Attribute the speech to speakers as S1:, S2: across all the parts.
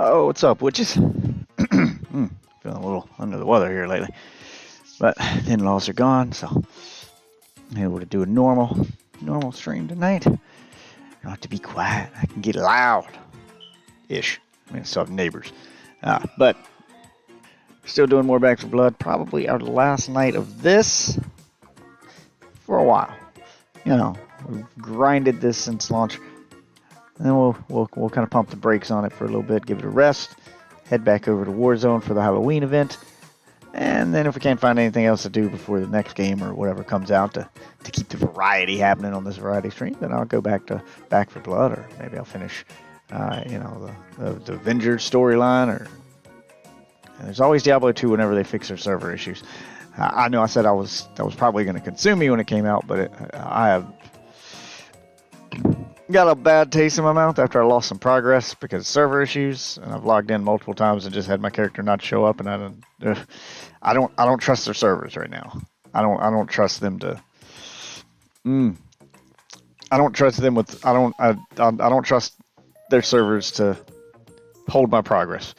S1: Oh, what's up, witches? Feeling a little under the weather here lately. But the in-laws are gone, so I'm able to do a normal stream tonight. I don't have to be quiet. I can get loud-ish. I mean, I still have neighbors. But still doing more Back 4 Blood. Probably our last night of this for a while. You know, we've grinded this since launch. And then we'll kind of pump the brakes on it for a little bit, give it a rest, head back over to Warzone for the Halloween event, and then if we can't find anything else to do before the next game or whatever comes out to keep the variety happening on this variety stream, then I'll go back to Back 4 Blood, or maybe I'll finish, the Avengers storyline, or and there's always Diablo 2 whenever they fix their server issues. I know I said that was probably going to consume me when it came out, but I have got a bad taste in my mouth after I lost some progress because of server issues, and I've logged in multiple times and just had my character not show up, and I don't trust their servers right now. I don't trust them to. I don't trust them with. I don't trust their servers to hold my progress.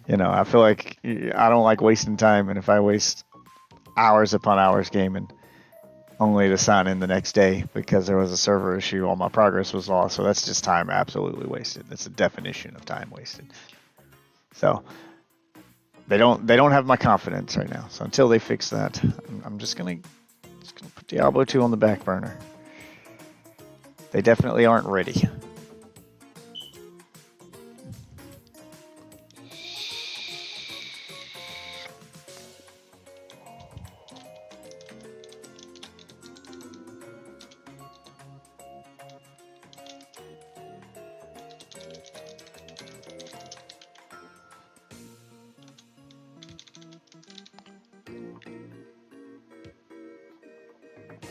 S1: You know, I feel like I don't like wasting time, and if I waste hours upon hours gaming only to sign in the next day because there was a server issue, all my progress was lost. So that's just time absolutely wasted. That's the definition of time wasted. So they don't have my confidence right now. So until they fix that, I'm just gonna put Diablo 2 on the back burner. They definitely aren't ready.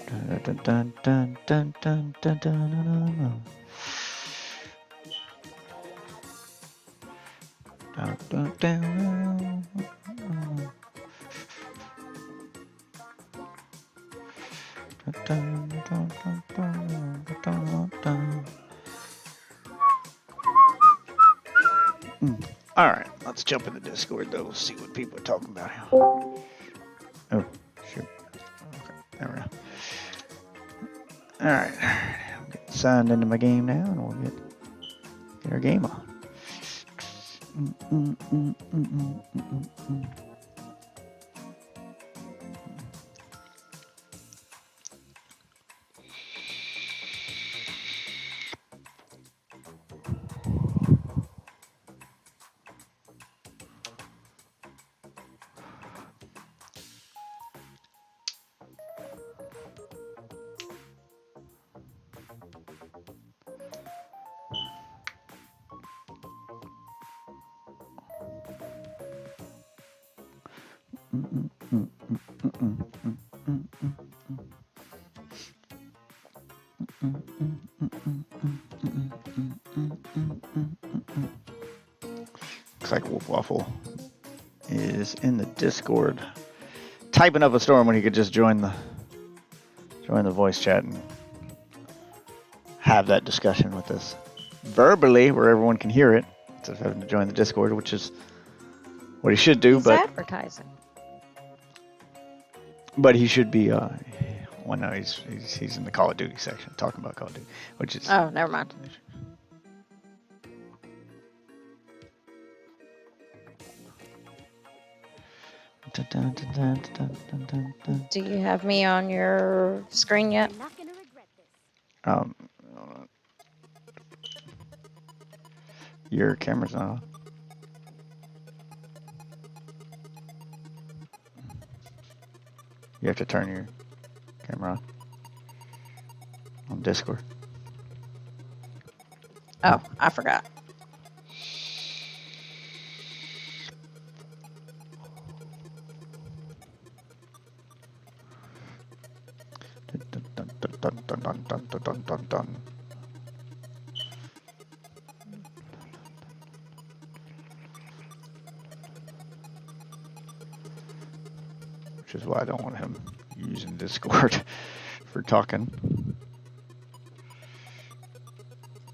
S1: Dun, dun, dun, dun, dun, dun, dun, dun, dun, dun, dun, All right, let's jump into Discord though. See what people are talking about here. Oh, shoot. Okay, there we go. All right, I'm getting signed into my game now, and we'll get our game on. Looks like Wolf Waffle is in the Discord, typing up a storm when he could just join the voice chat and have that discussion with us verbally, where everyone can hear it, instead of having to join the Discord, which is what he should do.
S2: He's advertising.
S1: But he should be. Well, no, he's in the Call of Duty section talking about Call of Duty, which is.
S2: Oh, never mind. Do you have me on your screen yet?
S1: Your camera's not on. You have to turn your camera on Discord.
S2: Oh, I forgot.
S1: Dun, dun, dun, dun, dun, dun, dun, dun. Which is why I don't want him using Discord for talking.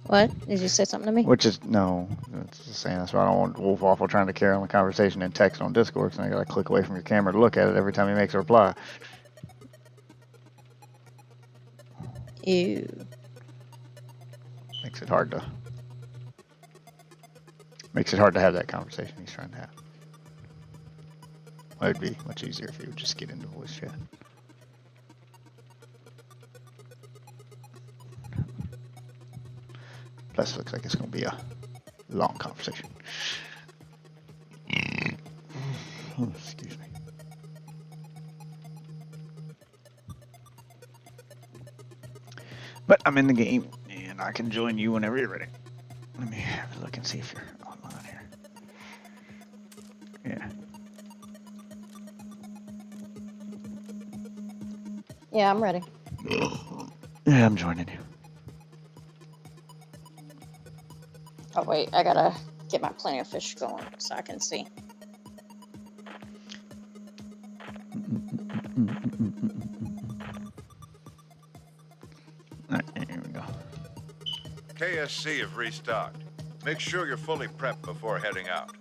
S2: What? Did you say something to me?
S1: Which is, no, it's just saying that's why I don't want Wolf Waffle trying to carry on the conversation in text on Discord, because I gotta click away from your camera to look at it every time he makes a reply.
S2: Ew.
S1: Makes it hard to have that conversation he's trying to have. Well, it'd be much easier if you would just get into voice chat. Plus, it looks like it's going to be a long conversation. Oh, excuse me. But I'm in the game, and I can join you whenever you're ready. Let me have a look and see if you're online here. Yeah.
S2: Yeah, I'm ready.
S1: Yeah, I'm joining you.
S2: Oh, wait. I gotta get my Plenty of Fish going so I can see.
S1: Alright, here we go.
S3: KSC have restocked. Make sure you're fully prepped before heading out.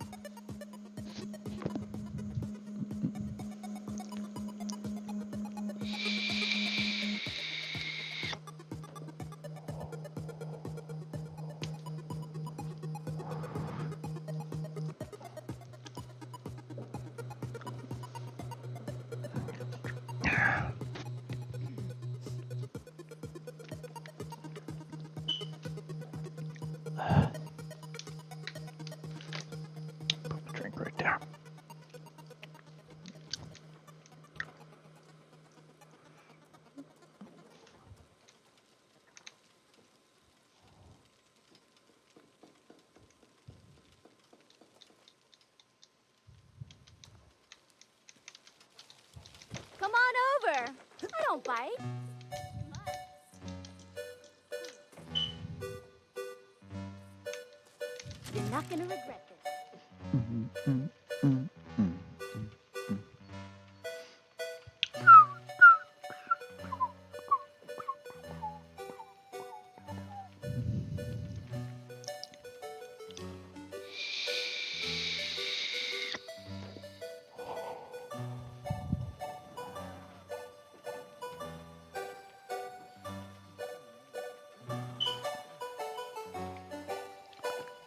S1: Put my drink right there.
S4: Come on over. I don't bite. You're not gonna regret this.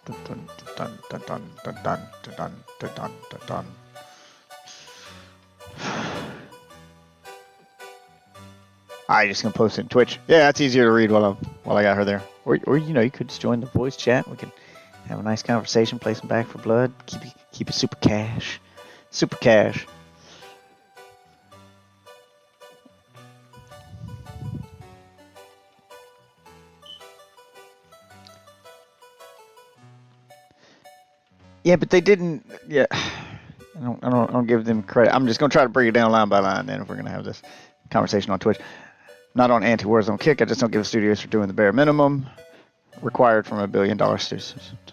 S1: Dun, dun, dun, dun, dun, dun, dun, dun, dun, dun, dun, dun. I just gonna post it in Twitch. Yeah, that's easier to read while I got her there. Or you know, you could just join the voice chat. We can have a nice conversation, play some Back for Blood. Keep it super cash. Super cash. Yeah, but they didn't. Yeah, I don't give them credit. I'm just gonna try to break it down line by line. Then if we're gonna have this conversation on Twitch, not on anti-Warzone Kick. I just don't give the studios for doing the bare minimum required from $1 billion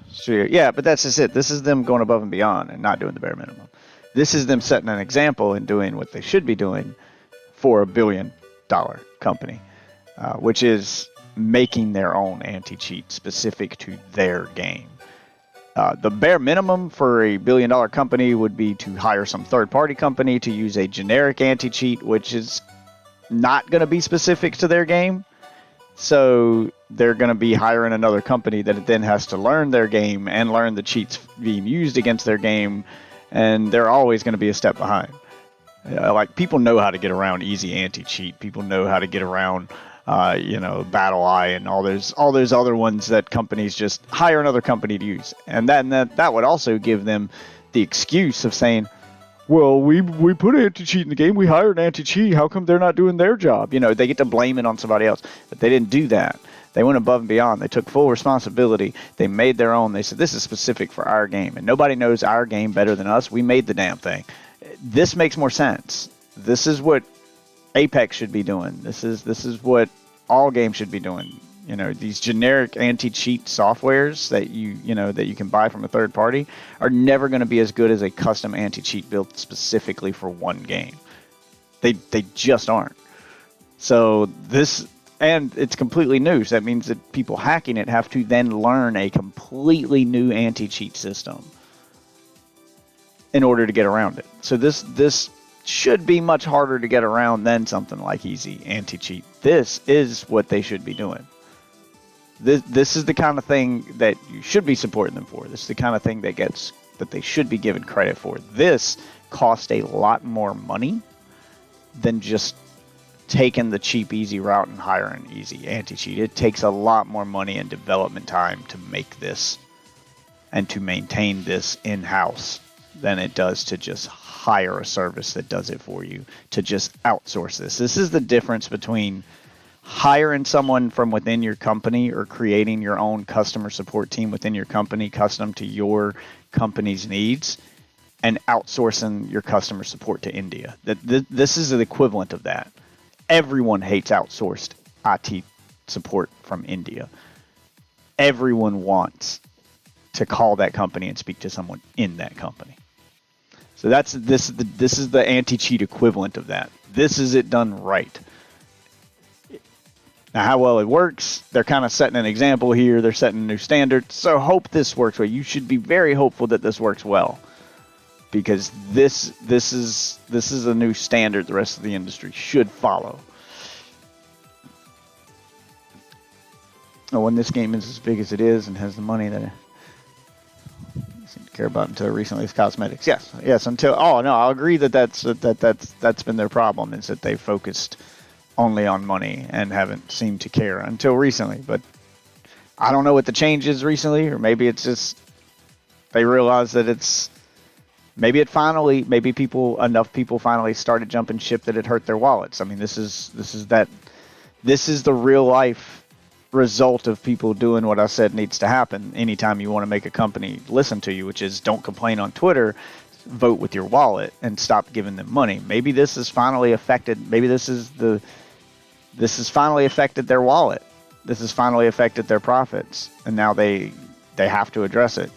S1: studio. Yeah, but that's just it. This is them going above and beyond and not doing the bare minimum. This is them setting an example and doing what they should be doing for $1 billion company, which is making their own anti-cheat specific to their game. The bare minimum for a $1 billion company would be to hire some third-party company to use a generic anti-cheat, which is not going to be specific to their game. So they're going to be hiring another company that then has to learn their game and learn the cheats being used against their game, and they're always going to be a step behind. Like, people know how to get around easy anti-cheat. People know how to get around Battle Eye and all those other ones that companies just hire another company to use. And that would also give them the excuse of saying, well, we put anti-cheat in the game, we hired anti-cheat, how come they're not doing their job? You know, they get to blame it on somebody else. But they didn't do that. They went above and beyond. They took full responsibility. They made their own. They said, this is specific for our game, and nobody knows our game better than us. We made the damn thing. This makes more sense. This is what Apex should be doing. This is what all games should be doing. You know, these generic anti-cheat softwares that you can buy from a third party are never going to be as good as a custom anti-cheat built specifically for one game. They just aren't. So this, and it's completely new. So that means that people hacking it have to then learn a completely new anti-cheat system in order to get around it. So this should be much harder to get around than something like easy anti-cheat. This is what they should be doing. This is the kind of thing that you should be supporting them for. This is the kind of thing that they should be given credit for. This cost a lot more money than just taking the cheap, easy route and hiring easy anti-cheat. It takes a lot more money and development time to make this and to maintain this in-house than it does to just hire a service that does it for you, to just outsource this. This is the difference between hiring someone from within your company or creating your own customer support team within your company, custom to your company's needs, and outsourcing your customer support to India. This is the equivalent of that. Everyone hates outsourced IT support from India. Everyone wants to call that company and speak to someone in that company. So this is the anti-cheat equivalent of that. This is it done right. Now, how well it works, they're kind of setting an example here. They're setting a new standard. So hope this works well. You should be very hopeful that this works well, because this is a new standard the rest of the industry should follow. When this game is as big as it is and has the money that I seem to care about until recently, is cosmetics. Yes. Until I'll agree that's been their problem, is that they focused only on money and haven't seemed to care until recently. But I don't know what the change is recently, or maybe it's just they realized that maybe enough people finally started jumping ship that it hurt their wallets. I mean, this is the real life result of people doing what I said needs to happen anytime you want to make a company listen to you, which is don't complain on Twitter, vote with your wallet and stop giving them money. Maybe this has finally affected, this has finally affected their wallet. This has finally affected their profits, and now they have to address it.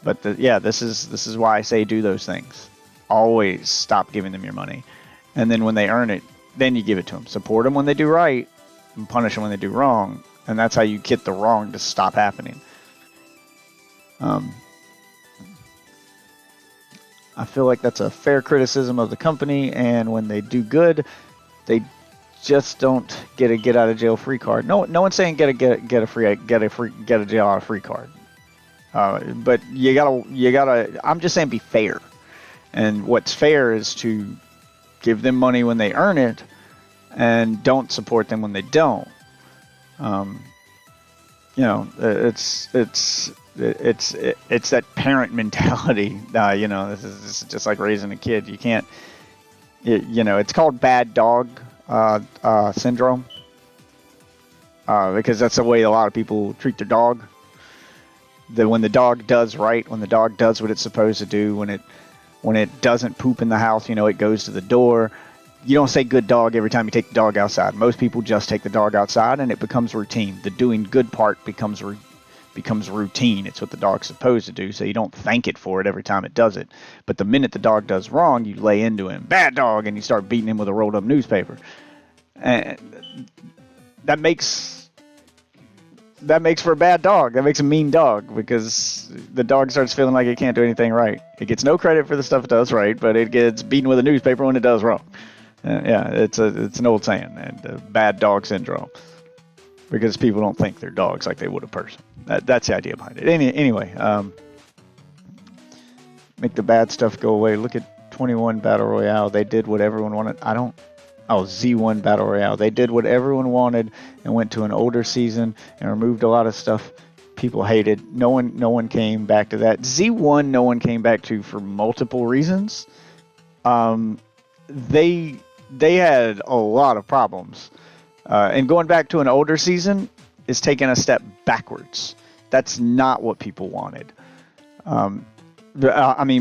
S1: But this is why I say do those things. Always stop giving them your money. And then when they earn it, then you give it to them. Support them when they do right and punish them when they do wrong. And that's how you get the wrong to stop happening. I feel like that's a fair criticism of the company, and when they do good, they just don't get a get out of jail free card. No one's saying get a jail out of free card. But you gotta. I'm just saying be fair, and what's fair is to give them money when they earn it, and don't support them when they don't. It's that parent mentality. This is just like raising a kid. You can't. It's called bad dog syndrome, because that's the way a lot of people treat their dog. That when the dog does right, when the dog does what it's supposed to do, when it doesn't poop in the house, it goes to the door. You don't say good dog every time you take the dog outside. Most people just take the dog outside and it becomes routine. The doing good part becomes routine. It's what the dog's supposed to do, so you don't thank it for it every time it does it. But the minute the dog does wrong, you lay into him, bad dog, and you start beating him with a rolled up newspaper. And that makes for a bad dog. That makes a mean dog, because the dog starts feeling like it can't do anything right. It gets no credit for the stuff it does right, but it gets beaten with a newspaper when it does wrong. It's an old saying, and bad dog syndrome, because people don't think they're dogs like they would a person. That's the idea behind it. Anyway, make the bad stuff go away. Look at 21 Battle Royale. They did what everyone wanted. Z1 Battle Royale. They did what everyone wanted and went to an older season and removed a lot of stuff people hated. No one came back to that. Z1 no one came back to for multiple reasons. They had a lot of problems. And going back to an older season is taking a step backwards. That's not what people wanted.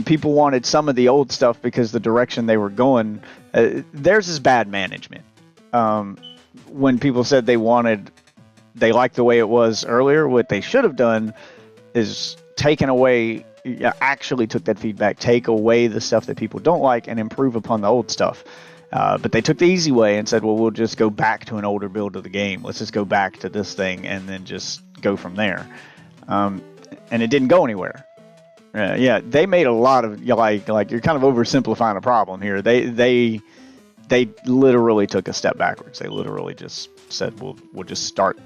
S1: People wanted some of the old stuff because the direction they were going, theirs is bad management. When people said they liked the way it was earlier, what they should have done is actually took that feedback, take away the stuff that people don't like and improve upon the old stuff. But they took the easy way and said, well, we'll just go back to an older build of the game. Let's just go back to this thing and then just go from there. And it didn't go anywhere. Yeah, they made a lot of, like you're kind of oversimplifying a problem here. They literally took a step backwards. They literally just said, we'll just start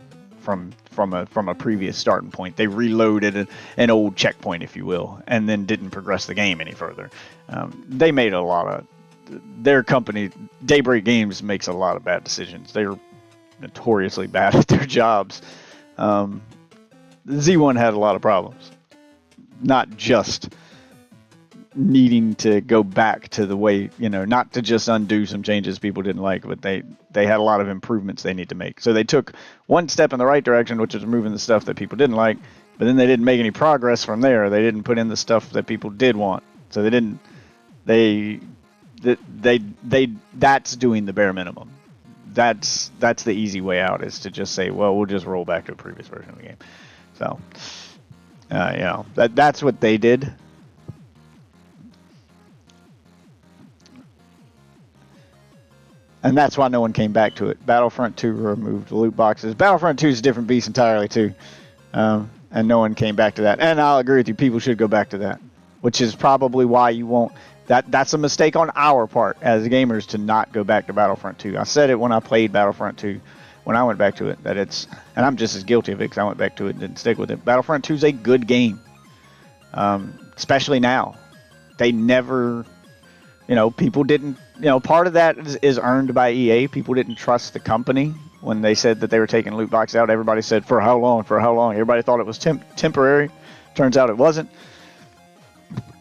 S1: from a previous starting point. They reloaded an old checkpoint, if you will, and then didn't progress the game any further. They made a lot of, their company, Daybreak Games, makes a lot of bad decisions. They're notoriously bad at their jobs. Z1 had a lot of problems. Not just needing to go back to the way, not to just undo some changes people didn't like, but they had a lot of improvements they need to make. So they took one step in the right direction, which was removing the stuff that people didn't like, but then they didn't make any progress from there. They didn't put in the stuff that people did want. So that's doing the bare minimum. That's the easy way out, is to just say, well, we'll just roll back to a previous version of the game. So, that's what they did. And that's why no one came back to it. Battlefront 2 removed the loot boxes. Battlefront 2 is a different beast entirely, too. And no one came back to that. And I'll agree with you, people should go back to that. Which is probably why you won't... That's a mistake on our part as gamers to not go back to Battlefront 2. I said it when I played Battlefront 2, when I went back to it, that it's... And I'm just as guilty of it because I went back to it and didn't stick with it. Battlefront 2 is a good game. Especially now. They never... people didn't... part of that is earned by EA. People didn't trust the company when they said that they were taking loot boxes out. Everybody said, for how long? For how long? Everybody thought it was temporary. Turns out it wasn't.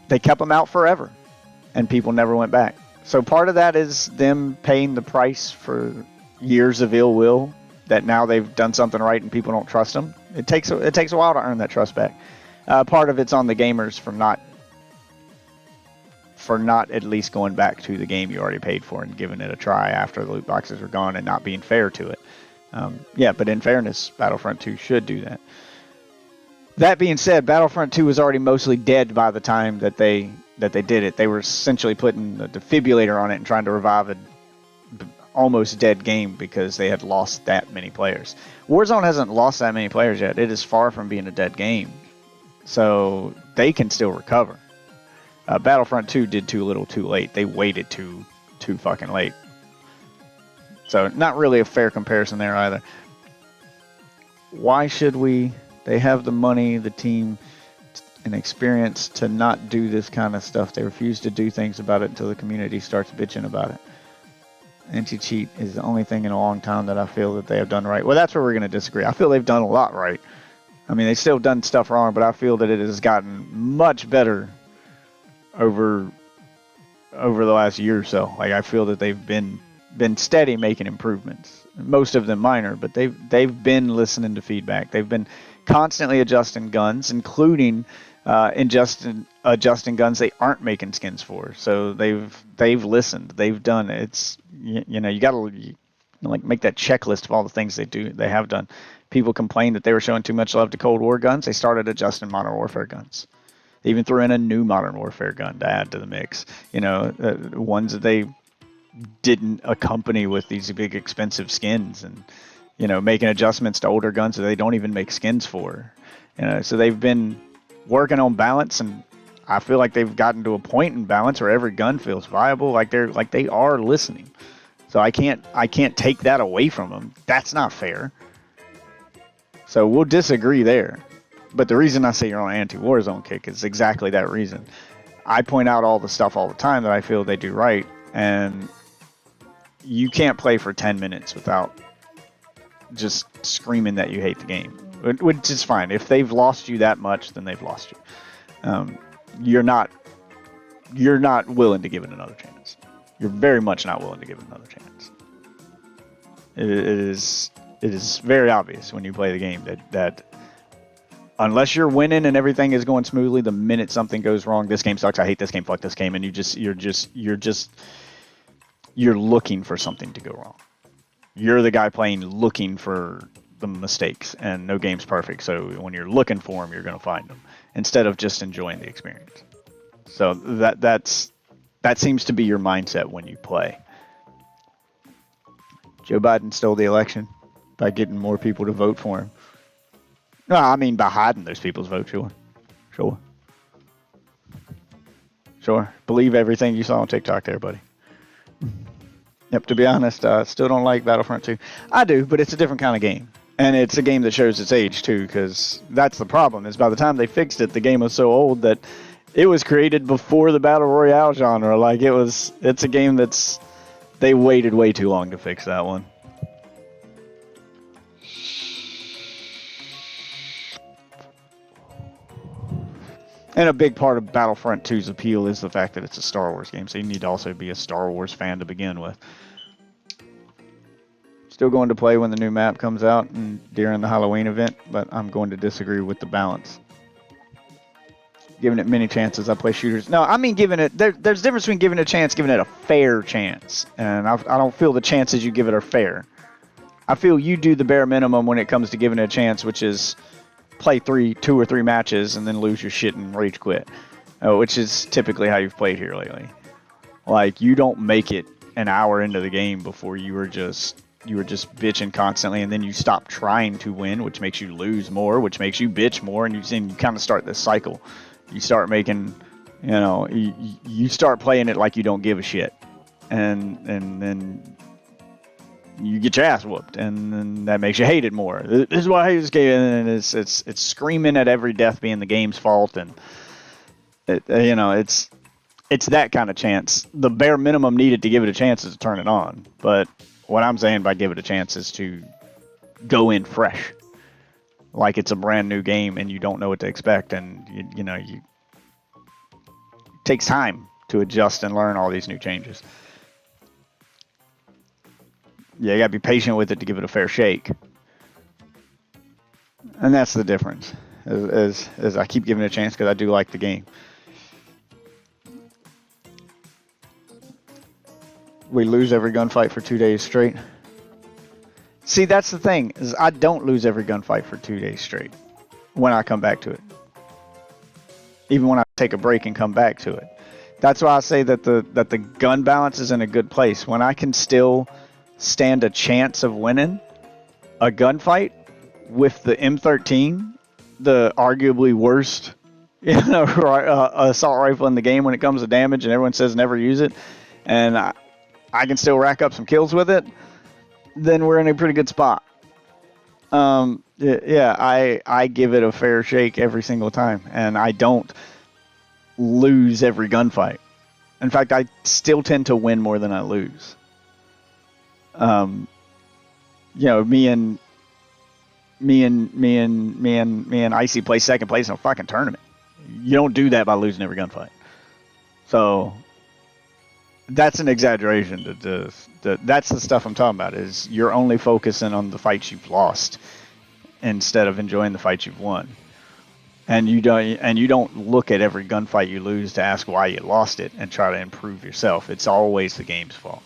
S1: They kept them out forever, and people never went back. So part of that is them paying the price for years of ill will, that now they've done something right and people don't trust them. It takes a while to earn that trust back. Part of it's on the gamers for not at least going back to the game you already paid for and giving it a try after the loot boxes are gone and not being fair to it. But in fairness, Battlefront 2 should do that. That being said, Battlefront 2 was already mostly dead by the time that they did it. They were essentially putting the defibrillator on it and trying to revive an almost dead game because they had lost that many players. Warzone hasn't lost that many players yet. It is far from being a dead game. So they can still recover. Battlefront 2 did too little too late. They waited too fucking late. So not really a fair comparison there either. Why should we... They have the money, the team, and experience to not do this kind of stuff. They refuse to do things about it until the community starts bitching about it. Anti-cheat is the only thing in a long time that I feel that they have done right. Well, that's where we're going to disagree. I feel they've done a lot right. I mean, they've still done stuff wrong, but I feel that it has gotten much better over the last year or so. Like, I feel that they've been steady making improvements. Most of them minor, but they've been listening to feedback. They've been constantly adjusting guns, including adjusting guns they aren't making skins for. So they've listened. They've done it. It's you got to make that checklist of all the things they have done. People complained that they were showing too much love to Cold War guns. They started adjusting Modern Warfare guns. They even threw in a new Modern Warfare gun to add to the mix. Ones that they didn't accompany with these big expensive skins, and making adjustments to older guns that they don't even make skins for. So they've been working on balance, and I feel like they've gotten to a point in balance where every gun feels viable, like they are listening. So I can't take that away from them. That's not fair. So we'll disagree there. But the reason I say you're on an anti-Warzone kick is exactly that reason. I point out all the stuff all the time that I feel they do right, and you can't play for 10 minutes without just screaming that you hate the game, which is fine. If they've lost you that much, then they've lost you. You're not willing to give it another chance. You're very much not willing to give it another chance. It is very obvious when you play the game that unless you're winning and everything is going smoothly, the minute something goes wrong, this game sucks, I hate this game, fuck this game, and you're looking for something to go wrong. You're the guy playing looking for the mistakes, and no game's perfect. So when you're looking for them, you're going to find them instead of just enjoying the experience. So that seems to be your mindset when you play. Joe Biden stole the election by getting more people to vote for him. No, I mean by hiding those people's vote, sure. Sure. Believe everything you saw on TikTok there, buddy. Yep, to be honest, I still don't like Battlefront 2. I do, but it's a different kind of game. And it's a game that shows its age, too, because that's the problem, is by the time they fixed it, the game was so old that it was created before the Battle Royale genre. Like, it's a game that's... They waited way too long to fix that one. And a big part of Battlefront 2's appeal is the fact that it's a Star Wars game, so you need to also be a Star Wars fan to begin with. Still going to play when the new map comes out and during the Halloween event, but I'm going to disagree with the balance. Giving it many chances, I play shooters. No, I mean giving it... There's a difference between giving it a chance, giving it a fair chance. And I don't feel the chances you give it are fair. I feel you do the bare minimum when it comes to giving it a chance, which is... play 2 or 3 matches and then lose your shit and rage quit, which is typically how you've played here lately. Like, you don't make it an hour into the game before you were just bitching constantly, and then you stop trying to win, which makes you lose more, which makes you bitch more, and you kind of start this cycle. You start making, you start playing it like you don't give a shit, and then you get your ass whooped, and then that makes you hate it more. This is why I hate this game, and it's screaming at every death being the game's fault, and it's that kind of chance. The bare minimum needed to give it a chance is to turn it on, but what I'm saying by give it a chance is to go in fresh, like it's a brand new game and you don't know what to expect, and it takes time to adjust and learn all these new changes. Yeah, you gotta be patient with it to give it a fair shake. And that's the difference. As I keep giving it a chance because I do like the game. We lose every gunfight for 2 days straight. See, that's the thing, is I don't lose every gunfight for 2 days straight when I come back to it. Even when I take a break and come back to it. That's why I say that the gun balance is in a good place. When I can still stand a chance of winning a gunfight with the M13, the arguably worst assault rifle in the game when it comes to damage, and everyone says never use it, and I can still rack up some kills with it, then we're in a pretty good spot. Yeah, I give it a fair shake every single time, and I don't lose every gunfight. In fact, I still tend to win more than I lose. Me and Icy play second place in a fucking tournament. You don't do that by losing every gunfight. So that's an exaggeration. That's the stuff I'm talking about. Is you're only focusing on the fights you've lost instead of enjoying the fights you've won. And you don't look at every gunfight you lose to ask why you lost it and try to improve yourself. It's always the game's fault,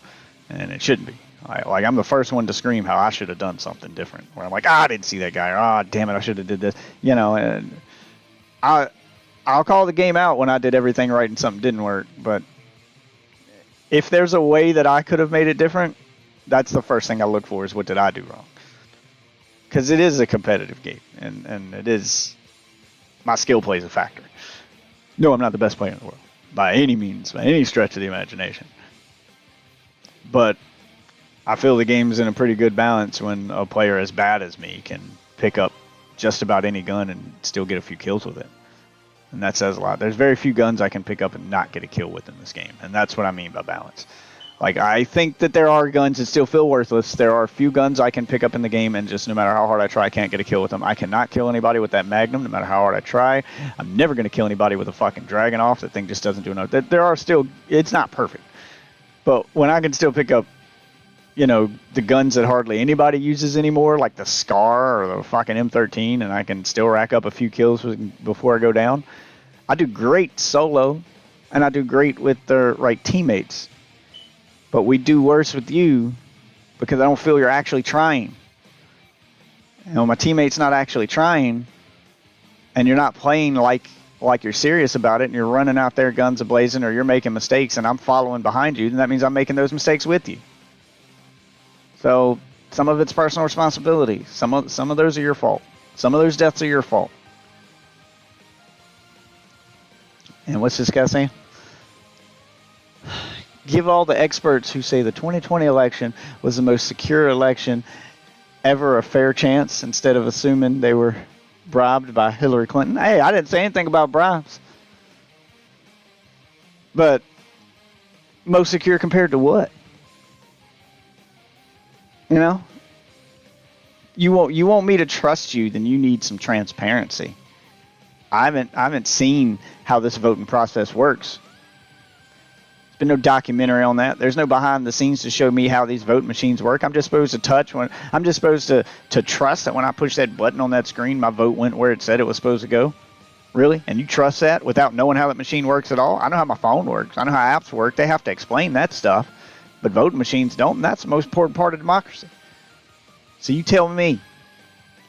S1: and it shouldn't be. I'm the first one to scream how I should have done something different. Where I'm like, I didn't see that guy, or damn it, I should have did this. And I'll call the game out when I did everything right and something didn't work. But if there's a way that I could have made it different, that's the first thing I look for is what did I do wrong? Because it is a competitive game, and it is, my skill plays a factor. No, I'm not the best player in the world by any means, by any stretch of the imagination. But I feel the game's in a pretty good balance when a player as bad as me can pick up just about any gun and still get a few kills with it. And that says a lot. There's very few guns I can pick up and not get a kill with in this game. And that's what I mean by balance. Like, I think that there are guns that still feel worthless. There are a few guns I can pick up in the game and just no matter how hard I try, I can't get a kill with them. I cannot kill anybody with that Magnum no matter how hard I try. I'm never going to kill anybody with a fucking Dragunov. That thing just doesn't do enough. There are still, it's not perfect. But when I can still pick up, the guns that hardly anybody uses anymore, like the Scar or the fucking M13, and I can still rack up a few kills before I go down, I do great solo, and I do great with the right teammates. But we do worse with you because I don't feel you're actually trying. My teammate's not actually trying, and you're not playing like you're serious about it, and you're running out there guns a-blazing, or you're making mistakes, and I'm following behind you, then that means I'm making those mistakes with you. So some of it's personal responsibility. Some of those are your fault. Some of those deaths are your fault. And what's this guy saying? Give all the experts who say the 2020 election was the most secure election ever a fair chance instead of assuming they were bribed by Hillary Clinton. Hey, I didn't say anything about bribes. But most secure compared to what? You know? You want me to trust you, then you need some transparency. I haven't seen how this voting process works. There's been no documentary on that. There's no behind the scenes to show me how these vote machines work. I'm just supposed to I'm just supposed to trust that when I push that button on that screen, my vote went where it said it was supposed to go. Really? And you trust that without knowing how that machine works at all? I know how my phone works. I know how apps work. They have to explain that stuff. But voting machines don't, and that's the most important part of democracy. So you tell me,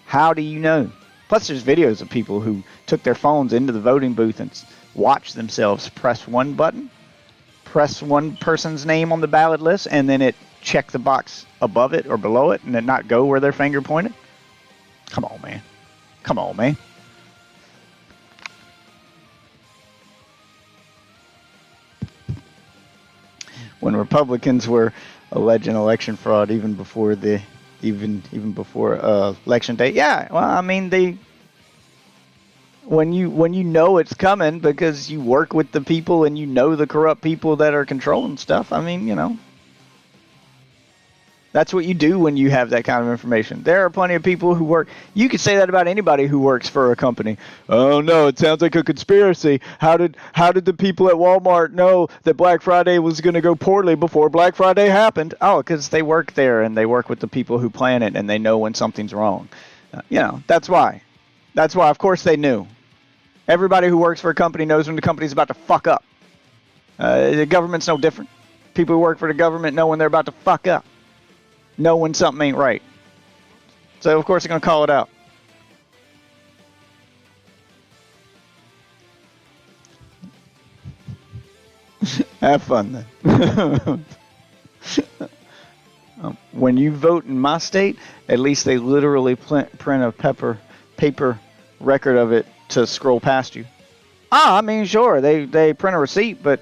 S1: how do you know? Plus, there's videos of people who took their phones into the voting booth and watched themselves press one button, press one person's name on the ballot list, and then it check the box above it or below it, and then not go where their finger pointed. Come on, man. Come on, man. When Republicans were alleging election fraud even before election day. Yeah, well, I mean, when you know it's coming because you work with the people and you know the corrupt people that are controlling stuff. I mean, you know, that's what you do when you have that kind of information. There are plenty of people who work. You could say that about anybody who works for a company. Oh no, it sounds like a conspiracy. How did the people at Walmart know that Black Friday was going to go poorly before Black Friday happened? Oh, because they work there and they work with the people who plan it and they know when something's wrong. You know, that's why. That's why. Of course they knew. Everybody who works for a company knows when the company's about to fuck up. The government's no different. People who work for the government know when they're about to fuck up. Know when something ain't right. So, of course, they're going to call it out. Have fun, then. When you vote in my state, at least they literally print a paper record of it to scroll past you. I mean, sure, they print a receipt, but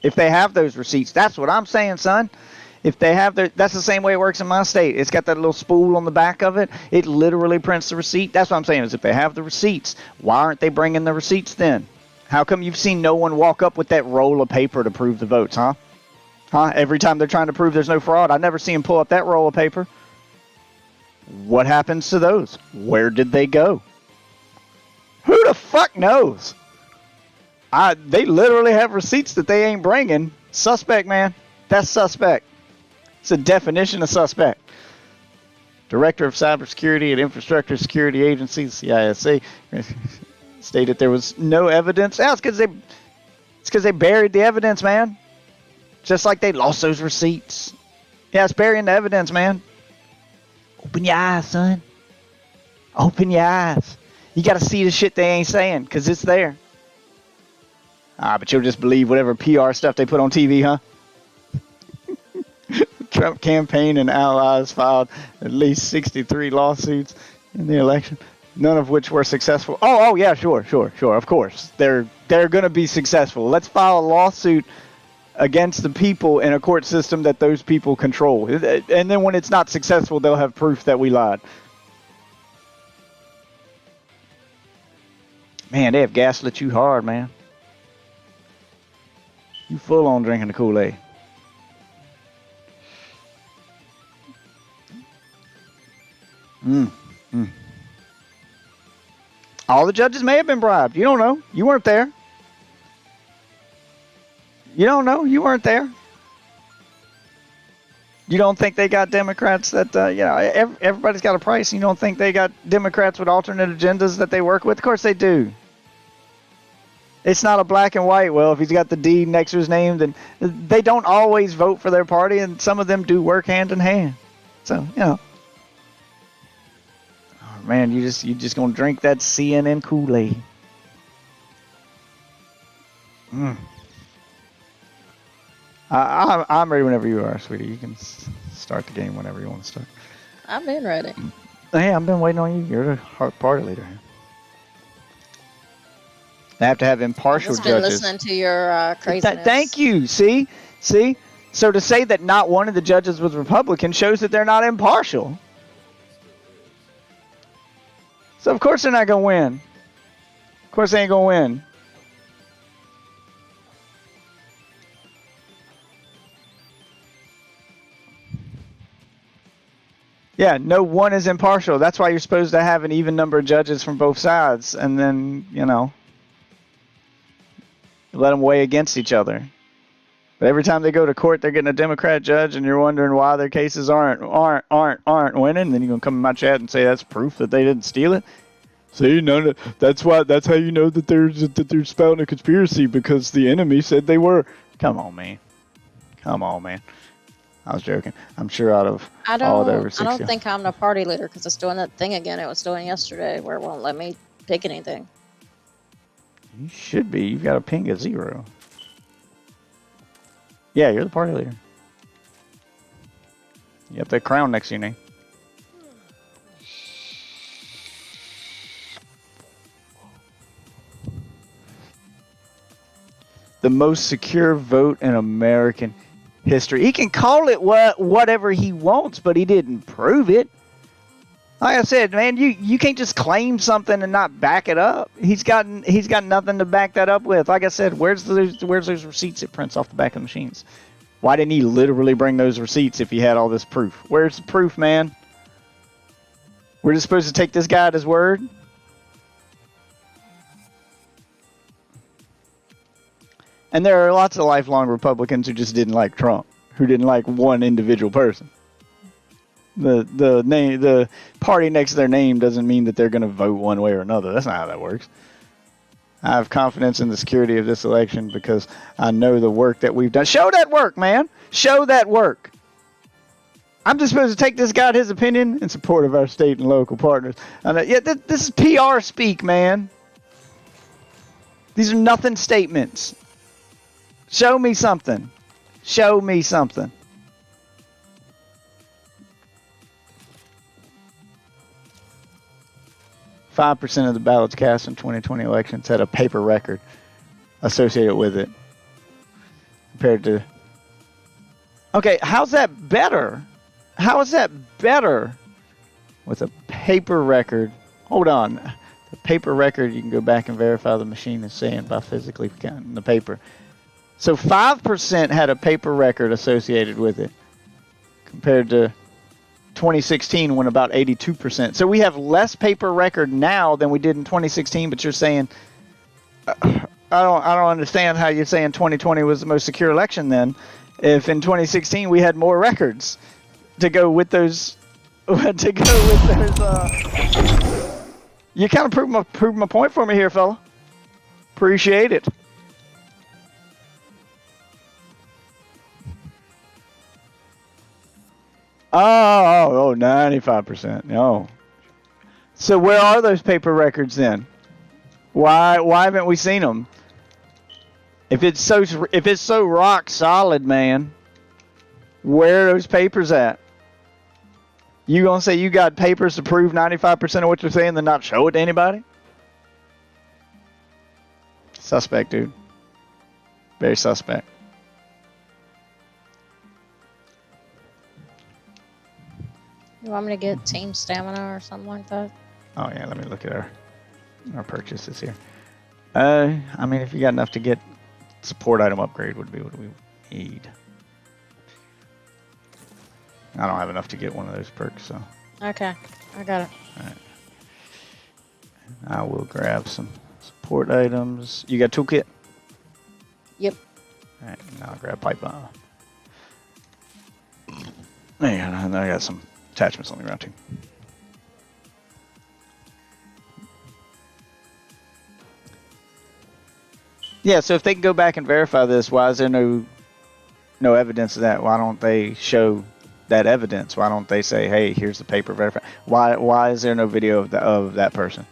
S1: if they have those receipts, that's what I'm saying, son. If they have that's the same way it works in my state. It's got that little spool on the back of it. It literally prints the receipt. That's what I'm saying is if they have the receipts, why aren't they bringing the receipts then? How come you've seen no one walk up with that roll of paper to prove the votes, huh? Every time they're trying to prove there's no fraud, I never see them pull up that roll of paper. What happens to those? Where did they go? Who the fuck knows? They literally have receipts that they ain't bringing. Suspect, man. That's suspect. It's a definition of suspect. Director of Cybersecurity and Infrastructure Security Agency, CISA, stated there was no evidence. Yeah, it's because they buried the evidence, man. Just like they lost those receipts. Yeah, it's burying the evidence, man. Open your eyes, son. Open your eyes. You got to see the shit they ain't saying, because it's there. But you'll just believe whatever PR stuff they put on TV, huh? Trump campaign and allies filed at least 63 lawsuits in the election, none of which were successful. Oh yeah, sure, of course. They're going to be successful. Let's file a lawsuit against the people in a court system that those people control. And then when it's not successful, they'll have proof that we lied. Man, they have gaslit you hard, man. You full on drinking the Kool-Aid. All the judges may have been bribed. You don't know. You weren't there. You don't know. You weren't there. You don't think they got Democrats that, everybody's got a price. You don't think they got Democrats with alternate agendas that they work with? Of course they do. It's not a black and white. Well, if he's got the D next to his name, then they don't always vote for their party, and some of them do work hand in hand. So, man, you just gonna drink that CNN Kool-Aid. I'm ready whenever you are, sweetie. You can start the game whenever you want to start.
S2: I've been ready.
S1: Hey, I've been waiting on you. You're the party leader. They have to have
S2: I've
S1: impartial
S2: just been
S1: judges.
S2: listening to your craziness.
S1: Thank you. See? So to say that not one of the judges was Republican shows that they're not impartial. So of course they're not going to win. Of course they ain't going to win. Yeah, no one is impartial. That's why you're supposed to have an even number of judges from both sides, and then, you know, let them weigh against each other. But every time they go to court, they're getting a Democrat judge, and you're wondering why their cases aren't winning. Then you're gonna come in my chat and say that's proof that they didn't steal it. See, that's how you know that they're spouting a conspiracy, because the enemy said they were. Come on, man. I was joking. I'm sure out of all the over 60.
S2: I don't think I'm the party leader because it's doing that thing again it was doing yesterday where it won't let me pick anything.
S1: You should be. You've got a ping of 0. Yeah, you're the party leader. You have that crown next to your name. The most secure vote in American history. He can call it whatever he wants, but he didn't prove it. Like I said, man, you can't just claim something and not back it up. He's got nothing to back that up with. Like I said, where's those receipts it prints off the back of the machines? Why didn't he literally bring those receipts if he had all this proof? Where's the proof, man? We're just supposed to take this guy at his word? And there are lots of lifelong Republicans who just didn't like Trump, who didn't like one individual person. The party next to their name doesn't mean that they're going to vote one way or another. That's not how that works. I have confidence in the security of this election because I know the work that we've done. Show that work, man. Show that work. I'm just supposed to take this guy at his opinion in support of our state and local partners. And this is PR speak, man. These are nothing statements. Show me something. Show me something. .5% of the ballots cast in 2020 elections had a paper record associated with it. Compared to... Okay, how's that better? How is that better with a paper record? Hold on. The paper record, you can go back and verify the machine is saying by physically counting the paper. So 5% had a paper record associated with it compared to 2016 when about 82%. So we have less paper record now than we did in 2016, but you're saying I don't understand how you're saying 2020 was the most secure election then if in 2016 we had more records to go with those you kind of proved my point for me here, fella. Appreciate it. Oh, 95%. No. So where are those paper records then? Why haven't we seen them? If it's so rock solid, man, where are those papers at? You gonna say you got papers to prove 95% of what you're saying, then not show it to anybody? Suspect, dude. Very suspect.
S2: You want me to get team stamina or something like that?
S1: Oh yeah, let me look at our purchases here. I mean, if you got enough to get support item upgrade would be what we need. I don't have enough to get one of those perks, so.
S2: Okay, I got it.
S1: All right. I will grab some support items. You got toolkit?
S2: Yep.
S1: All right, now I'll grab pipe bomb. Man, I got some attachments on the ground too. Yeah, so if they can go back and verify this, why is there no evidence of that? Why don't they show that evidence? Why don't they say, hey, here's the paper verify? Why is there no video of that person?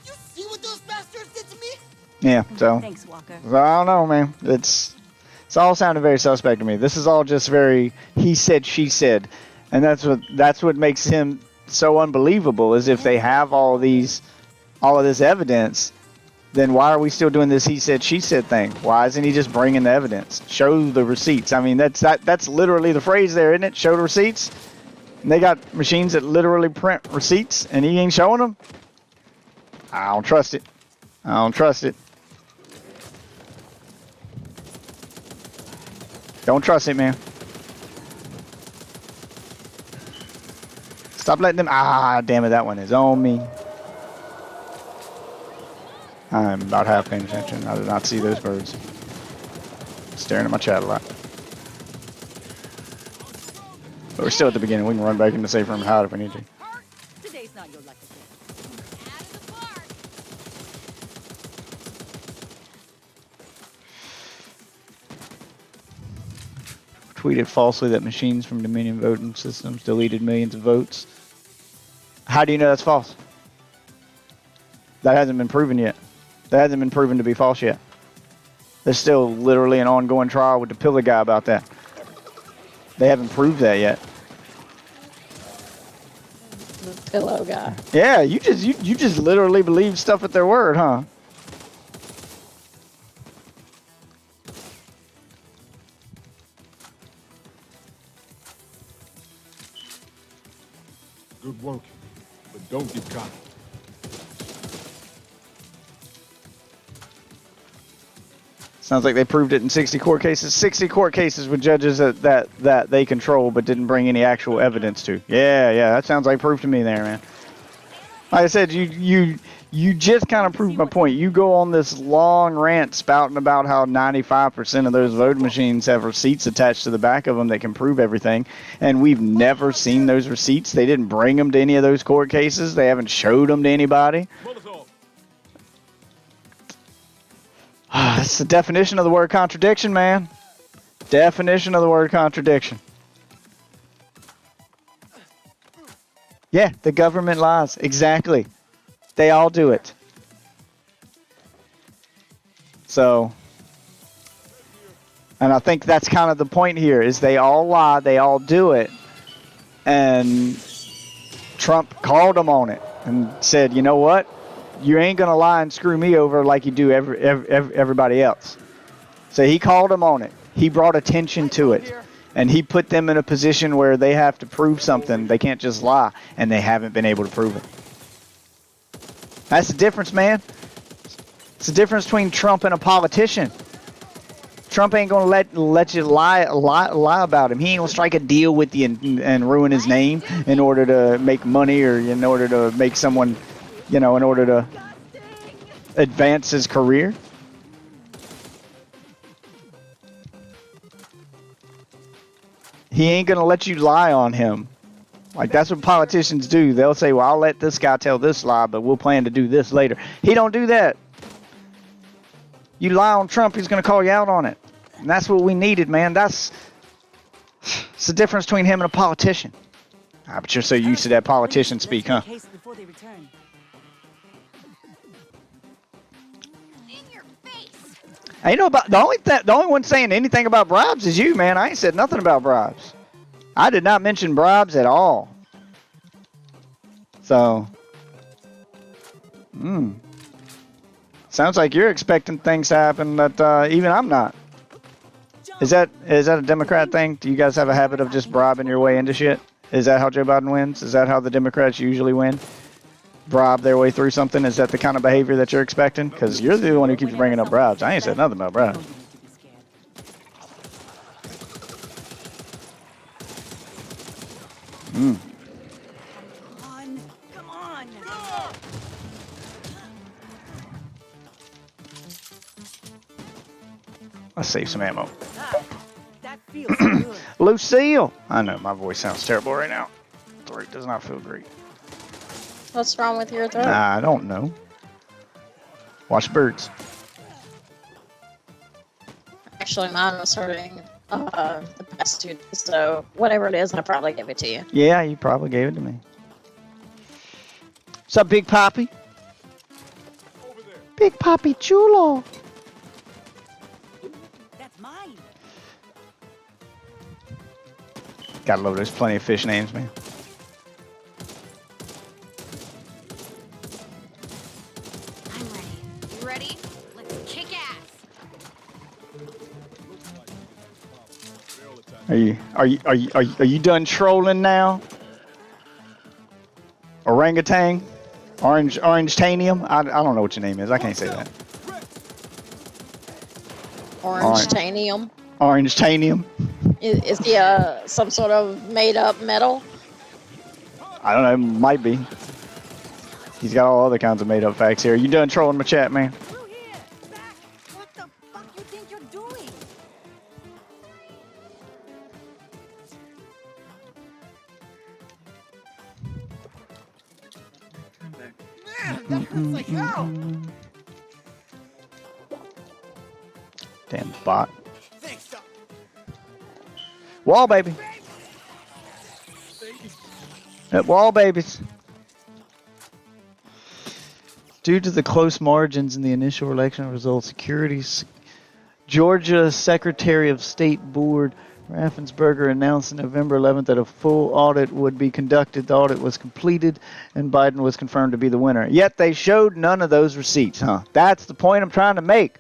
S5: You see what those bastards did to me?
S1: Yeah, so
S4: Thanks, Walker.
S1: I don't know, man. It's all sounding very suspect to me. This is all just very he said, she said, and that's what makes him so unbelievable. Is if they have all of this evidence, then why are we still doing this he said, she said thing? Why isn't he just bringing the evidence? Show the receipts. I mean, that's literally the phrase there, isn't it? Show the receipts. And they got machines that literally print receipts, and he ain't showing them. I don't trust it. I don't trust it. Don't trust it, man. Stop letting them. Ah, damn it, that one is on me. I'm about half paying attention. I did not see those birds. Staring at my chat a lot. But we're still at the beginning. We can run back in the safe room and hide if we need to.
S4: Today's not your lucky day.
S1: Tweeted falsely that machines from Dominion voting systems deleted millions of votes. How do you know that's false? That hasn't been proven yet. That hasn't been proven to be false yet. There's still literally an ongoing trial with the Pillar guy about that. They haven't proved that yet.
S2: The pillow guy.
S1: Yeah, you just literally believe stuff at their word, huh?
S5: Good work, but don't get caught.
S1: Sounds like they proved it in 60 court cases. 60 court cases with judges that they control but didn't bring any actual evidence to. Yeah, that sounds like proof to me there, man. Like I said, you just kind of proved my point. You go on this long rant spouting about how 95% of those voting machines have receipts attached to the back of them that can prove everything, and we've never seen those receipts. They didn't bring them to any of those court cases. They haven't showed them to anybody. That's the definition of the word contradiction, man. Definition of the word contradiction. Yeah, the government lies. Exactly. They all do it. So, and I think that's kind of the point here, is they all lie, they all do it. And Trump called them on it and said, you know what? You ain't going to lie and screw me over like you do everybody else. So he called them on it. He brought attention to it. And he put them in a position where they have to prove something. They can't just lie. And they haven't been able to prove it. That's the difference, man. It's the difference between Trump and a politician. Trump ain't going to let you lie about him. He ain't going to strike a deal with you and ruin his name in order to make money or in order to make someone... in order to advance his career. He ain't going to let you lie on him. Like, that's what politicians do. They'll say, well, I'll let this guy tell this lie, but we'll plan to do this later. He don't do that. You lie on Trump, he's going to call you out on it. And that's what we needed, man. It's the difference between him and a politician. But you're so used to that politician speak, huh? Ain't no about the only one saying anything about bribes is you, man. I ain't said nothing about bribes. I did not mention bribes at all. So, sounds like you're expecting things to happen that even I'm not. Is that a Democrat thing? Do you guys have a habit of just bribing your way into shit? Is that how Joe Biden wins? Is that how the Democrats usually win? Bribe their way through something? Is that the kind of behavior that you're expecting? Because you're the one who keeps bringing up bribes. I ain't said nothing about bribes.
S4: Come on.
S1: Let's save some ammo.
S4: That feels good.
S1: Lucille! I know, my voice sounds terrible right now. Throat does not feel great.
S2: What's wrong with your throat?
S1: I don't know. Watch birds.
S2: Actually, mine was hurting the past 2 days, so whatever it is, I'll probably give it to you.
S1: Yeah, you probably gave it to me. What's up, Big Poppy?
S5: Over there.
S1: Big Papi Chulo.
S4: That's mine.
S1: Gotta love there's plenty of fish names, man.
S6: I'm ready. You ready? Let's kick ass.
S1: Are you done trolling now? Orangutan? Orange-tanium? I don't know what your name is. I can't say that.
S2: Orange-tanium.
S1: Orange-tanium?
S2: Is he some sort of made-up metal?
S1: I don't know. It might be. He's got all other kinds of made-up facts here. You done trolling my chat, man?
S4: Through here. Back. What the fuck you think you're doing? Man, that hurts like hell.
S1: Damn bot.
S4: Thanks, Doc.
S1: Wall baby. At wall babies. Due to the close margins in the initial election results, Georgia Secretary of State Board Raffensperger announced on November 11th that a full audit would be conducted. The audit was completed and Biden was confirmed to be the winner. Yet they showed none of those receipts, huh? That's the point I'm trying to make.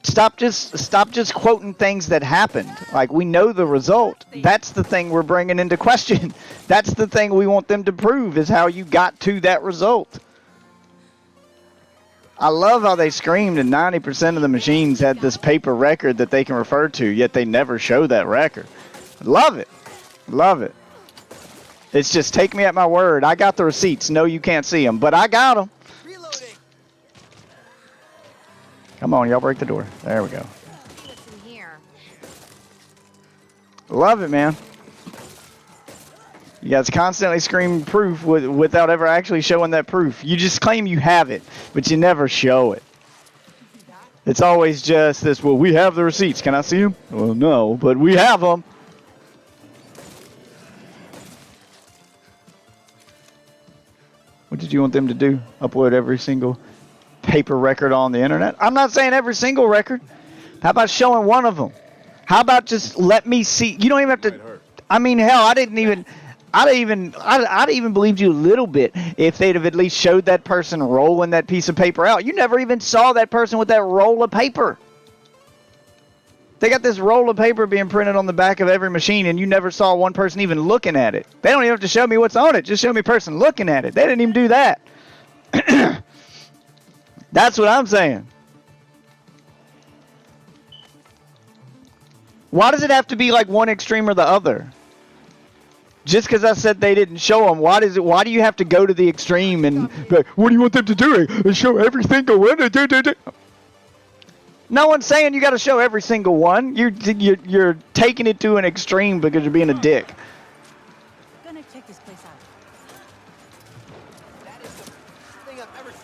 S1: Stop just quoting things that happened. Like, we know the result. That's the thing we're bringing into question. That's the thing we want them to prove, is how you got to that result. I love how they screamed and 90% of the machines had this paper record that they can refer to, yet they never show that record. Love it. Love it. It's just take me at my word. I got the receipts. No, you can't see them, but I got them. Come on, y'all break the door. There we go.
S6: What's in here?
S1: Love it, man. You guys constantly scream proof without ever actually showing that proof. You just claim you have it, but you never show it. It's always just this, well, we have the receipts. Can I see them? Well, no, but we have them. What did you want them to do? Upload every single paper record on the internet? I'm not saying every single record. How about showing one of them? How about just let me see? You don't even have to. I mean, hell, I'd even believed you a little bit if they'd have at least showed that person rolling that piece of paper out. You never even saw that person with that roll of paper. They got this roll of paper being printed on the back of every machine, and you never saw one person even looking at it. They don't even have to show me what's on it. Just show me a person looking at it. They didn't even do that. That's what I'm saying. Why does it have to be like one extreme or the other? Just because I said they didn't show them, why do you have to go to the extreme and be like, what do you want them to do? Show every single one? No one's saying you got to show every single one. You're taking it to an extreme because you're being a dick.
S4: Gonna check this place out. That is the thing I've ever seen.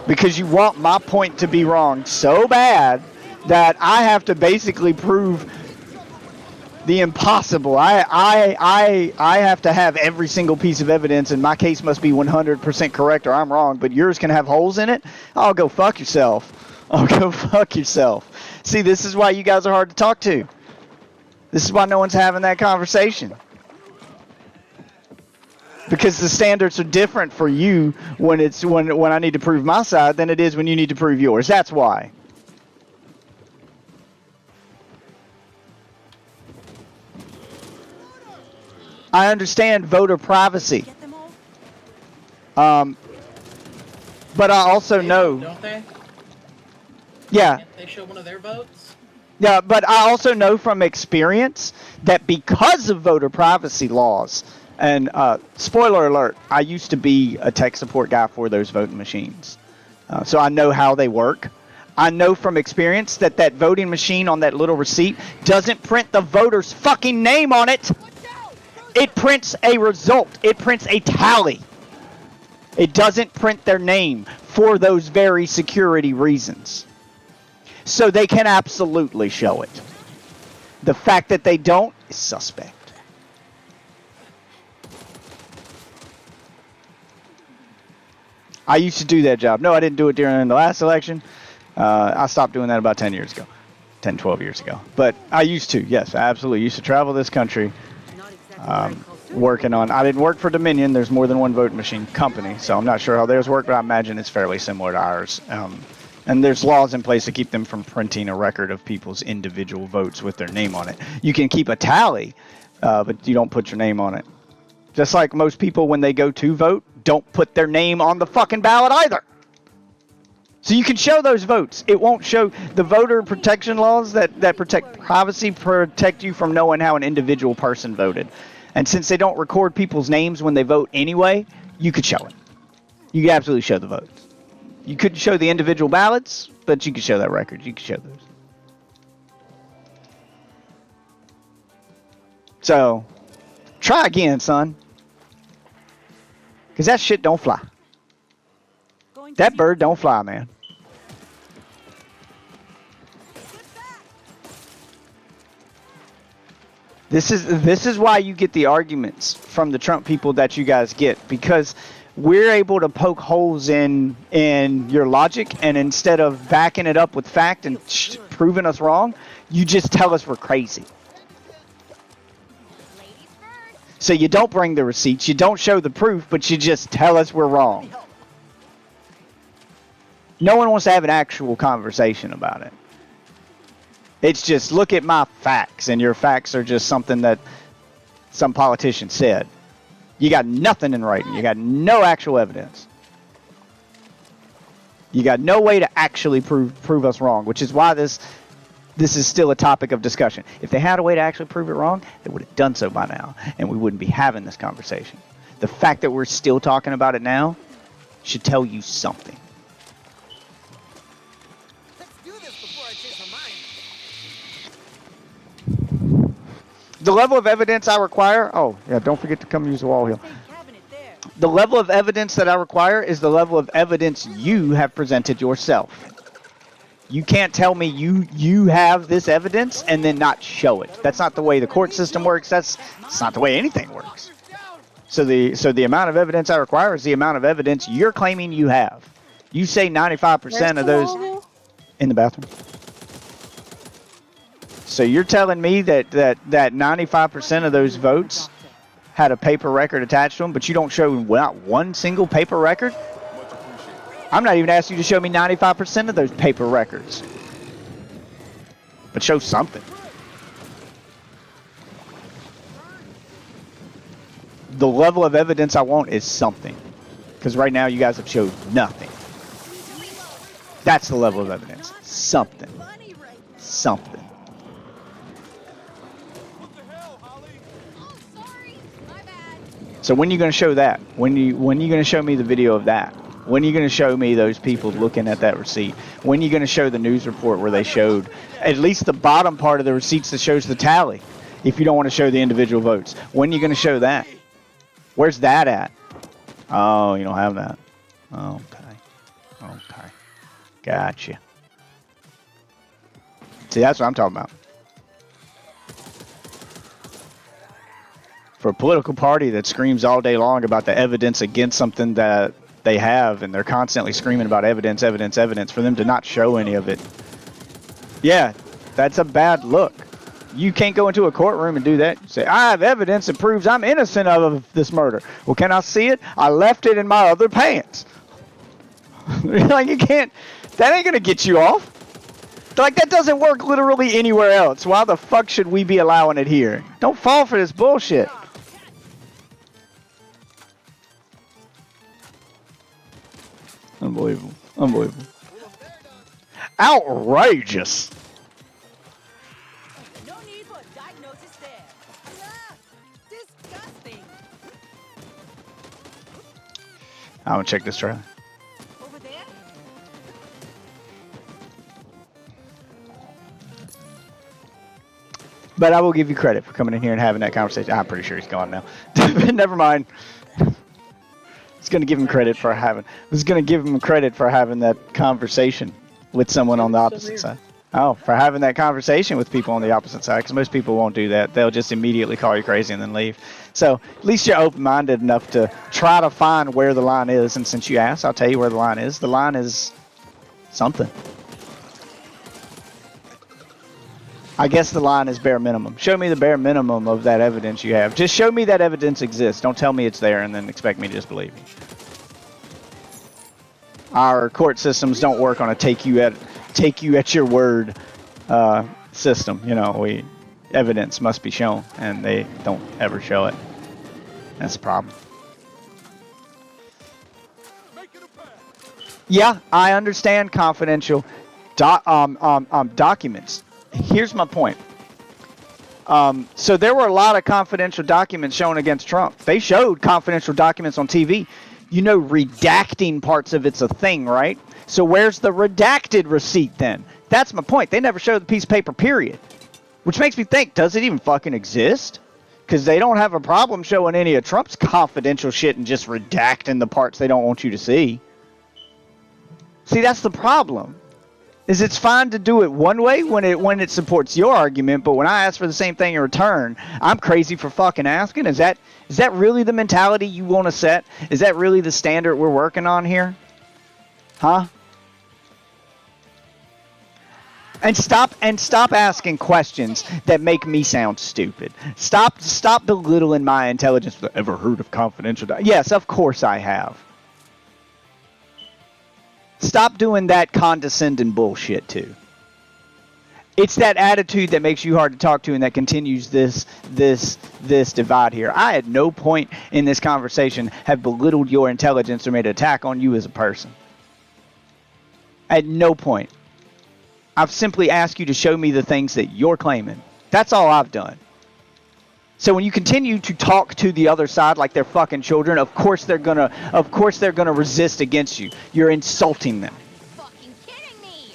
S1: Because you want my point to be wrong so bad that I have to basically prove the impossible. I have to have every single piece of evidence, and my case must be 100% correct or I'm wrong, but yours can have holes in it? Oh, go fuck yourself. Oh, go fuck yourself. See, this is why you guys are hard to talk to. This is why no one's having that conversation. Because the standards are different for you when I need to prove my side than it is when you need to prove yours. That's why. I understand voter privacy. But I also know.
S7: Don't they?
S1: Yeah.
S7: Can't they show one of their votes?
S1: Yeah, but I also know from experience that because of voter privacy laws, and spoiler alert, I used to be a tech support guy for those voting machines. So I know how they work. I know from experience that that voting machine on that little receipt doesn't print the voter's fucking name on it. It prints a result. It prints a tally. It doesn't print their name for those very security reasons. So they can absolutely show it. The fact that they don't is suspect. I used to do that job. No, I didn't do it during the last election. I stopped doing that about 10 years ago. 10, 12 years ago. But I used to, yes, I absolutely used to travel this country working on, I didn't work for Dominion. There's more than one voting machine company, so I'm not sure how theirs work, but I imagine it's fairly similar to ours. And there's laws in place to keep them from printing a record of people's individual votes with their name on it. You can keep a tally, but you don't put your name on it. Just like most people, when they go to vote, don't put their name on the fucking ballot either. So you can show those votes. It won't show the voter protection laws that protect privacy, protect you from knowing how an individual person voted. And since they don't record people's names when they vote anyway, you could show it. You could absolutely show the votes. You couldn't show the individual ballots, but you could show that record. You could show those. So, try again, son. Because that shit don't fly. That bird don't fly, man. This is why you get the arguments from the Trump people that you guys get, because we're able to poke holes in your logic, and instead of backing it up with fact and proving us wrong, you just tell us we're crazy. So you don't bring the receipts, you don't show the proof, but you just tell us we're wrong. No one wants to have an actual conversation about it. It's just, look at my facts, and your facts are just something that some politician said. You got nothing in writing. You got no actual evidence. You got no way to actually prove us wrong, which is why this is still a topic of discussion. If they had a way to actually prove it wrong, they would have done so by now, and we wouldn't be having this conversation. The fact that we're still talking about it now should tell you something. The level of evidence I require, oh yeah, don't forget to come use the wall here. The level of evidence that I require is the level of evidence you have presented yourself. You can't tell me you have this evidence and then not show it. That's not the way the court system works. That's not the way anything works. So the amount of evidence I require is the amount of evidence you're claiming you have. You say 95% of those in the bathroom. So you're telling me that 95% of those votes had a paper record attached to them, but you don't show not one single paper record? I'm not even asking you to show me 95% of those paper records. But show something. The level of evidence I want is something. Because right now you guys have showed nothing. That's the level of evidence. Something. Something. So when are you going to show that? When are you going to show me the video of that? When are you going to show me those people looking at that receipt? When are you going to show the news report where they showed at least the bottom part of the receipts that shows the tally? If you don't want to show the individual votes, when are you going to show that? Where's that at? Oh, you don't have that. Okay. Gotcha. See, that's what I'm talking about. For a political party that screams all day long about the evidence against something that they have, and they're constantly screaming about evidence, for them to not show any of it. Yeah, that's a bad look. You can't go into a courtroom and do that. You say, I have evidence that proves I'm innocent of this murder. Well, can I see it? I left it in my other pants. Like, you can't, that ain't gonna get you off. Like, that doesn't work literally anywhere else. Why the fuck should we be allowing it here? Don't fall for this bullshit. Unbelievable. Unbelievable. Outrageous.
S4: No need for a diagnosis there. Disgusting.
S1: I'm gonna check this trailer.
S4: Over there?
S1: But I will give you credit for coming in here and having that conversation. I'm pretty sure he's gone now. Never mind. It's gonna give him credit for having. It's gonna give him credit for having that conversation with someone on the opposite side. Oh, for having that conversation with people on the opposite side, because most people won't do that. They'll just immediately call you crazy and then leave. So at least you're open-minded enough to try to find where the line is. And since you asked, I'll tell you where the line is. The line is something. I guess the line is bare minimum. Show me the bare minimum of that evidence you have. Just show me that evidence exists. Don't tell me it's there and then expect me to just believe you. Our court systems don't work on a take you at your word system. You know, evidence must be shown, and they don't ever show it. That's a problem. Yeah, I understand confidential documents. Here's my point. So there were a lot of confidential documents shown against Trump. They showed confidential documents on TV. You know, redacting parts of it's a thing, right? So where's the redacted receipt then? That's my point. They never showed the piece of paper, period. Which makes me think, does it even fucking exist? Because they don't have a problem showing any of Trump's confidential shit and just redacting the parts they don't want you to see. See, that's the problem. Is it's fine to do it one way when it supports your argument, but when I ask for the same thing in return, I'm crazy for fucking asking. Is that really the mentality you want to set? Is that really the standard we're working on here? Huh? And stop asking questions that make me sound stupid. Stop belittling my intelligence. Ever heard of confidential? Yes, of course I have. Stop doing that condescending bullshit too. It's that attitude that makes you hard to talk to and that continues this divide here. I at no point in this conversation have belittled your intelligence or made an attack on you as a person. At no point. I've simply asked you to show me the things that you're claiming. That's all I've done. So when you continue to talk to the other side like they're fucking children, of course they're gonna resist against you. You're insulting them.
S6: Fucking kidding me.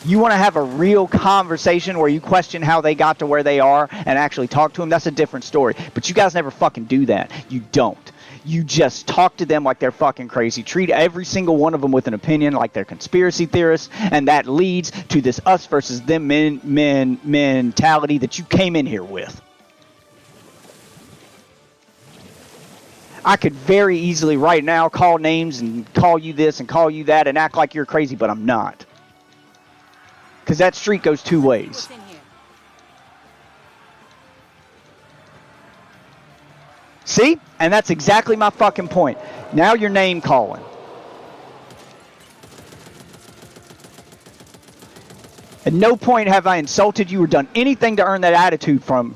S1: You want to have a real conversation where you question how they got to where they are and actually talk to them, that's a different story. But you guys never fucking do that. You don't. You just talk to them like they're fucking crazy. Treat every single one of them with an opinion like they're conspiracy theorists, and that leads to this us versus them mentality that you came in here with. I could very easily right now call names and call you this and call you that and act like you're crazy, but I'm not. Because that street goes two ways. See? And that's exactly my fucking point. Now you're name calling. At no point have I insulted you or done anything to earn that attitude from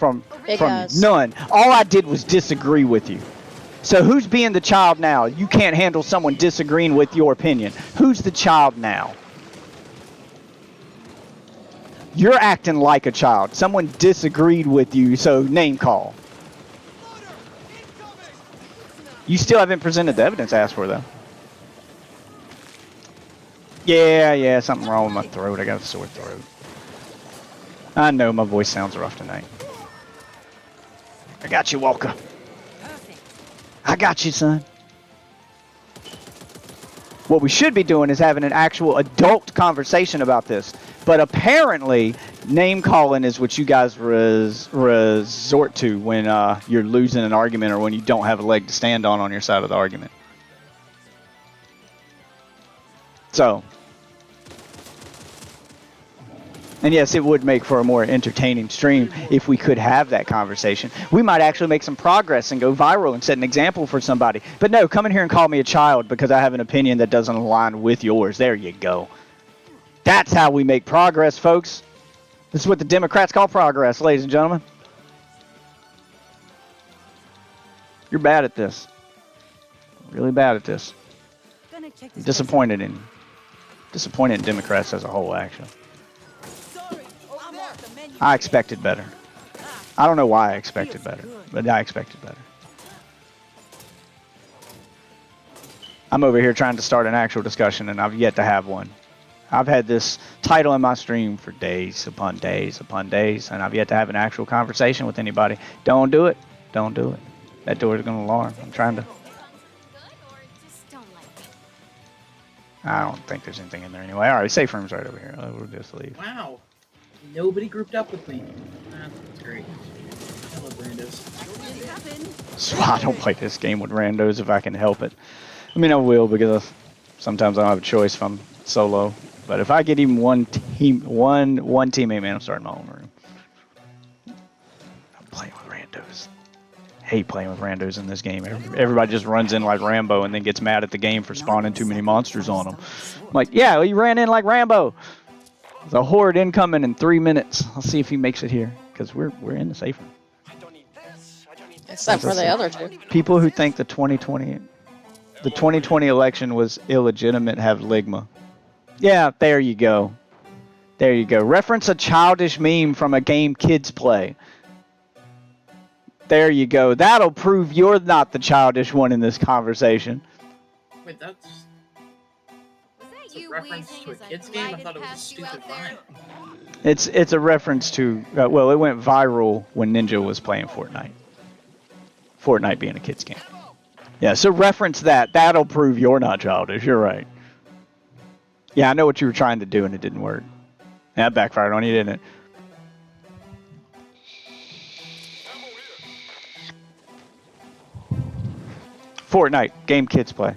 S1: you. None. All I did was disagree with you. So who's being the child now? You can't handle someone disagreeing with your opinion. Who's the child now? You're acting like a child. Someone disagreed with you, so name call. You still haven't presented the evidence asked for, though. Yeah, something wrong with my throat. I got a sore throat. I know my voice sounds rough tonight. I got you, Walker. I got you, son. What we should be doing is having an actual adult conversation about this. But apparently, name calling is what you guys resort to when you're losing an argument or when you don't have a leg to stand on your side of the argument. So, and yes, it would make for a more entertaining stream if we could have that conversation. We might actually make some progress and go viral and set an example for somebody. But no, come in here and call me a child because I have an opinion that doesn't align with yours. There you go. That's how we make progress, folks. This is what the Democrats call progress, ladies and gentlemen. You're bad at this. Really bad at this. I'm disappointed in Democrats as a whole, actually. I expected better. I don't know why I expected better, but I expected better. I'm over here trying to start an actual discussion, and I've yet to have one. I've had this title in my stream for days upon days upon days, and I've yet to have an actual conversation with anybody. Don't do it. Don't do it. That door is going to alarm. I'm trying to... I don't think there's anything in there anyway. All right, safe room's right over here. We'll just leave.
S7: Wow. Nobody grouped up with me. That's great. I love randos.
S1: So I don't play this game with randos if I can help it. I mean, I will because sometimes I don't have a choice if I'm solo. But if I get even one teammate, man, I'm starting my own room. I'm playing with randos. Hate playing with randos in this game. Everybody just runs in like Rambo and then gets mad at the game for spawning too many monsters on them. I'm like, yeah, well, you ran in like Rambo. There's a horde incoming in 3 minutes. I'll see if he makes it here because we're in the safe room.
S2: Except for the other two.
S1: People who think the 2020 election was illegitimate have ligma. Yeah, there you go. There you go. Reference a childish meme from a game kids play. There you go. That'll prove you're not the childish one in this conversation.
S7: Wait, that's
S6: Was
S7: a
S6: you
S7: reference to a
S6: wheezing as
S7: kid's
S6: I'm
S7: game? I
S6: gliding
S7: thought it was a
S6: past you
S7: stupid
S6: out there?
S7: vine.
S1: It's a reference to, well, it went viral when Ninja was playing Fortnite. Fortnite being a kid's game. Yeah, so reference that. That'll prove you're not childish. You're right. Yeah, I know what you were trying to do and it didn't work. That backfired on you, didn't it? Fortnite, game kids play.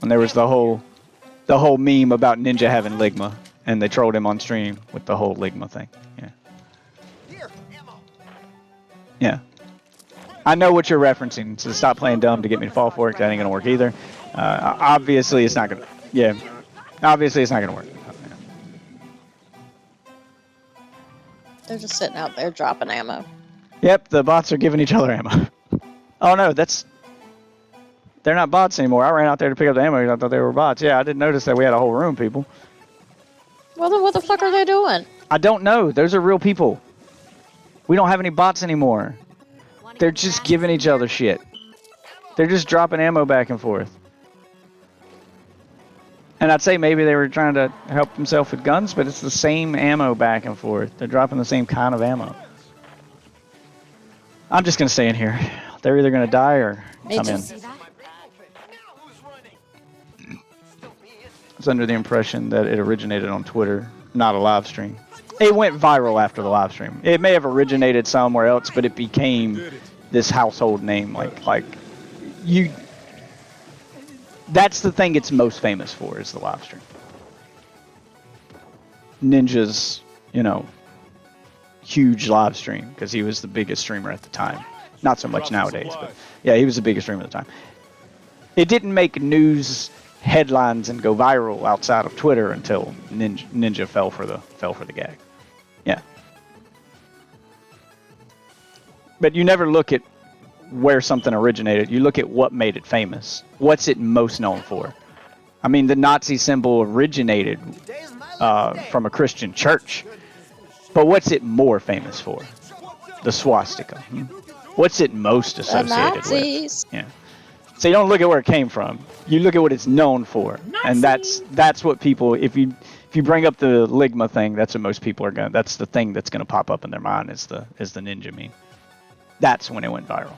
S1: And there was the whole meme about Ninja having ligma, and they trolled him on stream with the whole ligma thing. Yeah. Yeah. I know what you're referencing, so stop playing dumb to get me to fall for it. That ain't gonna work either. Obviously, it's not gonna. Yeah. Obviously, it's not gonna work.
S2: They're just sitting out there dropping ammo.
S1: Yep, the bots are giving each other ammo. Oh no, they're not bots anymore. I ran out there to pick up the ammo because I thought they were bots. Yeah, I didn't notice that we had a whole room, people.
S2: Well, then what the fuck are they doing?
S1: I don't know. Those are real people. We don't have any bots anymore. They're just giving each other shit. They're just dropping ammo back and forth. And I'd say maybe they were trying to help themselves with guns, but it's the same ammo back and forth. They're dropping the same kind of ammo. I'm just going to stay in here. They're either going to die or come in.
S6: See that?
S1: I was under the impression that it originated on Twitter, not a live stream. It went viral after the live stream. It may have originated somewhere else, but it became this household name. Like you. That's the thing it's most famous for, is the live stream. Ninja's, huge live stream, because he was the biggest streamer at the time. Not so much nowadays, but yeah, he was the biggest streamer at the time. It didn't make news headlines and go viral outside of Twitter until Ninja fell for the gag. Yeah. But you never look at where something originated. You look at what made it famous. What's it most known for? I mean, the Nazi symbol originated from a Christian church. But what's it more famous for? The swastika. What's it most
S2: The
S1: associated with?
S2: Nazis.
S1: Yeah. So you don't look at where it came from. You look at what it's known for, and that's what people. If you bring up the ligma thing, that's what most people are gonna. That's the thing that's gonna pop up in their mind is the ninja meme. That's when it went viral.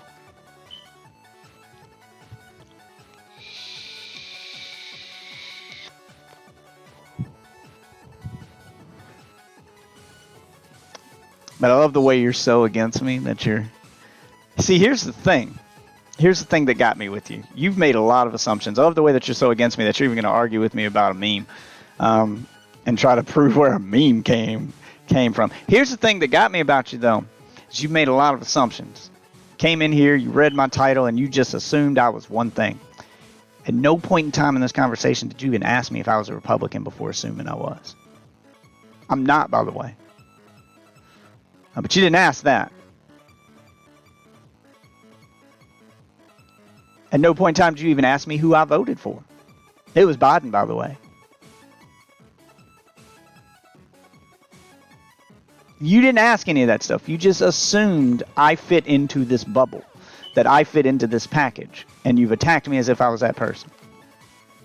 S1: But I love the way you're so against me that you're. See, here's the thing. Here's the thing that got me with you. You've made a lot of assumptions. I love the way that you're so against me that you're even going to argue with me about a meme, and try to prove where a meme came from. Here's the thing that got me about you, though, is you've made a lot of assumptions. Came in here, you read my title, and you just assumed I was one thing. At no point in time in this conversation did you even ask me if I was a Republican before assuming I was. I'm not, by the way. But you didn't ask that. At no point in time did you even ask me who I voted for. It was Biden, by the way. You didn't ask any of that stuff. You just assumed I fit into this bubble, that I fit into this package, and you've attacked me as if I was that person.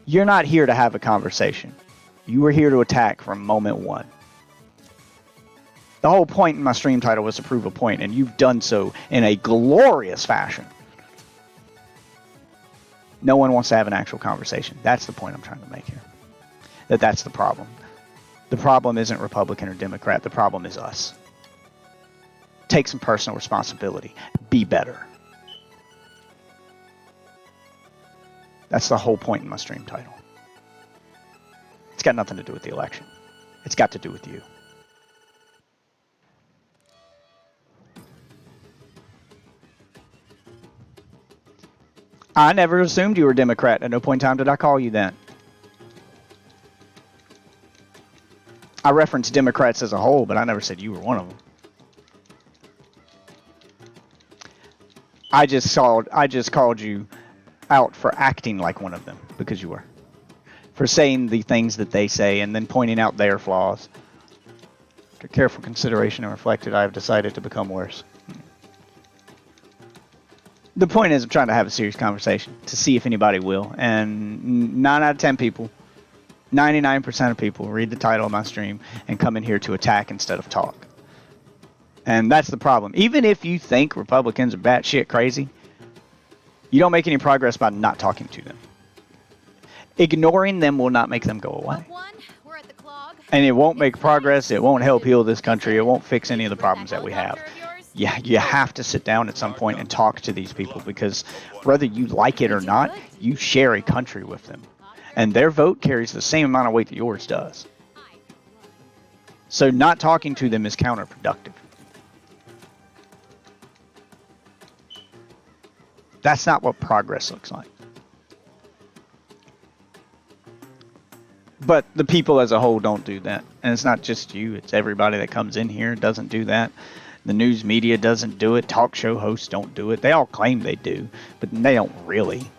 S1: You're not here to have a conversation. You were here to attack from moment one. The whole point in my stream title was to prove a point, and you've done so in a glorious fashion. No one wants to have an actual conversation. That's the point I'm trying to make here. That's the problem. The problem isn't Republican or Democrat. The problem is us. Take some personal responsibility. Be better. That's the whole point in my stream title. It's got nothing to do with the election. It's got to do with you. I never assumed you were a Democrat. At no point in time did I call you that. I referenced Democrats as a whole, but I never said you were one of them. I just called you out for acting like one of them, because you were. For saying the things that they say and then pointing out their flaws. After careful consideration and reflected, I have decided to become worse. The point is I'm trying to have a serious conversation to see if anybody will. And 9 out of 10 people, 99% of people read the title of my stream and come in here to attack instead of talk. And that's the problem. Even if you think Republicans are batshit crazy, you don't make any progress by not talking to them. Ignoring them will not make them go away.
S6: We're at the clog.
S1: And it won't make progress. It won't help heal this country. It won't fix any of the problems that we have. Yeah, you have to sit down at some point and talk to these people, because whether you like it or not, you share a country with them. And their vote carries the same amount of weight that yours does. So not talking to them is counterproductive. That's not what progress looks like. But the people as a whole don't do that. And it's not just you, it's everybody that comes in here doesn't do that. The news media doesn't do it. Talk show hosts don't do it. They all claim they do, but they don't really.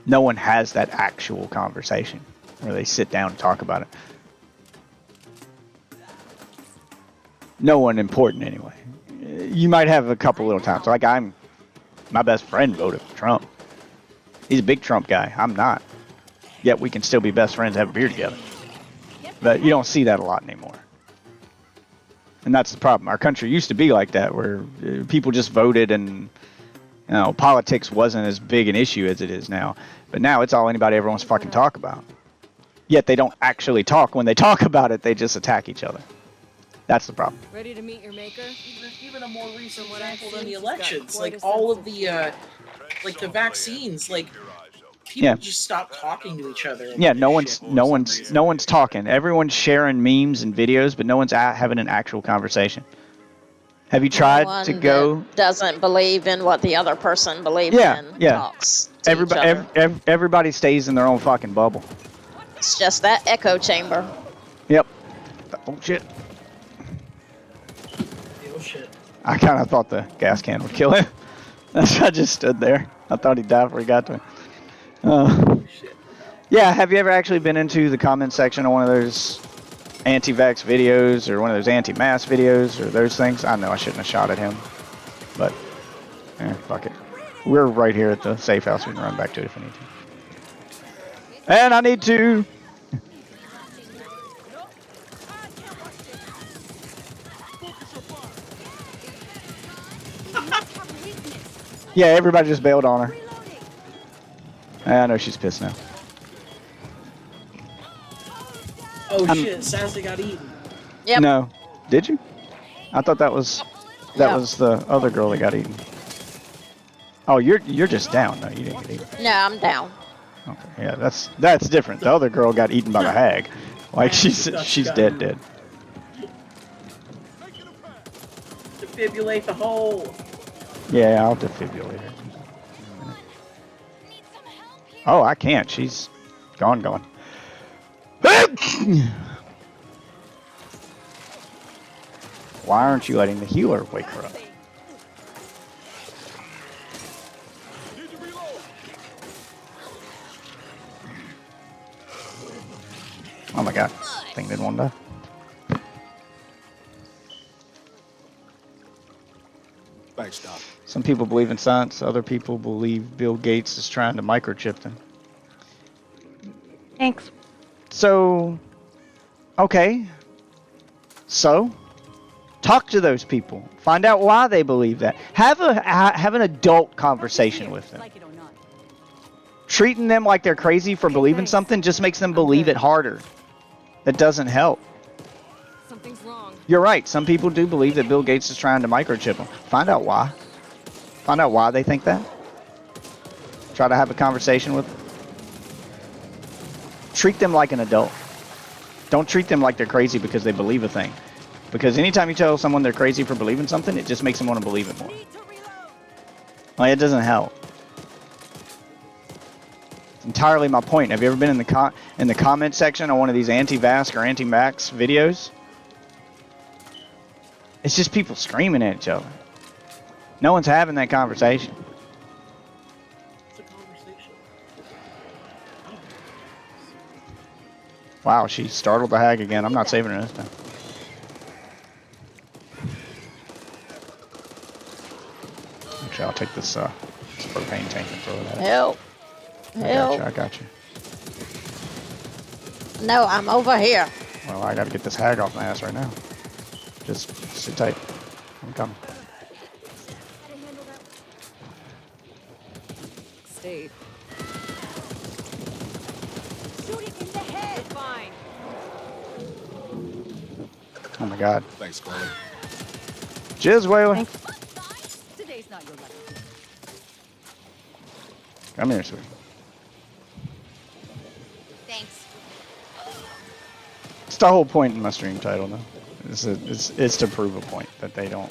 S1: No one has that actual conversation where they sit down and talk about it. No one important anyway. You might have a couple little times. Like my best friend voted for Trump. He's a big Trump guy. I'm not. Yet we can still be best friends, have a beer together. But you don't see that a lot anymore. And that's the problem. Our country used to be like that, where people just voted and politics wasn't as big an issue as it is now. But now it's all anybody ever wants to fucking talk about. Yet they don't actually talk. When they talk about it, they just attack each other. That's the problem.
S8: Ready to meet your maker?
S7: Even a more recent example than the elections, like all of the, like the vaccines, like people just stop talking to each other.
S1: Yeah, no one's talking. Everyone's sharing memes and videos, but no one's having an actual conversation. Have you tried to go?
S2: That doesn't believe in what the other person believes in. Talks to each other.
S1: Everybody stays in their own fucking bubble.
S2: It's just that echo chamber.
S1: Yep. Oh shit.
S7: Oh shit.
S1: I kind of thought the gas can would kill him. That's why I just stood there. I thought he'd die before he got to me. Yeah, have you ever actually been into the comment section of one of those anti-vax videos or one of those anti-mask videos or those things? I know I shouldn't have shot at him, but fuck it. We're right here at the safe house. We can run back to it if we need to. And I need to. Yeah, everybody just bailed on her. I know she's pissed now.
S7: Oh shit, Sassy got eaten.
S2: Yep.
S1: No. Did you? I thought that was the other girl that got eaten. Oh, you're just down. No, you didn't get eaten.
S2: No, I'm down.
S1: Okay, yeah, that's different. The other girl got eaten by the hag. Like she's dead.
S7: Defibrillate the hole.
S1: Yeah, I'll defibrillate her. Oh, I can't. She's gone. Why aren't you letting the healer wake her up? Oh my god. Thing didn't want to die.
S5: Thanks, Doc.
S1: Some people believe in science. Other people believe Bill Gates is trying to microchip them.
S9: Thanks.
S1: So, okay. So, Talk to those people. Find out why they believe that. Have an adult conversation with them.
S4: Like it or not.
S1: Treating them like they're crazy for believing something just makes them believe it harder. That doesn't help.
S6: Something's wrong.
S1: You're right. Some people do believe that Bill Gates is trying to microchip them. Find out why. Find out why they think that. Try to have a conversation with them. Treat them like an adult. Don't treat them like they're crazy because they believe a thing. Because anytime you tell someone they're crazy for believing something, it just makes them want to believe it more. Like, it doesn't help. It's entirely my point. Have you ever been in the comment section on one of these anti-vax or anti-max videos? It's just people screaming at each other. No one's having that conversation.
S7: It's a conversation.
S1: Wow, she startled the hag again. I'm not saving her this time. Actually, I'll take this propane tank and throw it at it.
S2: Help. Help.
S1: I got you.
S2: No, I'm over here.
S1: Well, I gotta get this hag off my ass right now. Just sit tight. I'm coming.
S6: Stay.
S4: Shoot it in the head.
S6: Fine.
S1: Oh my god.
S5: Thanks, Carly.
S1: Jizz Whaler.
S4: Today's not your lucky day.
S1: Come here, sweetie.
S6: Thanks.
S1: It's the whole point in my stream title, though. It's to prove a point that they don't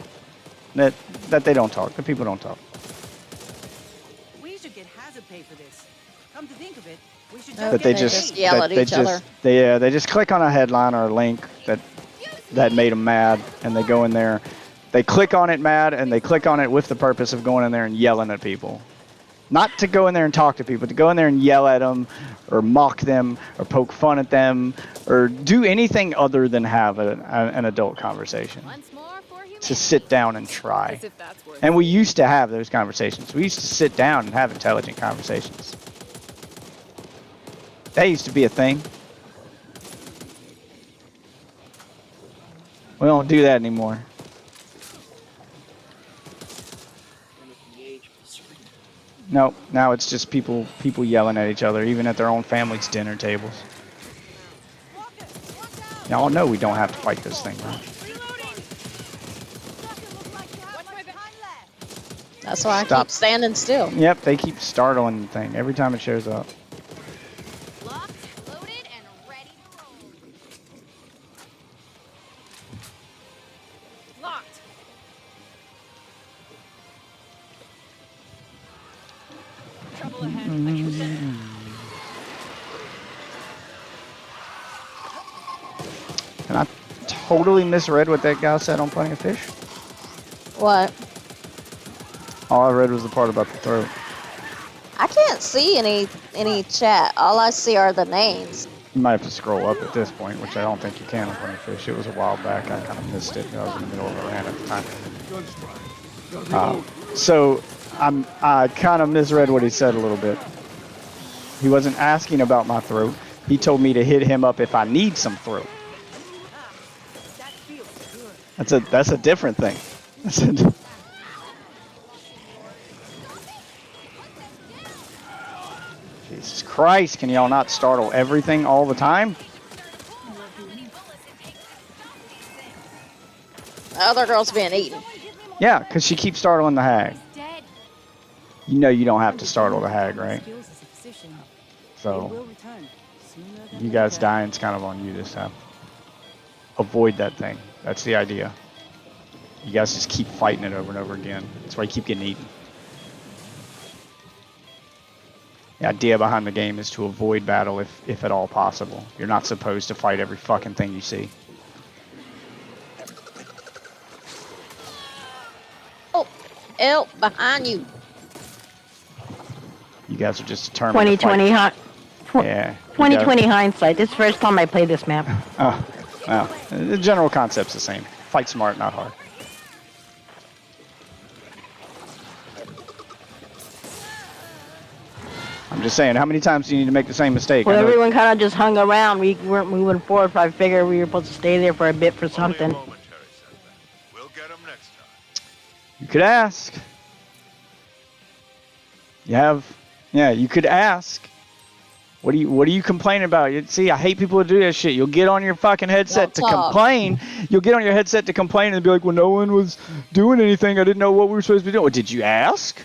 S1: that they don't talk. That people don't talk.
S8: We should get hazard pay for this. Come to think of it, we should
S2: No,
S1: That they
S2: they
S1: just
S2: just yell
S1: that
S2: at
S1: they
S2: each other.
S1: they just click on a headline or a link that made them mad, and they go in there. They click on it mad, and they click on it with the purpose of going in there and yelling at people. Not to go in there and talk to people, to go in there and yell at them, or mock them, or poke fun at them, or do anything other than have an adult conversation.
S6: Once more for humanity.
S1: To sit down and try.
S6: As if that's worth
S1: And we used to have those conversations. We used to sit down and have intelligent conversations. That used to be a thing. We don't do that anymore.
S7: And at the age of screen.
S1: No, now it's just people yelling at each other, even at their own family's dinner tables. Y'all know we don't have to fight this thing, right?
S2: That's why I
S1: Stop.
S2: keep standing still.
S1: Yep, they keep startling the thing every time it shows up.
S6: locked, loaded, and ready to roll. Locked.
S8: trouble ahead.
S1: And I totally misread what that guy said on Plenty of Fish.
S2: What?
S1: All I read was the part about the throat.
S2: I can't see any chat. All I see are the names.
S1: You might have to scroll up at this point, which I don't think you can on Plenty of Fish. It was a while back. I kind of missed it. I was in the middle of a rant at the time.
S5: Gun strike. Gun reload.
S1: So I kind of misread what he said a little bit. He wasn't asking about my throat. He told me to hit him up if I need some throat.
S8: That feels good.
S1: That's a different thing. Jesus Christ, can y'all not startle everything all the time?
S2: The other girl's being eaten.
S1: Yeah, because she keeps startling the hag.
S6: Dead.
S1: You know you don't have to startle the hag, right?
S8: Skills as a physician. They
S1: So
S8: will return sooner than
S1: you guys
S8: later.
S1: dying's kind of on you this time. Avoid that thing. That's the idea. You guys just keep fighting it over and over again. That's why you keep getting eaten. The idea behind the game is to avoid battle if at all possible. You're not supposed to fight every fucking thing you see.
S2: Oh, help behind you.
S1: You guys are just determined to
S9: 2020
S1: fight.
S9: hi-
S1: Yeah. you
S9: 2020
S1: guys-
S9: hindsight. This is the first time I played this map.
S1: Oh, well, the general concept's the same. Fight smart, not hard. I'm just saying, how many times do you need to make the same mistake?
S9: Well,
S1: I know-
S9: everyone kind of just hung around. We weren't moving forward, but I figured we were supposed to stay there for a bit for something.
S3: Only momentary setback.
S1: could ask. Yeah, you could ask. What are you complaining about? See, I hate people who do that shit. You'll get on your fucking headset to complain. You'll get on your headset to complain and be like, well, no one was doing anything. I didn't know what we were supposed to be doing. Well, did you ask?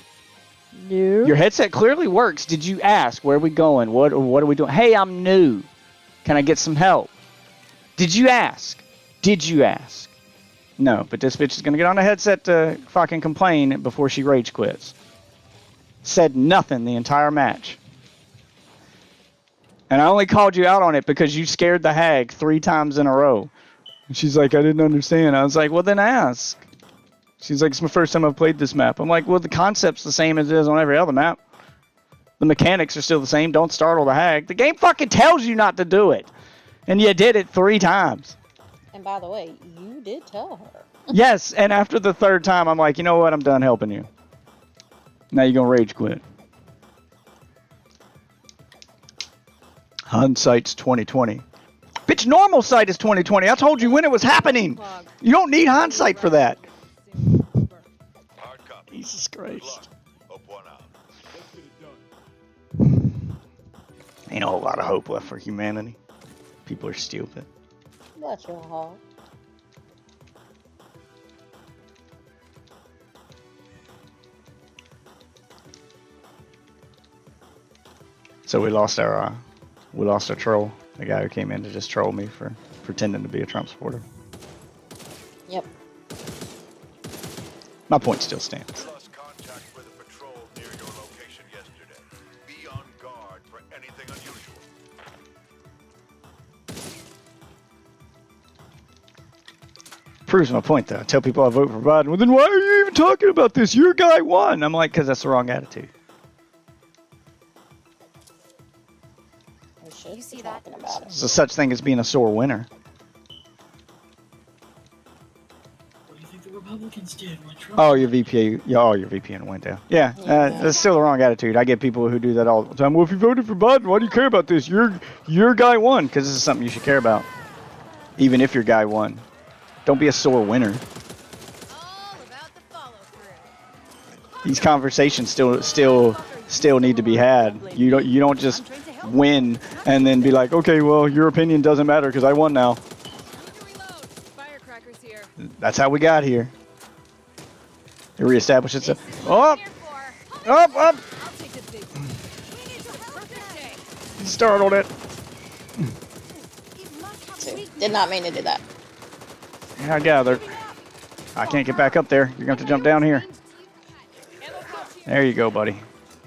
S9: No.
S1: Your headset clearly works. Did you ask? Where are we going? What are we doing? Hey, I'm new. Can I get some help? Did you ask? Did you ask? No, but this bitch is going to get on the headset to fucking complain before she rage quits. Said nothing the entire match. And I only called you out on it because you scared the hag 3 times in a row. And she's like, I didn't understand. I was like, well, then ask. She's like, it's my first time I've played this map. I'm like, well, the concept's the same as it is on every other map. The mechanics are still the same. Don't startle the hag. The game fucking tells you not to do it. And you did it 3 times.
S2: And by the way, you did tell her.
S1: Yes, and after the 3rd time, I'm like, you know what? I'm done helping you. Now you're going to rage quit. Hindsight's 2020. Bitch, normal sight is 2020. I told you when it was happening. You don't need hindsight for that. Jesus Christ. Ain't a whole lot of hope left for humanity. People are stupid.
S2: Bless your heart.
S1: So we lost our troll. The guy who came in to just troll me for pretending to be a Trump supporter.
S2: Yep.
S1: My point still stands.
S3: Lost contact with a patrol near your location yesterday. Be on guard for anything unusual.
S1: Proves my point, though. I tell people I vote for Biden. Well, then why are you even talking about this? Your guy won. I'm like, because that's the wrong attitude.
S2: We should
S6: You see
S2: be
S6: that?
S2: talking about it.
S1: There's a such thing as being a sore winner.
S7: What do you think the Republicans did when Trump?
S1: Oh, your VPN went down. Yeah, that's still the wrong attitude. I get people who do that all the time. Well, if you voted for Biden, why do you care about this? Your guy won, because this is something you should care about, even if your guy won. Don't be a sore winner.
S6: All about the follow-through.
S1: These conversations still need to be had. You don't just win and then be like, okay, well, your opinion doesn't matter because I won now.
S6: Firecrackers here.
S1: That's how we got here. It reestablished itself. Up! Up!
S6: I'll take this big one. We need your perfect day.
S1: He startled it.
S2: See, did not mean to do that.
S1: Yeah, I gathered. I can't get back up there. You're going to have to jump down here. There you go, buddy.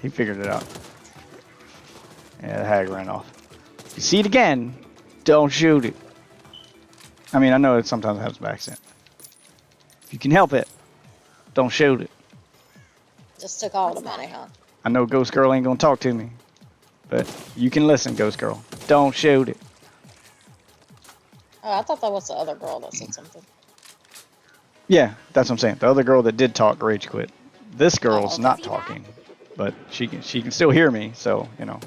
S1: He figured it out. Yeah, the hag ran off. If you see it again, don't shoot it. I mean, I know it sometimes happens by accident. If you can help it, don't shoot it.
S2: Just took all the money, huh?
S1: I know Ghost Girl ain't gonna talk to me, but you can listen, Ghost Girl. Don't shoot it.
S2: Oh, I thought that was the other girl that said something.
S1: Yeah, that's what I'm saying. The other girl that did talk rage quit. This girl's
S2: okay.
S1: not talking, but she can still hear me. So you know,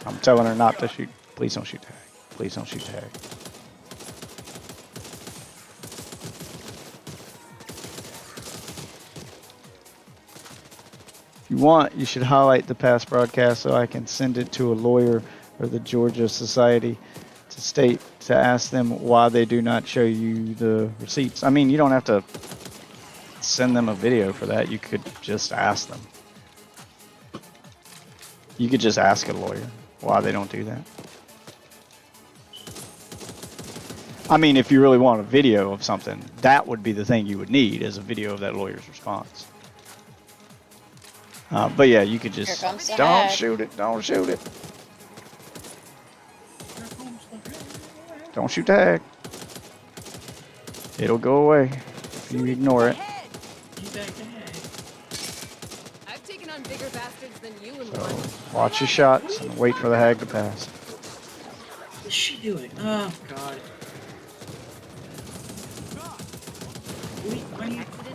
S1: I'm telling her not to shoot. Please don't shoot tag. Please don't shoot tag. If you want, you should highlight the past broadcast so I can send it to a lawyer or the Georgia Society to ask them why they do not show you the receipts. I mean, you don't have to send them a video for that. You could just ask them. You could just ask a lawyer why they don't do that. I mean, if you really want a video of something, that would be the thing you would need, is a video of that lawyer's response. But yeah, you could just, don't shoot it, don't shoot it. Don't shoot the hag. It'll go away if you ignore it.
S6: I've taken on bigger bastards than you in
S1: So
S6: one.
S1: watch your shots and wait for the hag to pass.
S7: What's she doing? Oh God.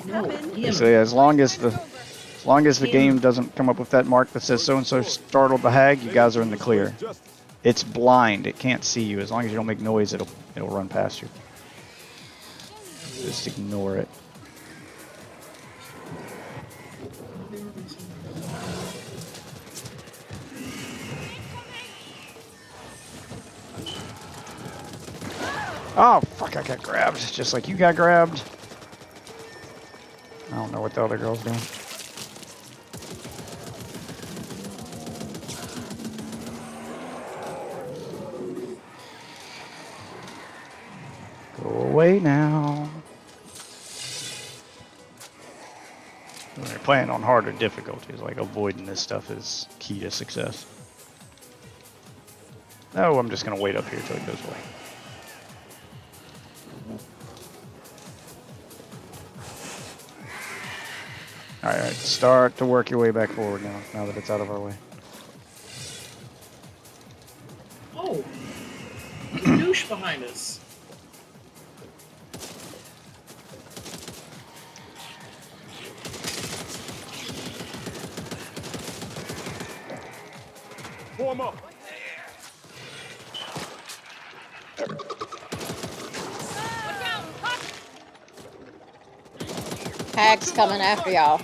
S7: No,
S1: So yeah, as long as the game doesn't come up with that mark that says so and so startled the hag, you guys are in the clear. It's blind; it can't see you. As long as you don't make noise, it'll run past you. Just ignore it. Oh, fuck, I got grabbed. Just like you got grabbed. I don't know what the other girl's doing. Go away now. When you're playing on harder difficulties, like avoiding this stuff is key to success. Oh, I'm just gonna wait up here till it goes away. Alright, start to work your way back forward now that it's out of our way.
S7: Oh, the douche behind us.
S5: Form up.
S2: Hag's coming after y'all.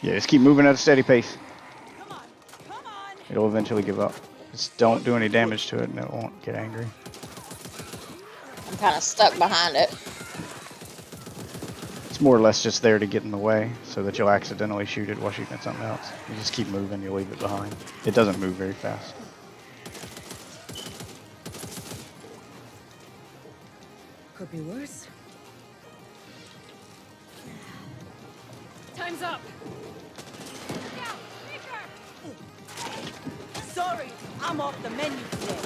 S1: Yeah, just keep moving at a steady pace.
S8: Come on. Come on.
S1: It'll eventually give up. Just don't do any damage to it and it won't get angry.
S2: I'm kind of stuck behind it.
S1: It's more or less just there to get in the way so that you'll accidentally shoot it while shooting at something else. You just keep moving, you leave it behind. It doesn't move very fast.
S8: Could be worse. Time's up. Sorry, I'm off the menu today.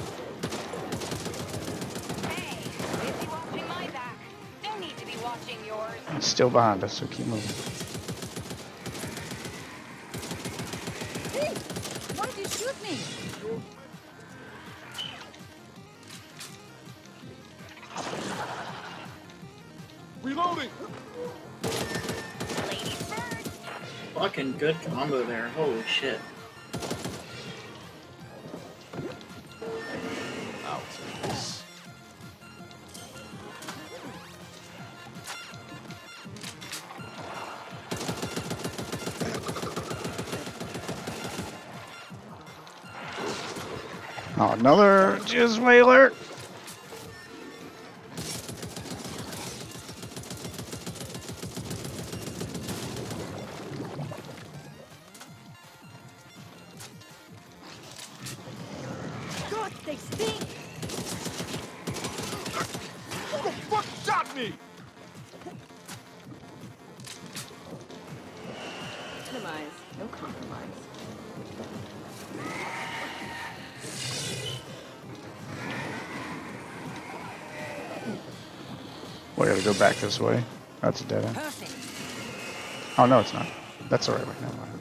S6: Hey, busy watching my back. Don't need to be watching yours.
S1: It's still behind us, so keep moving.
S8: Hey, why did you shoot me?
S5: Reloading.
S6: Ladies first.
S7: Fucking good combo there. Holy shit.
S1: Oh, another jizz whaler.
S8: God, they stink.
S5: Who the fuck shot me?
S8: Compromise. No compromise.
S1: We gotta go back this way. That's a dead end.
S8: Perfect.
S1: Oh, no, it's not. That's the right way. Never mind.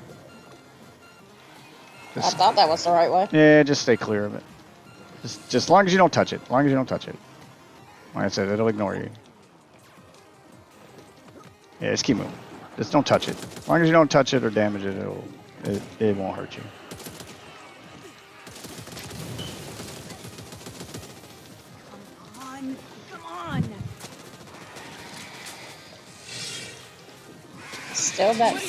S2: I
S1: Just,
S2: thought that was the right way.
S1: yeah, just stay clear of it. Just as long as you don't touch it. As long as you don't touch it. Like I said, it'll ignore you. Yeah, just keep moving. Just don't touch it. As long as you don't touch it or damage it, it won't hurt you.
S8: Come on.
S2: Still that.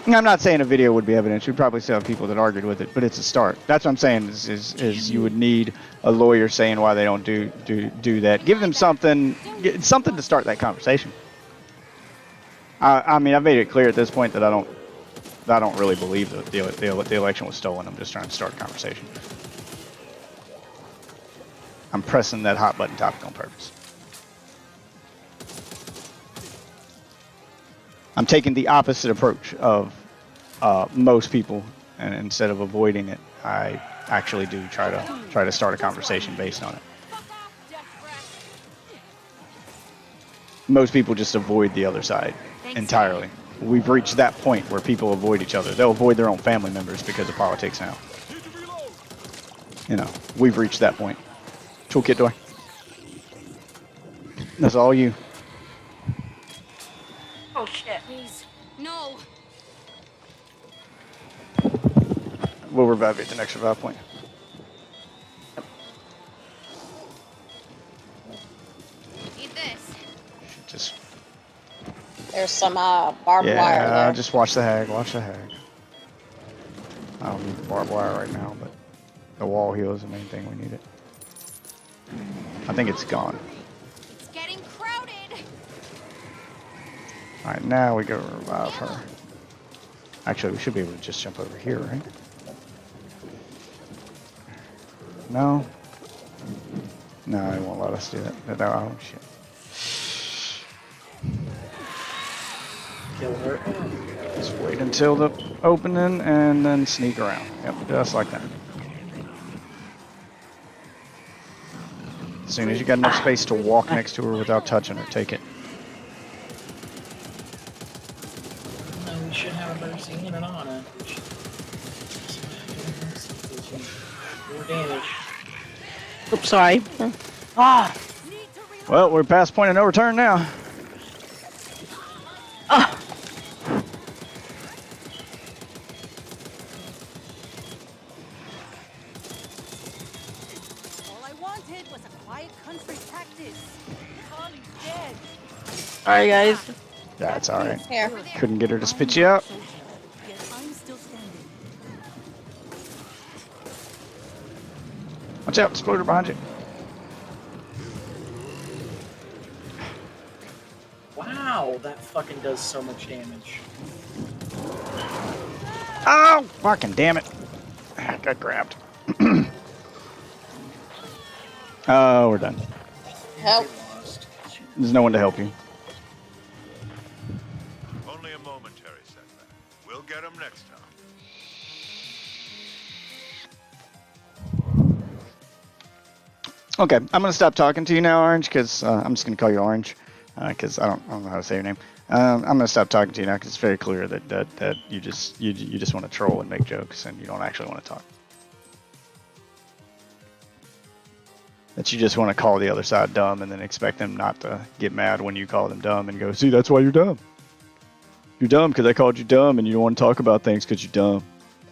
S1: I'm not saying a video would be evidence. You'd probably still have people that argued with it, but it's a start. That's what I'm saying is you would need a lawyer saying why they don't do that. Give them something to start that conversation. I mean, I've made it clear at this point that I don't really believe that the election was stolen. I'm just trying to start a conversation. I'm pressing that hot button topic on purpose. I'm taking the opposite approach of most people, and instead of avoiding it, I actually do try to start a conversation based on it. Most people just avoid the other side entirely. We've reached that point where people avoid each other. They'll avoid their own family members because of politics now. You know, we've reached that point. Toolkit door. That's all you.
S6: Oh shit. Please. No.
S1: We'll revive you at the next revive point.
S6: Eat this.
S1: Just
S2: There's some barbed wire
S1: Yeah,
S2: there.
S1: just watch the hag. Watch the hag. I don't need the barbed wire right now, but the wall heal is the main thing we needed. I think it's gone.
S6: It's getting crowded.
S1: Alright, now we go revive her. Actually, we should be able to just jump over here, right? No? No, it won't let us do that. Oh, shit.
S7: Kill her.
S1: Just wait until the opening and then sneak around. Yep, just like that. As soon as you got enough space to walk next to her without touching her, take it.
S7: No, we should have Mercy in and on it. More damage.
S9: Oops, sorry. Ah.
S1: Well, we're past point of no return now.
S9: Ah.
S8: All I wanted was a quiet country practice. Connie's dead.
S9: Sorry, guys.
S1: Yeah, it's alright.
S2: Here.
S1: Couldn't get her to spit you out.
S8: Yet I'm still standing.
S1: Watch out, exploder behind you.
S7: Wow, that fucking does so much damage.
S1: Oh, fucking damn it. I got grabbed. Oh, we're done.
S2: Help.
S7: Lost.
S1: There's no one to help you.
S3: Only a momentary setback. We'll get him next time.
S1: Okay, I'm gonna stop talking to you now, Orange, because I'm just gonna call you Orange, because I don't know how to say your name. I'm gonna stop talking to you now because it's very clear that you just want to troll and make jokes and you don't actually want to talk. That you just want to call the other side dumb and then expect them not to get mad when you call them dumb and go, see, that's why you're dumb. You're dumb because I called you dumb and you don't want to talk about things because you're dumb.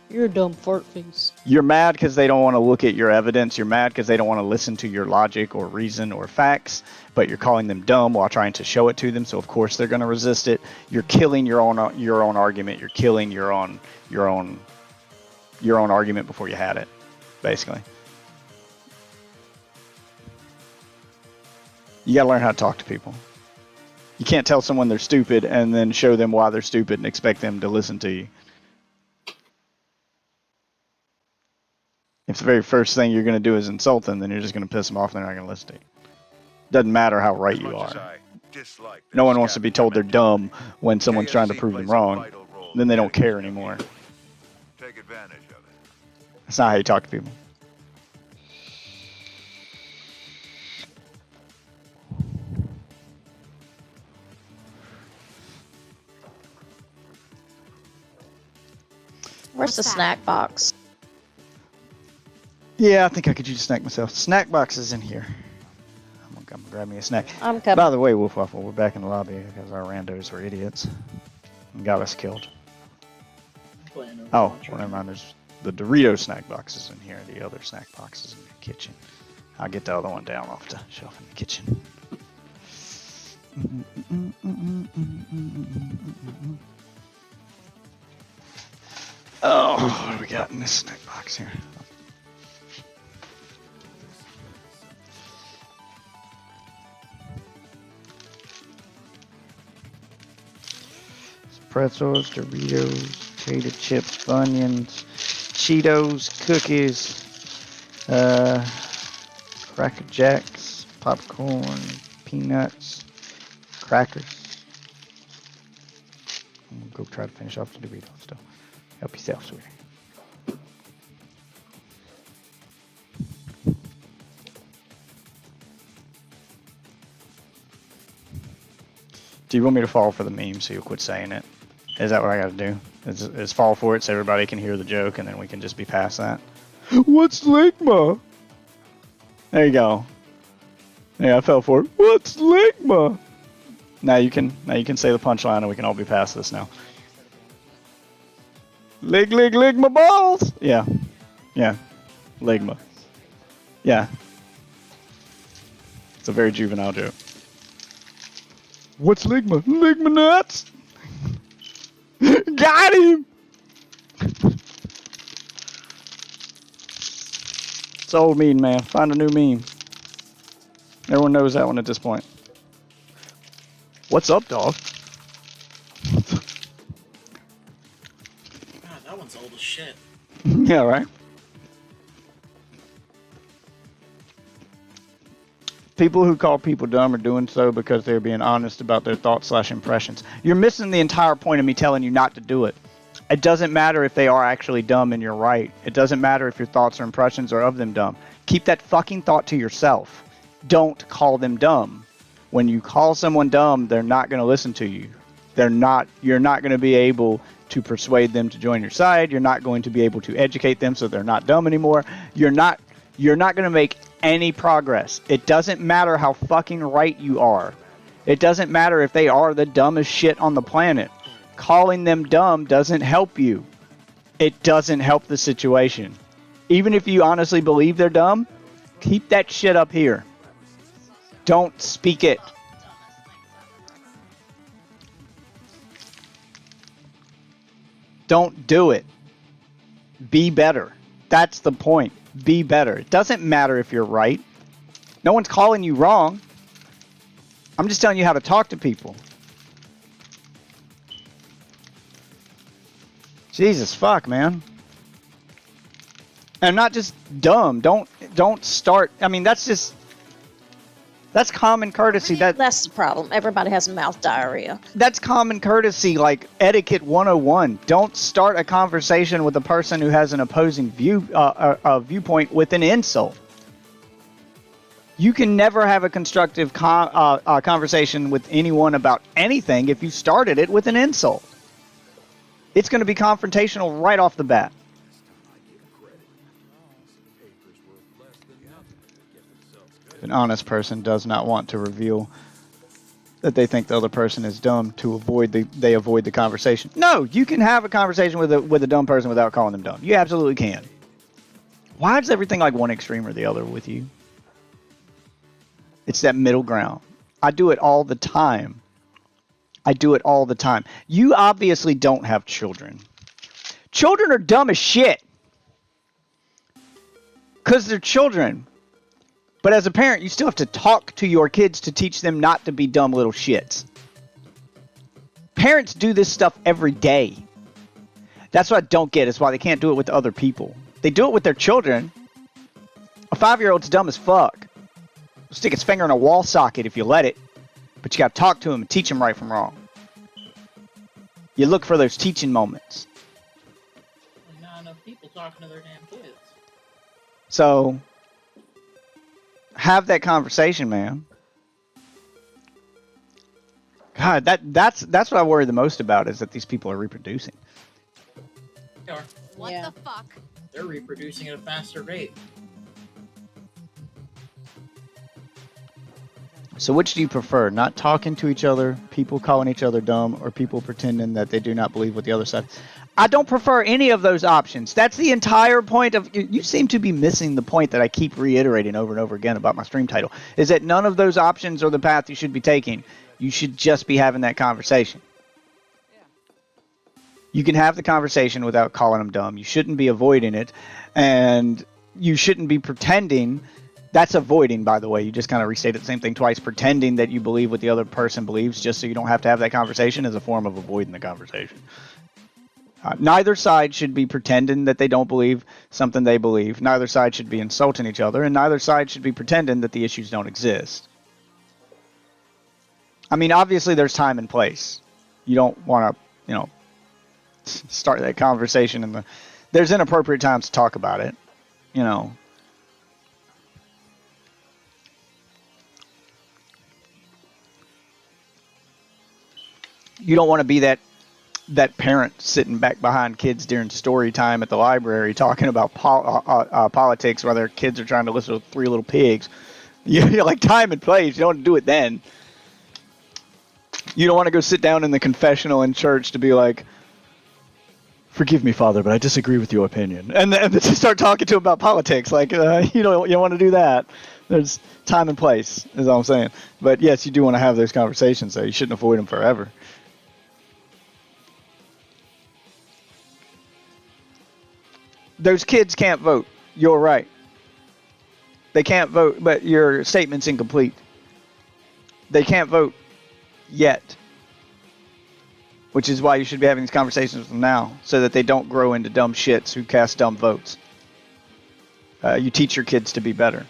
S2: You're a dumb fart face.
S1: You're mad because they don't want to look at your evidence. You're mad because they don't want to listen to your logic or reason or facts, but you're calling them dumb while trying to show it to them. So of course they're going to resist it. You're killing your own argument. You're killing your own argument before you had it, basically. You got to learn how to talk to people. You can't tell someone they're stupid and then show them why they're stupid and expect them to listen to you. If the very first thing you're going to do is insult them, then you're just going to piss them off and they're not going to listen to you. Doesn't matter how right you are. No one wants to be told they're dumb when someone's trying to prove them wrong. Then they don't care anymore.
S3: Take advantage of it.
S1: That's not how you talk to people.
S2: Where's the snack box?
S1: Yeah, I think I could use a snack myself. Snack box is in here. I'm gonna grab me a snack.
S2: I'm coming.
S1: By the way, Wolf Waffle, we're back in the lobby because our randos were idiots and got us killed. Oh, well, never mind. There's the Dorito snack boxes in here. The other snack boxes in the kitchen. I'll get the other one down off the shelf in the kitchen. Oh, what do we got in this snack box here? Pretzels, Doritos, potato chips, Funyuns, Cheetos, cookies, Cracker Jacks, popcorn, peanuts, crackers. I'm gonna go try to finish off the Doritos still. Help yourself, sweetie. Do you want me to fall for the meme so you'll quit saying it? Is that what I gotta do? Is fall for it so everybody can hear the joke and then we can just be past that? What's Ligma? There you go. Yeah, I fell for it. What's Ligma? Now you can say the punchline and we can all be past this now. Lig my balls! Yeah. Yeah. Ligma. Yeah. It's a very juvenile joke. What's Ligma? Ligma nuts! Got him! It's an old meme, man. Find a new meme. Everyone knows that one at this point. What's up, dog?
S7: God, that one's old as shit.
S1: Yeah, right? People who call people dumb are doing so because they're being honest about their thoughts/impressions. You're missing the entire point of me telling you not to do it. It doesn't matter if they are actually dumb and you're right. It doesn't matter if your thoughts or impressions are of them dumb. Keep that fucking thought to yourself. Don't call them dumb. When you call someone dumb, they're not going to listen to you. You're not going to be able to persuade them to join your side. You're not going to be able to educate them so they're not dumb anymore. You're not going to make any progress. It doesn't matter how fucking right you are. It doesn't matter if they are the dumbest shit on the planet. Calling them dumb doesn't help you. It doesn't help the situation. Even if you honestly believe they're dumb, keep that shit up here. Don't speak it. Don't do it. Be better. That's the point. Be better. It doesn't matter if you're right. No one's calling you wrong. I'm just telling you how to talk to people. Jesus fuck, man. And not just dumb. Don't start. I mean, that's common courtesy.
S2: That's the problem. Everybody has mouth diarrhea.
S1: That's common courtesy, like etiquette 101. Don't start a conversation with a person who has an opposing viewpoint with an insult. You can never have a constructive conversation with anyone about anything if you started it with an insult. It's going to be confrontational right off the bat. An honest person does not want to reveal that they think the other person is dumb to avoid the conversation. No, you can have a conversation with a dumb person without calling them dumb. You absolutely can. Why is everything like one extreme or the other with you? It's that middle ground. I do it all the time. You obviously don't have children. Children are dumb as shit. Because they're children. But as a parent, you still have to talk to your kids to teach them not to be dumb little shits. Parents do this stuff every day. That's what I don't get. Is why they can't do it with other people. They do it with their children. A 5-year-old's dumb as fuck. He'll stick his finger in a wall socket if you let it. But you got to talk to him and teach him right from wrong. You look for those teaching moments.
S7: There's not enough people talking to their damn kids.
S1: So, have that conversation, man. God, that's what I worry the most about, is that these people are reproducing.
S7: They are.
S6: What
S2: Yeah.
S6: the fuck?
S7: They're reproducing at a faster rate.
S1: So which do you prefer? Not talking to each other, people calling each other dumb, or people pretending that they do not believe what the other side? I don't prefer any of those options. That's the entire point of... You seem to be missing the point that I keep reiterating over and over again about my stream title, is that none of those options are the path you should be taking. You should just be having that conversation. You can have the conversation without calling them dumb. You shouldn't be avoiding it, and you shouldn't be pretending... That's avoiding, by the way. You just kind of restated the same thing twice. Pretending that you believe what the other person believes just so you don't have to have that conversation is a form of avoiding the conversation. Neither side should be pretending that they don't believe something they believe. Neither side should be insulting each other. And neither side should be pretending that the issues don't exist. I mean, obviously there's time and place. You don't want to, start that conversation. There's inappropriate times to talk about it. You don't want to be that parent sitting back behind kids during story time at the library talking about politics while their kids are trying to listen to Three Little Pigs. You're like, time and place. You don't want to do it then. You don't want to go sit down in the confessional in church to be like, forgive me, Father, but I disagree with your opinion. And then to start talking to him about politics. Like, you don't want to do that. There's time and place, is all I'm saying. But yes, you do want to have those conversations, though. You shouldn't avoid them forever. Those kids can't vote. You're right. They can't vote, but your statement's incomplete. They can't vote yet. Which is why you should be having these conversations with them now, so that they don't grow into dumb shits who cast dumb votes. You teach your kids to be better.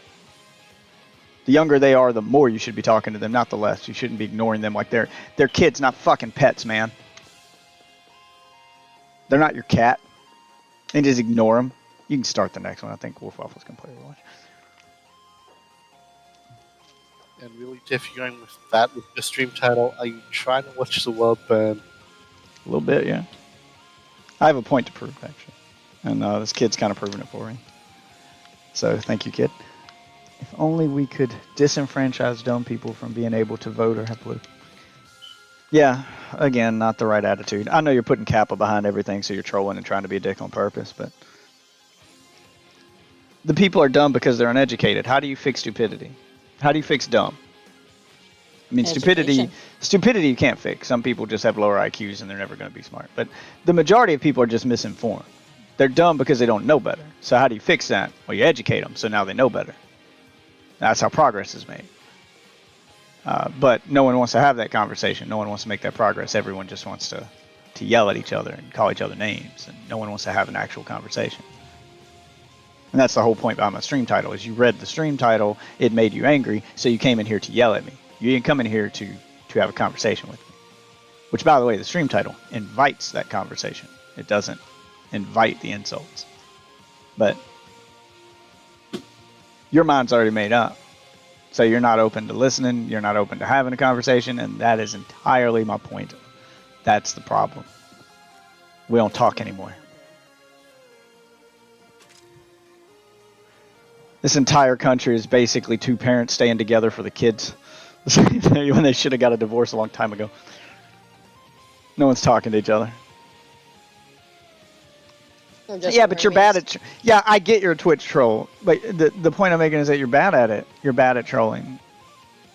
S1: The younger they are, the more you should be talking to them, not the less. You shouldn't be ignoring them like they're kids, not fucking pets, man. They're not your cat. And just ignore them. You can start the next one. I think Wolf Waffles can play Overwatch.
S10: And really, Jeff, you're going with that with the stream title. Are you trying to watch the world burn?
S1: A little bit, yeah. I have a point to prove, actually. And this kid's kind of proving it for me. So, thank you, kid. If only we could disenfranchise dumb people from being able to vote or have blue. Yeah, again, not the right attitude. I know you're putting Kappa behind everything, so you're trolling and trying to be a dick on purpose, but... The people are dumb because they're uneducated. How do you fix stupidity? How do you fix dumb? I mean,
S2: Education.
S1: stupidity you can't fix. Some people just have lower IQs and they're never going to be smart. But the majority of people are just misinformed. They're dumb because they don't know better. So how do you fix that? Well, you educate them, so now they know better. That's how progress is made. But no one wants to have that conversation. No one wants to make that progress. Everyone just wants to yell at each other and call each other names. And no one wants to have an actual conversation. And that's the whole point behind my stream title, is you read the stream title, it made you angry, so you came in here to yell at me. You didn't come in here to have a conversation with me. Which, by the way, the stream title invites that conversation. It doesn't invite the insults. But your mind's already made up. So you're not open to listening, you're not open to having a conversation, and that is entirely my point. That's the problem. We don't talk anymore. This entire country is basically two parents staying together for the kids. When they should have got a divorce a long time ago. No one's talking to each other. Yeah, but you're bad at... Yeah, I get you're a Twitch troll. But the point I'm making is that you're bad at it. You're bad at trolling.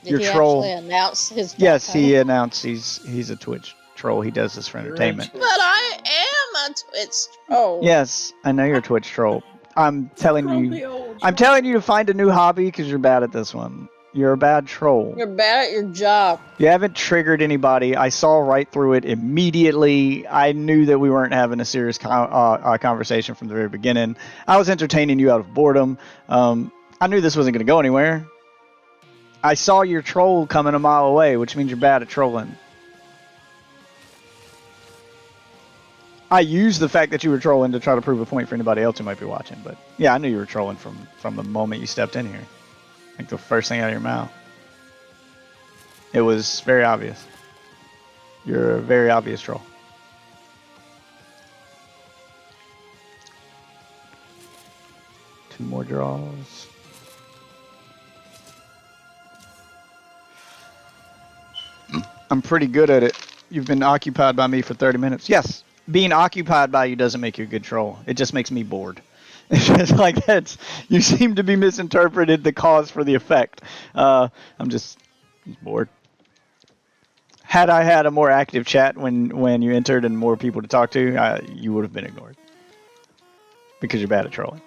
S2: Did he actually announce his...
S1: Yes, he announced he's a Twitch troll. He does this for entertainment.
S2: But I am a Twitch troll.
S1: Yes, I know you're a Twitch troll. I'm telling you to find a new hobby because you're bad at this one. You're a bad troll.
S2: You're bad at your job.
S1: You haven't triggered anybody. I saw right through it immediately. I knew that we weren't having a serious conversation from the very beginning. I was entertaining you out of boredom. I knew this wasn't going to go anywhere. I saw your troll coming a mile away, which means you're bad at trolling. I used the fact that you were trolling to try to prove a point for anybody else who might be watching. But yeah, I knew you were trolling from the moment you stepped in here. Like the first thing out of your mouth. It was very obvious. You're a very obvious troll. Two more draws. I'm pretty good at it. You've been occupied by me for 30 minutes. Yes, being occupied by you doesn't make you a good troll. It just makes me bored. It's like that. You seem to be misinterpreted the cause for the effect. I'm just bored. Had I had a more active chat when you entered and more people to talk to, you would have been ignored. Because you're bad at trolling.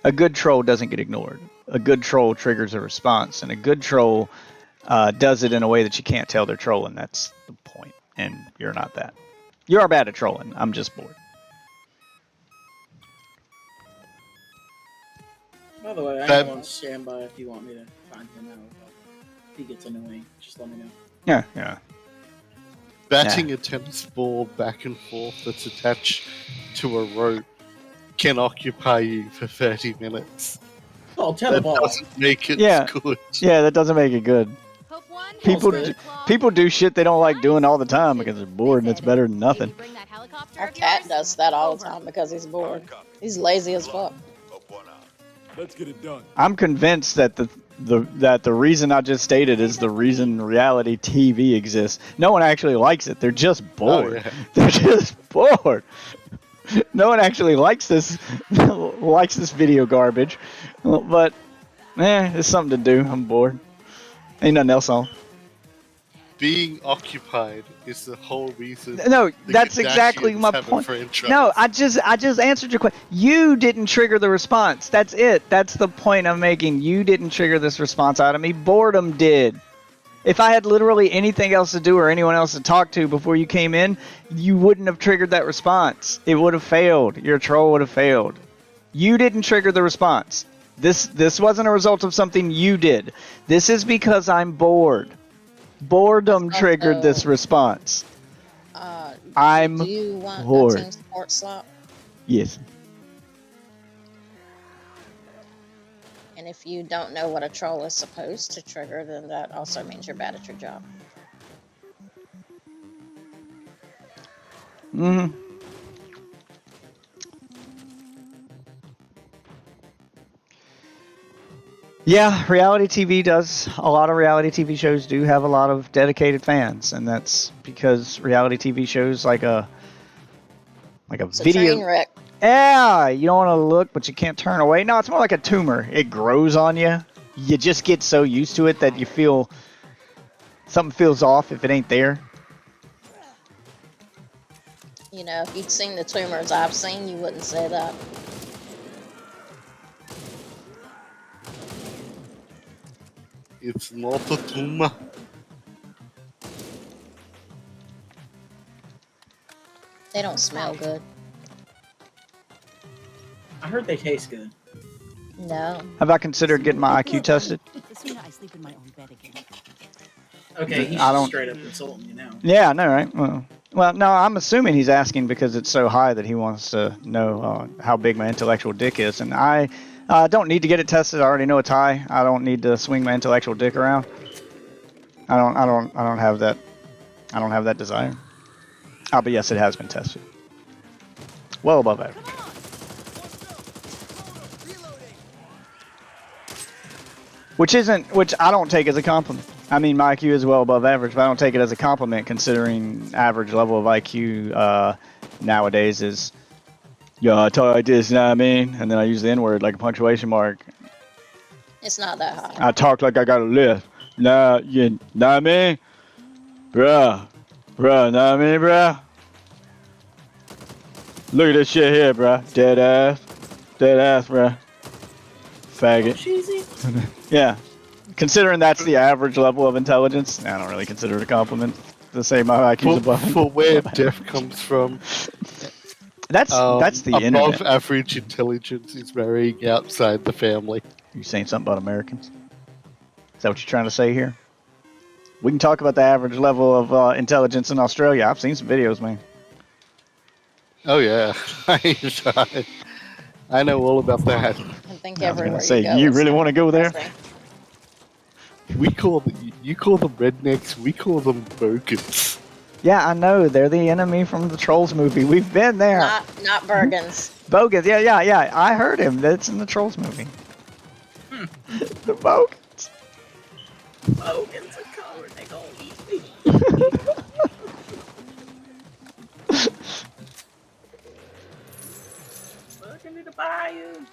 S1: A good troll doesn't get ignored. A good troll triggers a response. And a good troll does it in a way that you can't tell they're trolling. That's the point. And you're not that. You are bad at trolling. I'm just bored.
S7: By the way, I am on standby if you want me to find him out. If he gets annoying, just let me know.
S1: Yeah.
S10: Batting a tennis ball back and forth that's attached to a rope can occupy you for 30 minutes.
S7: Oh, tennis
S10: doesn't make it good.
S1: Yeah, that doesn't make it good. People do shit they don't like doing all the time because they're bored and it's better than nothing.
S2: Our cat does that all the time because he's bored. He's lazy as fuck.
S5: Let's get it done.
S1: I'm convinced that the reason I just stated is the reason reality TV exists. No one actually likes it. They're just bored.
S10: Oh, yeah.
S1: They're just bored. No one actually likes this video garbage. But It's something to do. I'm bored. Ain't nothing else on.
S10: Being occupied is the whole reason.
S1: No,
S10: the
S1: that's exactly
S10: Kardashians
S1: my
S10: have a
S1: point.
S10: franchise.
S1: No, I just answered your question. You didn't trigger the response. That's it. That's the point I'm making. You didn't trigger this response out of me. Boredom did. If I had literally anything else to do or anyone else to talk to before you came in, you wouldn't have triggered that response. It would have failed. Your troll would have failed. You didn't trigger the response. This wasn't a result of something you did. This is because I'm bored. Boredom triggered this response. I'm
S2: Do you want
S1: bored.
S2: a team support slot?
S1: Yes.
S2: And if you don't know what a troll is supposed to trigger, then that also means you're bad at your job.
S1: Mm-hmm. Yeah, reality TV does. A lot of reality TV shows do have a lot of dedicated fans, and that's because reality TV shows like a
S2: It's a
S1: video.
S2: train wreck.
S1: Yeah, you don't want to look, but you can't turn away. No, it's more like a tumor. It grows on you. You just get so used to it that you feel something feels off if it ain't there.
S2: You know, if you'd seen the tumors I've seen, you wouldn't say that.
S10: It's not a tumor.
S2: They don't smell good.
S7: I heard they taste good.
S2: No.
S1: Have I considered getting my IQ tested?
S8: The sooner I sleep in my own bed again.
S7: Okay, he's
S1: I don't-
S7: just straight up insulting you now.
S1: Yeah, I know, right? Well, no, I'm assuming he's asking because it's so high that he wants to know how big my intellectual dick is, and I don't need to get it tested. I already know it's high. I don't need to swing my intellectual dick around. I don't have that. I don't have that desire. But yes, it has been tested. Well above average. Which I don't take as a compliment. I mean, my IQ is well above average, but I don't take it as a compliment considering average level of IQ nowadays is, yo, I talk like this, you know what I mean? And then I use the N-word like a punctuation mark.
S2: It's not that high.
S1: I talk like I got a lisp. Nah, you know what I mean? Bruh, know what I mean, bruh? Look at this shit here, bruh. Dead ass, bruh. Faggot.
S7: Cheesy.
S1: Yeah. Considering that's the average level of intelligence, I don't really consider it a compliment to say my IQ's above.
S10: For where death comes from,
S1: That's the
S10: above
S1: internet.
S10: average intelligence is marrying outside the family.
S1: You saying something about Americans? Is that what you're trying to say here? We can talk about the average level of intelligence in Australia. I've seen some videos, man.
S10: Oh yeah, I know all about that.
S2: I think
S1: I was
S2: everywhere
S1: gonna say,
S2: you go.
S1: you
S2: it's
S1: really
S2: not
S1: want to go there?
S2: interesting.
S10: You call them rednecks, we call them bogans.
S1: Yeah, I know. They're the enemy from the Trolls movie. We've been there.
S2: Not Bergens.
S1: Bogans. Yeah. I heard him. That's in the Trolls movie. The Bogans.
S7: Bogans are covered. They gonna eat me. Welcome to the bayou.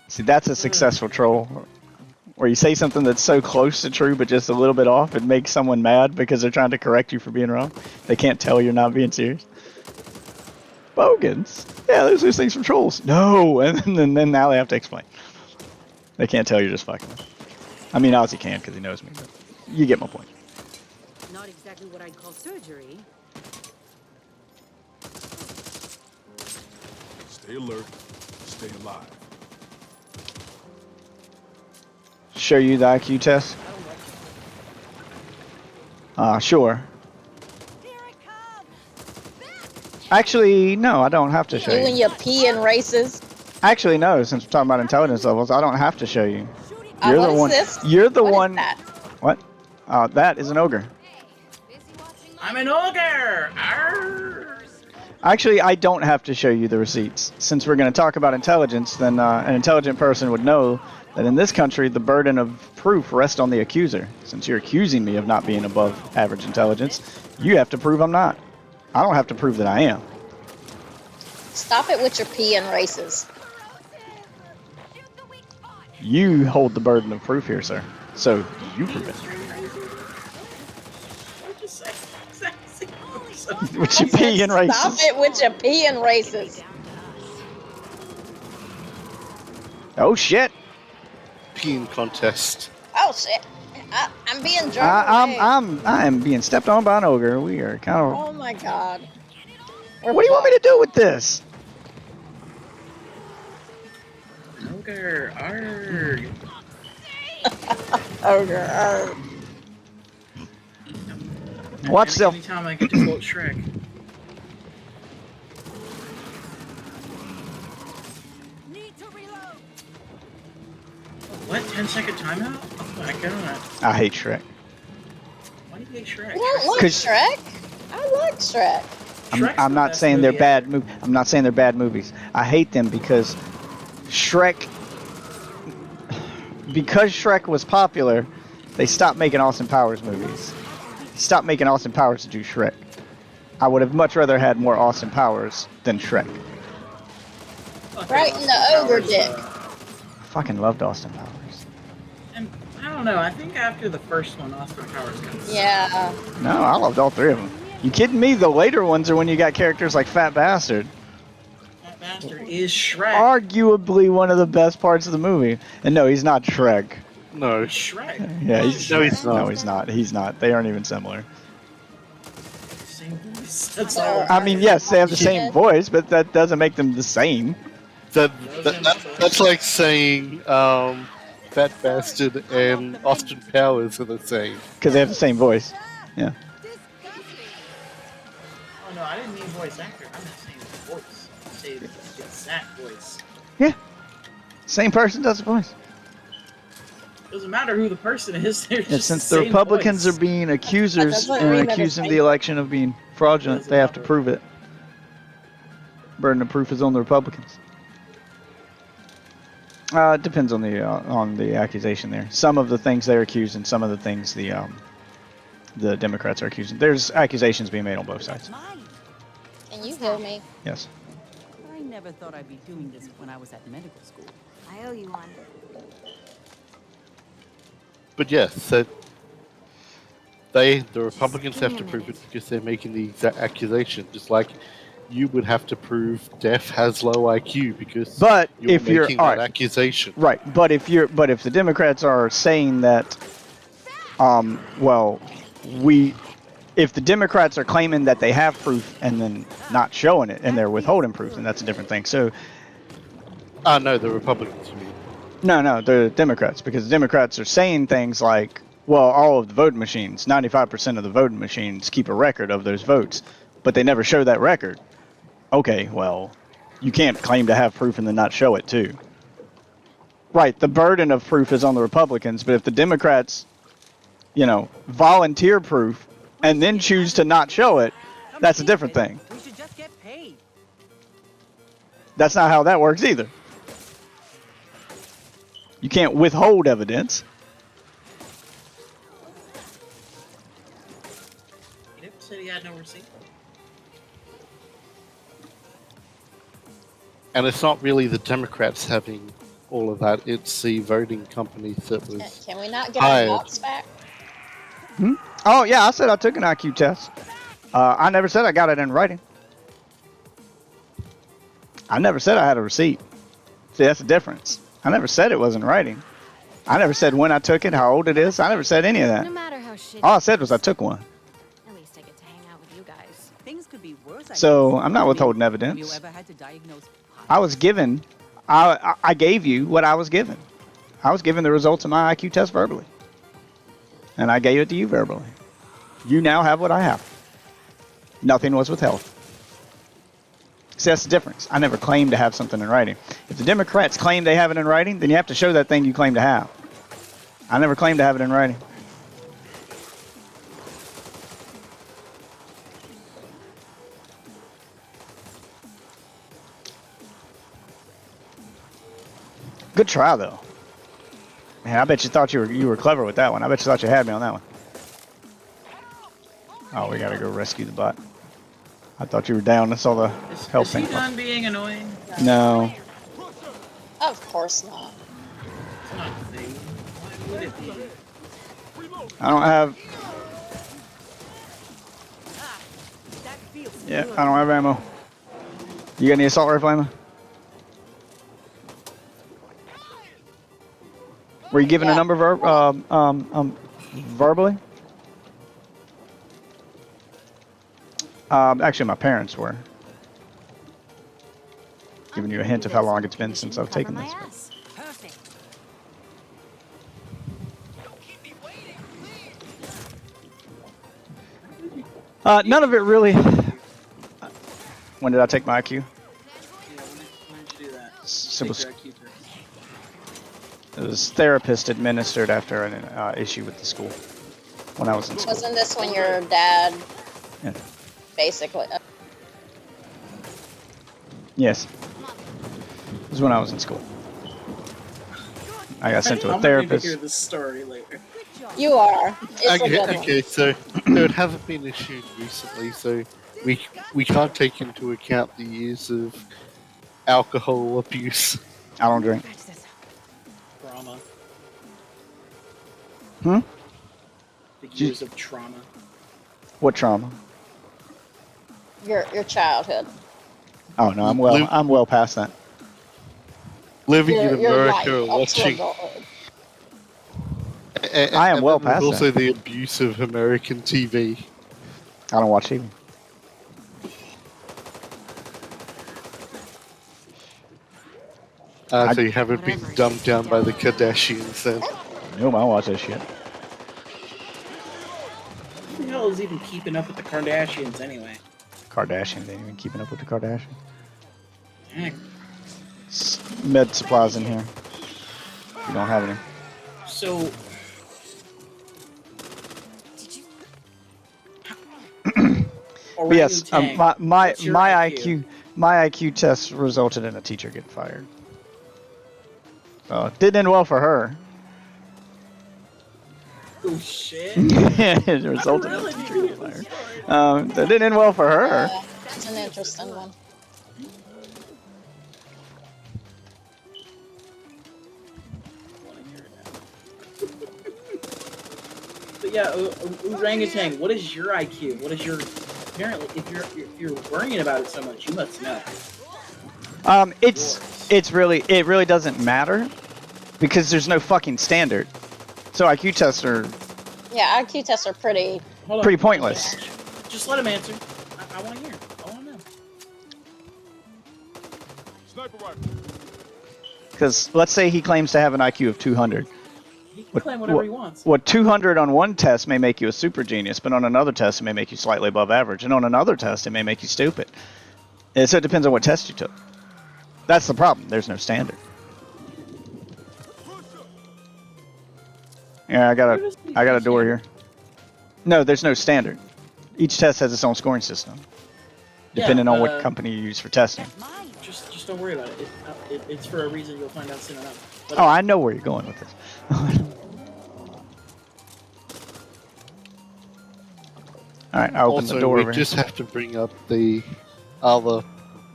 S1: See, that's a successful troll. Where you say something that's so close to true but just a little bit off, it makes someone mad because they're trying to correct you for being wrong. They can't tell you're not being serious. Bogans? Yeah, there's those things from trolls. No! And then now they have to explain. They can't tell you're just fucking with them. I mean, Ozzy can because he knows me, but you get my point.
S8: Not exactly what I'd call surgery.
S5: Stay alert. Stay alive.
S1: Show you the IQ test? Sure. Actually, no, I don't have to show
S2: You and
S1: you.
S2: your pee and races.
S1: Actually, no, since we're talking about intelligence levels, I don't have to show you. You're
S2: What
S1: the
S2: is
S1: one.
S2: this?
S1: You're the
S2: What is
S1: one.
S2: that?
S1: What? That is an ogre.
S7: I'm an ogre. Arr.
S1: Actually, I don't have to show you the receipts. Since we're going to talk about intelligence, then an intelligent person would know that in this country, the burden of proof rests on the accuser. Since you're accusing me of not being above average intelligence, you have to prove I'm not. I don't have to prove that I am.
S2: Stop it with your pee and races.
S1: You hold the burden of proof here, sir. So you prove it.
S7: What you say?
S1: With your pee and
S2: Stop
S1: races.
S2: it with your pee and races.
S1: Oh shit!
S10: Peeing contest.
S2: Oh shit! I'm being drunk.
S1: I am being stepped on by an ogre. We are kind of.
S2: Oh my god.
S1: What do you want me to do with this?
S7: Ogre, arg.
S2: Ogre. Arg.
S1: Watch self.
S7: Anytime I get to quote Shrek.
S8: Need to reload.
S7: What? 10-second timeout? Oh my god.
S1: I hate Shrek.
S7: Why do you hate Shrek?
S2: You don't like
S1: 'Cause-
S2: Shrek? I like Shrek.
S7: Shrek's
S1: I'm
S7: the
S1: not
S7: best
S1: saying they're
S7: movie
S1: bad
S7: ever.
S1: I'm not saying they're bad movies. I hate them because Shrek was popular, they stopped making Austin Powers movies. Stopped making Austin Powers to do Shrek. I would have much rather had more Austin Powers than Shrek.
S2: Right in the ogre dick.
S1: Fucking loved Austin Powers.
S7: And I don't know. I think after the first one, Austin Powers kind of.
S2: Yeah.
S1: No, I loved all three of them. You kidding me? The later ones are when you got characters like Fat Bastard.
S7: That bastard is Shrek.
S1: Arguably one of the best parts of the movie. And no, he's not Shrek.
S10: No.
S7: Shrek.
S1: Yeah, he's,
S10: No, he's not.
S1: No, he's not. He's not. They aren't even similar.
S7: Same voice. That's all.
S1: I mean, yes, they have the same voice, but that doesn't make them the same.
S10: That's like saying Fat Bastard and Austin Powers are the same.
S1: Because they have the same voice. Yeah.
S7: Oh no, I didn't mean voice actor. I'm not saying voice. I say the exact voice.
S1: Same person does the voice.
S7: Doesn't matter who the person is. They're
S1: And
S7: just
S1: since
S7: the
S1: the
S7: same
S1: Republicans
S7: voice.
S1: are being accusers
S2: doesn't
S1: and
S2: mean that
S1: accusing
S2: it's
S1: the election of being fraudulent,
S7: Doesn't
S1: they have to
S7: matter.
S1: prove it. Burden of proof is on the Republicans. It depends on the accusation there. Some of the things they're accused, and some of the things the Democrats are accusing. There's accusations being made on both sides.
S8: Mine.
S2: Can you hear me?
S1: Yes.
S8: I never thought I'd be doing this when I was at medical school.
S4: I owe you one.
S10: But yes, so the Republicans have to prove it because they're making the exact accusation, just like you would have to prove Def has low IQ because
S1: But
S10: you're
S1: if you're
S10: making
S1: all
S10: that
S1: right,
S10: accusation.
S1: right. But if the Democrats are saying that, if the Democrats are claiming that they have proof and then not showing it and they're withholding proof, then that's a different thing. So
S10: No, the Republicans. You mean.
S1: no, the Democrats, because the Democrats are saying things like, well, all of the voting machines, 95% of the voting machines keep a record of those votes, but they never show that record. Okay, well, you can't claim to have proof and then not show it too. Right, the burden of proof is on the Republicans, but if the Democrats, volunteer proof and then choose to not show it,
S8: Come
S1: that's a
S8: to
S1: different
S8: think of
S1: thing.
S8: it, We should just get paid.
S1: That's not how that works either. You can't withhold evidence.
S7: He never said he had no receipt.
S10: And it's not really the Democrats having all of that; it's the voting companies that was.
S2: Can we not get our
S10: Hired.
S2: box back?
S1: Oh, yeah, I said I took an IQ test. I never said I got it in writing. I never said I had a receipt. See, that's the difference. I never said it wasn't in writing. I never said when I took it, how old it is. I never said any of
S4: No
S1: that.
S4: matter how shitty.
S1: All I said was I took one.
S4: At least I get to hang out with you guys.
S8: Things could be worse. I
S1: So
S8: guess.
S1: I'm not withholding
S8: Have you
S1: evidence.
S8: ever had to diagnose?
S1: I was given, I gave you what I was given. I was given the results of my IQ test verbally. And I gave it to you verbally. You now have what I have. Nothing was withheld. See, that's the difference. I never claimed to have something in writing. If the Democrats claim they have it in writing, then you have to show that thing you claim to have. I never claimed to have it in writing. Good try, though. Man, I bet you thought you were clever with that one. I bet you thought you had me on that one. Oh, we gotta go rescue the bot. I thought you were down. I saw the health
S7: Is he
S1: thing.
S7: done being annoying?
S1: No.
S2: Of course not.
S7: It's not Would it be?
S1: I don't have.
S8: That feels
S1: Yeah,
S8: good.
S1: I don't have ammo. You got any assault rifle ammo? Were you given a
S2: Yeah.
S1: number verbally? Actually, my parents were. Giving you a hint of how long it's been since I've taken this.
S8: Perfect.
S1: None of it really. When did I take my IQ?
S7: Yeah, when did you do that?
S1: Simple.
S7: Take your IQ test.
S1: It was therapist administered after an issue with the school when I was in school.
S2: Wasn't this when your dad
S1: Yeah.
S2: basically?
S1: Yes. It was when I was in school. I got sent to a
S7: I'm going to
S1: therapist.
S7: hear this story later.
S2: You are. It's a good one.
S10: Okay, so it hasn't been issued recently, so we can't take into account the years of alcohol abuse.
S1: I don't drink.
S7: Trauma.
S1: Hmm?
S7: The years of trauma.
S1: What trauma?
S2: Your childhood.
S1: Oh no,
S10: Luke-
S1: I'm well past that.
S10: Living in
S2: You're
S10: America,
S2: right, up to
S10: watching.
S2: adulthood.
S1: I am well
S10: and there's
S1: past
S10: also
S1: that.
S10: the abuse of American TV.
S1: I don't watch TV.
S10: So you haven't been dumbed down by the Kardashians then.
S1: Nope, I don't watch that shit.
S7: Who the hell is even keeping up with the Kardashians anyway?
S1: Kardashians ain't even keeping up with the Kardashians.
S7: Dang.
S1: Med supplies in here. You don't have any.
S7: So,
S1: But yes,
S7: Orangutan,
S1: my
S7: what's your
S1: IQ test resulted in a teacher getting fired. Didn't end well for her.
S7: Oh shit!
S1: It resulted in a teacher getting fired. That didn't end well for her.
S2: That's an interesting one.
S7: But yeah, orangutan. What is your IQ? What is your? Apparently, if you're worrying about it so much, you must know.
S1: It really doesn't matter because there's no fucking standard. So IQ tests are
S2: Yeah, IQ tests are pretty.
S7: Hold on.
S1: pretty pointless.
S7: Just let him answer. I want to hear. I want to know.
S5: Sniper rifle.
S1: Because let's say he claims to have an IQ of 200.
S7: He can claim whatever he wants.
S1: What 200 on one test may make you a super genius, but on another test it may make you slightly above average, and on another test it may make you stupid. And so it depends on what test you took. That's the problem. There's no standard. Yeah, I got a door here. No, there's no standard. Each test has its own scoring system, depending on what company you use for testing.
S7: Just don't worry about it. It's for a reason. You'll find out soon enough. But
S1: Oh, I know where you're going with this. Alright, I opened
S10: Also,
S1: the door
S10: we
S1: over
S10: just have to bring up the other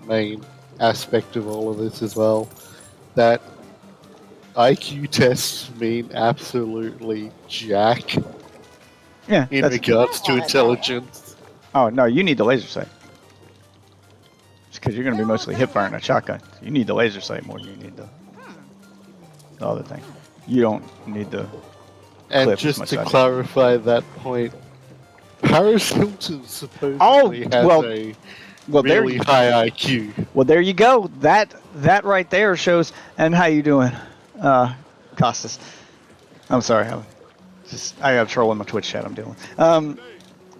S10: main aspect of all of this as well. That IQ tests mean absolutely jack
S1: Yeah.
S10: in
S1: That's,
S10: regards to intelligence.
S1: oh, no, you need the laser sight. Because you're going to be mostly hip firing a shotgun. You need the laser sight more than you need the other thing. You don't need the
S10: And
S1: clip as
S10: just
S1: much
S10: to
S1: as I do.
S10: clarify that point, Paris Hilton supposedly
S1: Oh,
S10: has
S1: well,
S10: a
S1: Well, there
S10: really
S1: you,
S10: high IQ.
S1: well, there you go. That right there shows. And how you doing, Costas? I'm sorry. I got trouble in my Twitch chat. I'm dealing.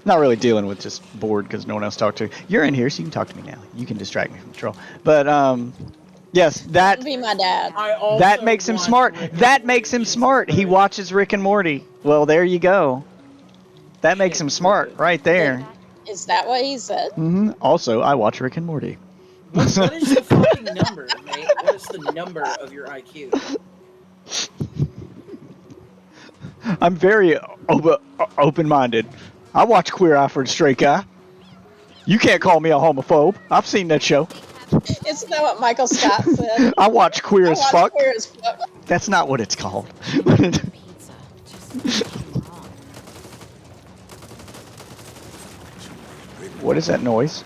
S1: Not really dealing with, just bored because no one else to talk to. You're in here, so you can talk to me now. You can distract me from the troll. But yes,
S2: That'd be my dad.
S7: I also
S1: that makes him
S7: watch
S1: smart.
S7: Rick and
S1: That makes him
S7: Morty.
S1: smart. He watches Rick and Morty. Well, there you go. That makes him smart right there.
S2: Is that what he said?
S1: Also, I watch Rick and Morty.
S7: What is the fucking number, mate? What is the number of your IQ?
S1: I'm very open-minded. I watch Queer Eye for the Straight Guy. You can't call me a homophobe. I've seen that show.
S2: Isn't that what Michael Scott said?
S1: I watch Queer
S2: I
S1: as
S2: watch
S1: Fuck.
S2: Queer as Fuck.
S1: That's not what it's called. What is that noise?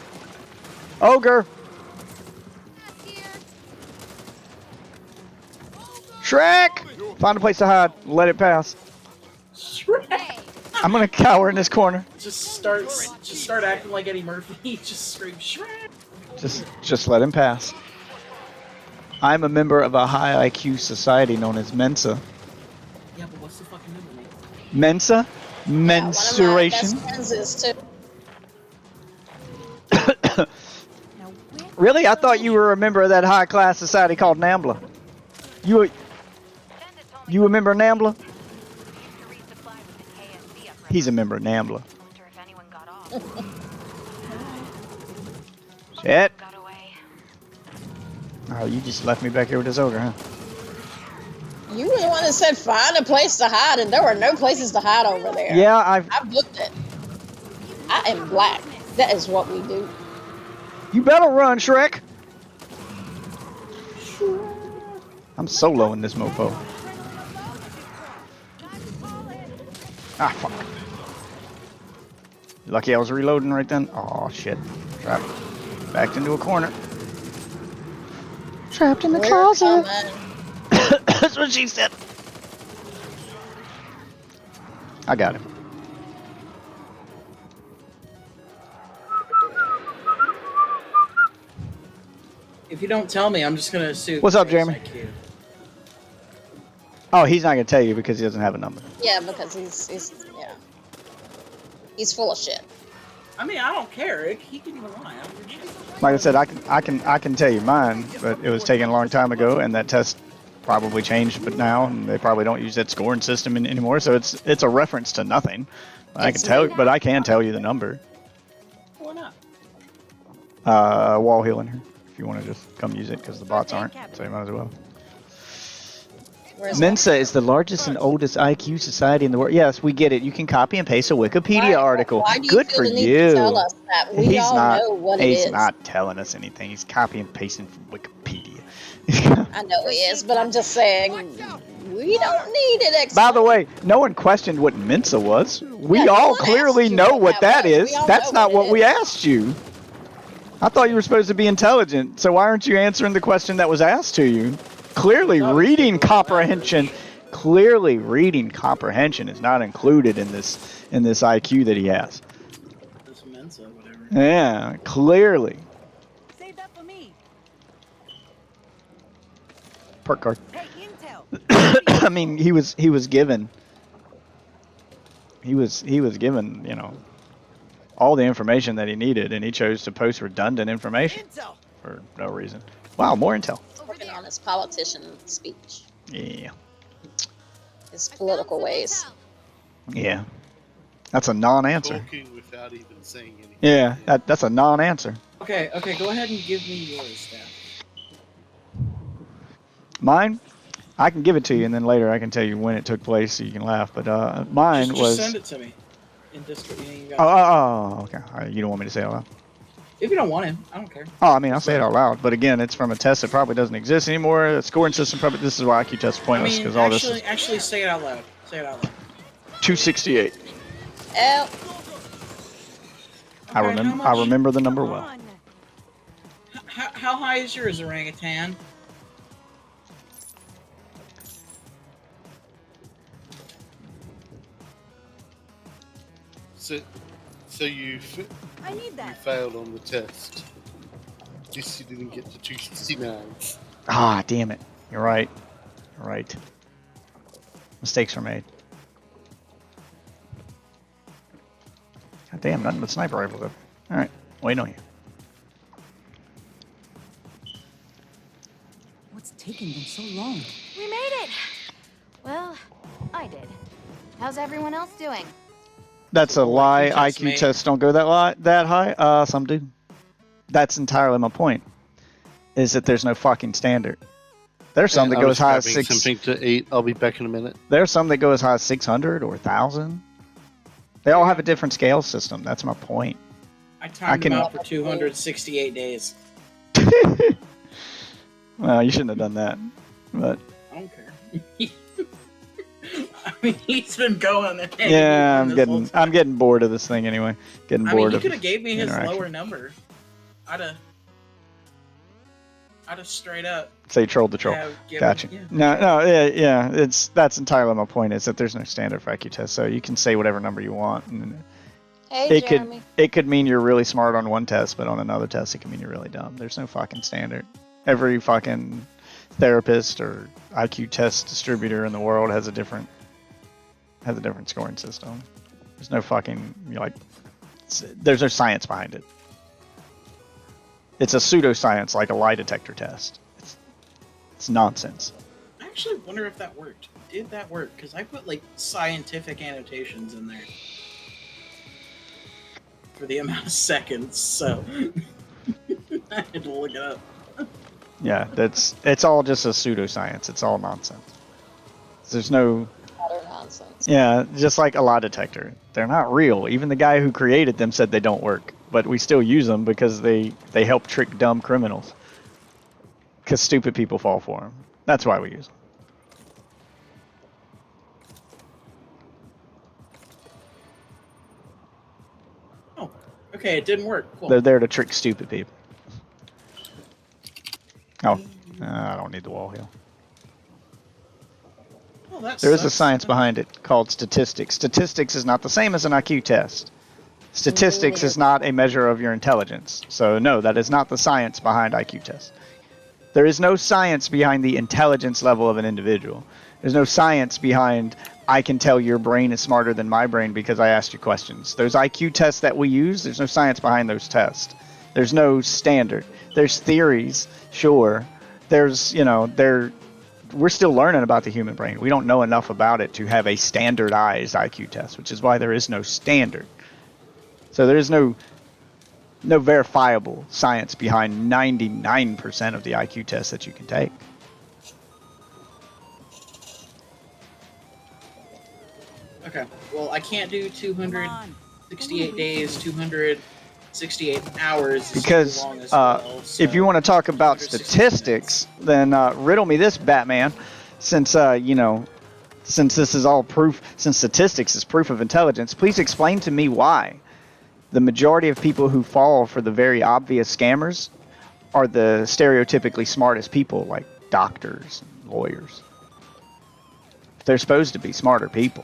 S1: Ogre! Shrek! Find a place to hide. Let it pass.
S7: Shrek.
S1: I'm gonna cower in this corner.
S7: Just start acting like Eddie Murphy. Just scream Shrek.
S1: Just let him pass. I'm a member of a high IQ society known as Mensa.
S7: Yeah, but what's the fucking number name?
S1: Mensa? Mensuration?
S2: Yeah, one of my best friends is too.
S1: Really? I thought you were a member of that high class society called NAMBLA. You a member of NAMBLA? He's a member of NAMBLA. Shit. Oh, you just left me back here with this ogre, huh?
S2: You were the one that said find a place to hide, and there were no places to hide over there.
S1: Yeah, I've
S2: looked it. I am black. That is what we do.
S1: You better run, Shrek! I'm solo in this mofo. Ah, fuck. Lucky I was reloading right then. Oh shit. Trapped. Backed into a corner. Trapped in the closet. That's what she said. I got him.
S7: If you don't tell me, I'm just gonna assume.
S1: What's up,
S7: it's
S1: Jeremy?
S7: IQ.
S1: Oh, he's not gonna tell you because he doesn't have a number.
S2: Yeah, because he's full of shit.
S7: I mean, I don't care. He can even lie.
S1: Like I said, I can tell you mine, but it was taken a long time ago, and that test probably changed, but now and they probably don't use that scoring system anymore. So it's a reference to nothing. I can tell you the number.
S7: Why not?
S1: Wall healing here. If you want to just come use it, because the bots aren't, so you might as well. Mensa is the largest and oldest IQ society in the world. Yes, we get it. You can copy and paste a Wikipedia article.
S2: Why do you
S1: Good
S2: feel
S1: for
S2: the need
S1: you.
S2: to tell us that? We all know what it is.
S1: He's not telling us anything. He's copying and pasting from Wikipedia.
S2: I know he is, but I'm just saying we don't need it.
S1: By the way, no one questioned what Mensa was. We
S2: Yeah, no
S1: all
S2: one
S1: clearly
S2: asked you
S1: know
S2: what
S1: what
S2: that
S1: that
S2: was.
S1: is.
S2: We all
S1: That's
S2: know
S1: not
S2: what
S1: what
S2: it
S1: we
S2: is.
S1: asked you. I thought you were supposed to be intelligent, so why aren't you answering the question that was asked to you? Clearly, reading comprehension. Clearly, reading comprehension is not included in this IQ that he has.
S7: This Mensa, whatever.
S1: Yeah, clearly.
S8: Save that for me.
S1: Perk card.
S8: Hey, intel.
S1: I mean, he was given. He was given, you know, all the information that he needed, and he chose to post redundant information
S8: Intel.
S1: for no reason. Wow, more intel.
S2: Working on his politician speech,
S1: Yeah,
S2: his political ways.
S1: yeah. That's a non-answer.
S10: Talking without even saying anything.
S1: Yeah, that's a non-answer.
S7: Okay, go ahead and give me yours, Steph.
S1: Mine, I can give it to you, and then later I can tell you when it took place, so you can laugh. But mine
S7: Just
S1: was.
S7: send it to me. In Discord.
S1: Okay. All right, you don't want me to say it out loud?
S7: If you don't want him, I don't care.
S1: Oh, I mean, I'll say it out loud. But again, it's from a test that probably doesn't exist anymore. The scoring system probably. This is why IQ tests are pointless, because all this is
S7: Actually, say it out loud. Say it out loud.
S1: 268.
S2: Oh,
S1: I
S7: Okay,
S1: remember.
S7: how
S1: I
S7: much?
S1: remember the number
S8: Come
S1: well.
S8: on.
S7: How high is yours, orangutan?
S10: So you
S8: I need
S10: you
S8: that.
S10: failed on the test. Just you didn't get to 269.
S1: Ah, damn it. You're right. You're right. Mistakes were made. God damn, nothing but sniper rifles up. Alright, wait on you.
S8: What's taking them so long?
S4: We made it! Well, I did. How's everyone else doing?
S1: That's a lie.
S7: test,
S1: IQ
S7: mate.
S1: tests don't go that high. Some do. That's entirely my point. Is that there's no fucking standard. There's some that
S10: I'm
S1: go as
S10: just
S1: high as
S10: grabbing
S1: 6.
S10: something to eat. I'll be back in a minute.
S1: There's some that go as high as 600 or 1,000. They all have a different scale system. That's my point.
S7: I timed
S1: can-
S7: him out for 268 days.
S1: Well, you shouldn't have done that. But
S7: I don't care. mean, he's been going. And
S1: Yeah,
S7: this whole time.
S1: I'm getting bored of this thing anyway. Getting
S7: I
S1: bored
S7: mean, he
S1: of
S7: could have gave me his
S1: interaction.
S7: lower number. I'd have straight up.
S1: Say troll the troll.
S7: Given,
S1: Gotcha.
S7: yeah.
S1: No, yeah. That's entirely my point. Is that there's no standard for IQ test, so you can say whatever number you want, and
S2: Hey,
S1: it
S2: Jeremy.
S1: could mean you're really smart on one test, but on another test it can mean you're really dumb. There's no fucking standard. Every fucking therapist or IQ test distributor in the world has a different scoring system. There's no fucking there's no science behind it. It's a pseudoscience like a lie detector test. It's nonsense.
S7: I actually wonder if that worked. Did that work? Because I put like scientific annotations in there for the amount of seconds, so I had to look it up.
S1: Yeah, it's all just a pseudoscience. It's all nonsense. There's no
S2: Utter nonsense.
S1: Yeah, just like a lie detector. They're not real. Even the guy who created them said they don't work, but we still use them because they help trick dumb criminals. Because stupid people fall for them. That's why we use them.
S7: Oh, okay, it didn't work. Cool.
S1: They're there to trick stupid people. Oh, I don't need the wall heal.
S7: Oh, that
S1: There is a
S7: sucks.
S1: science behind it called statistics. Statistics is not the same as an IQ test. Statistics is not a measure of your intelligence. So no, that is not the science behind IQ tests. There is no science behind the intelligence level of an individual. There's no science behind I can tell your brain is smarter than my brain because I asked you questions. Those IQ tests that we use, there's no science behind those tests. There's no standard. There's theories, sure. There's, we're still learning about the human brain. We don't know enough about it to have a standardized IQ test, which is why there is no standard. So there is no verifiable science behind 99% of the IQ tests that you can take.
S7: Okay, well, I can't do 268 days, 268 hours. is
S1: Because
S7: too long as well,
S1: if you
S7: so-
S1: want to talk about
S7: 160
S1: statistics, then riddle me this, Batman. Since since this is all proof, since statistics is proof of intelligence, please explain to me why the majority of people who fall for the very obvious scammers are the stereotypically smartest people, like doctors and lawyers. If they're supposed to be smarter people,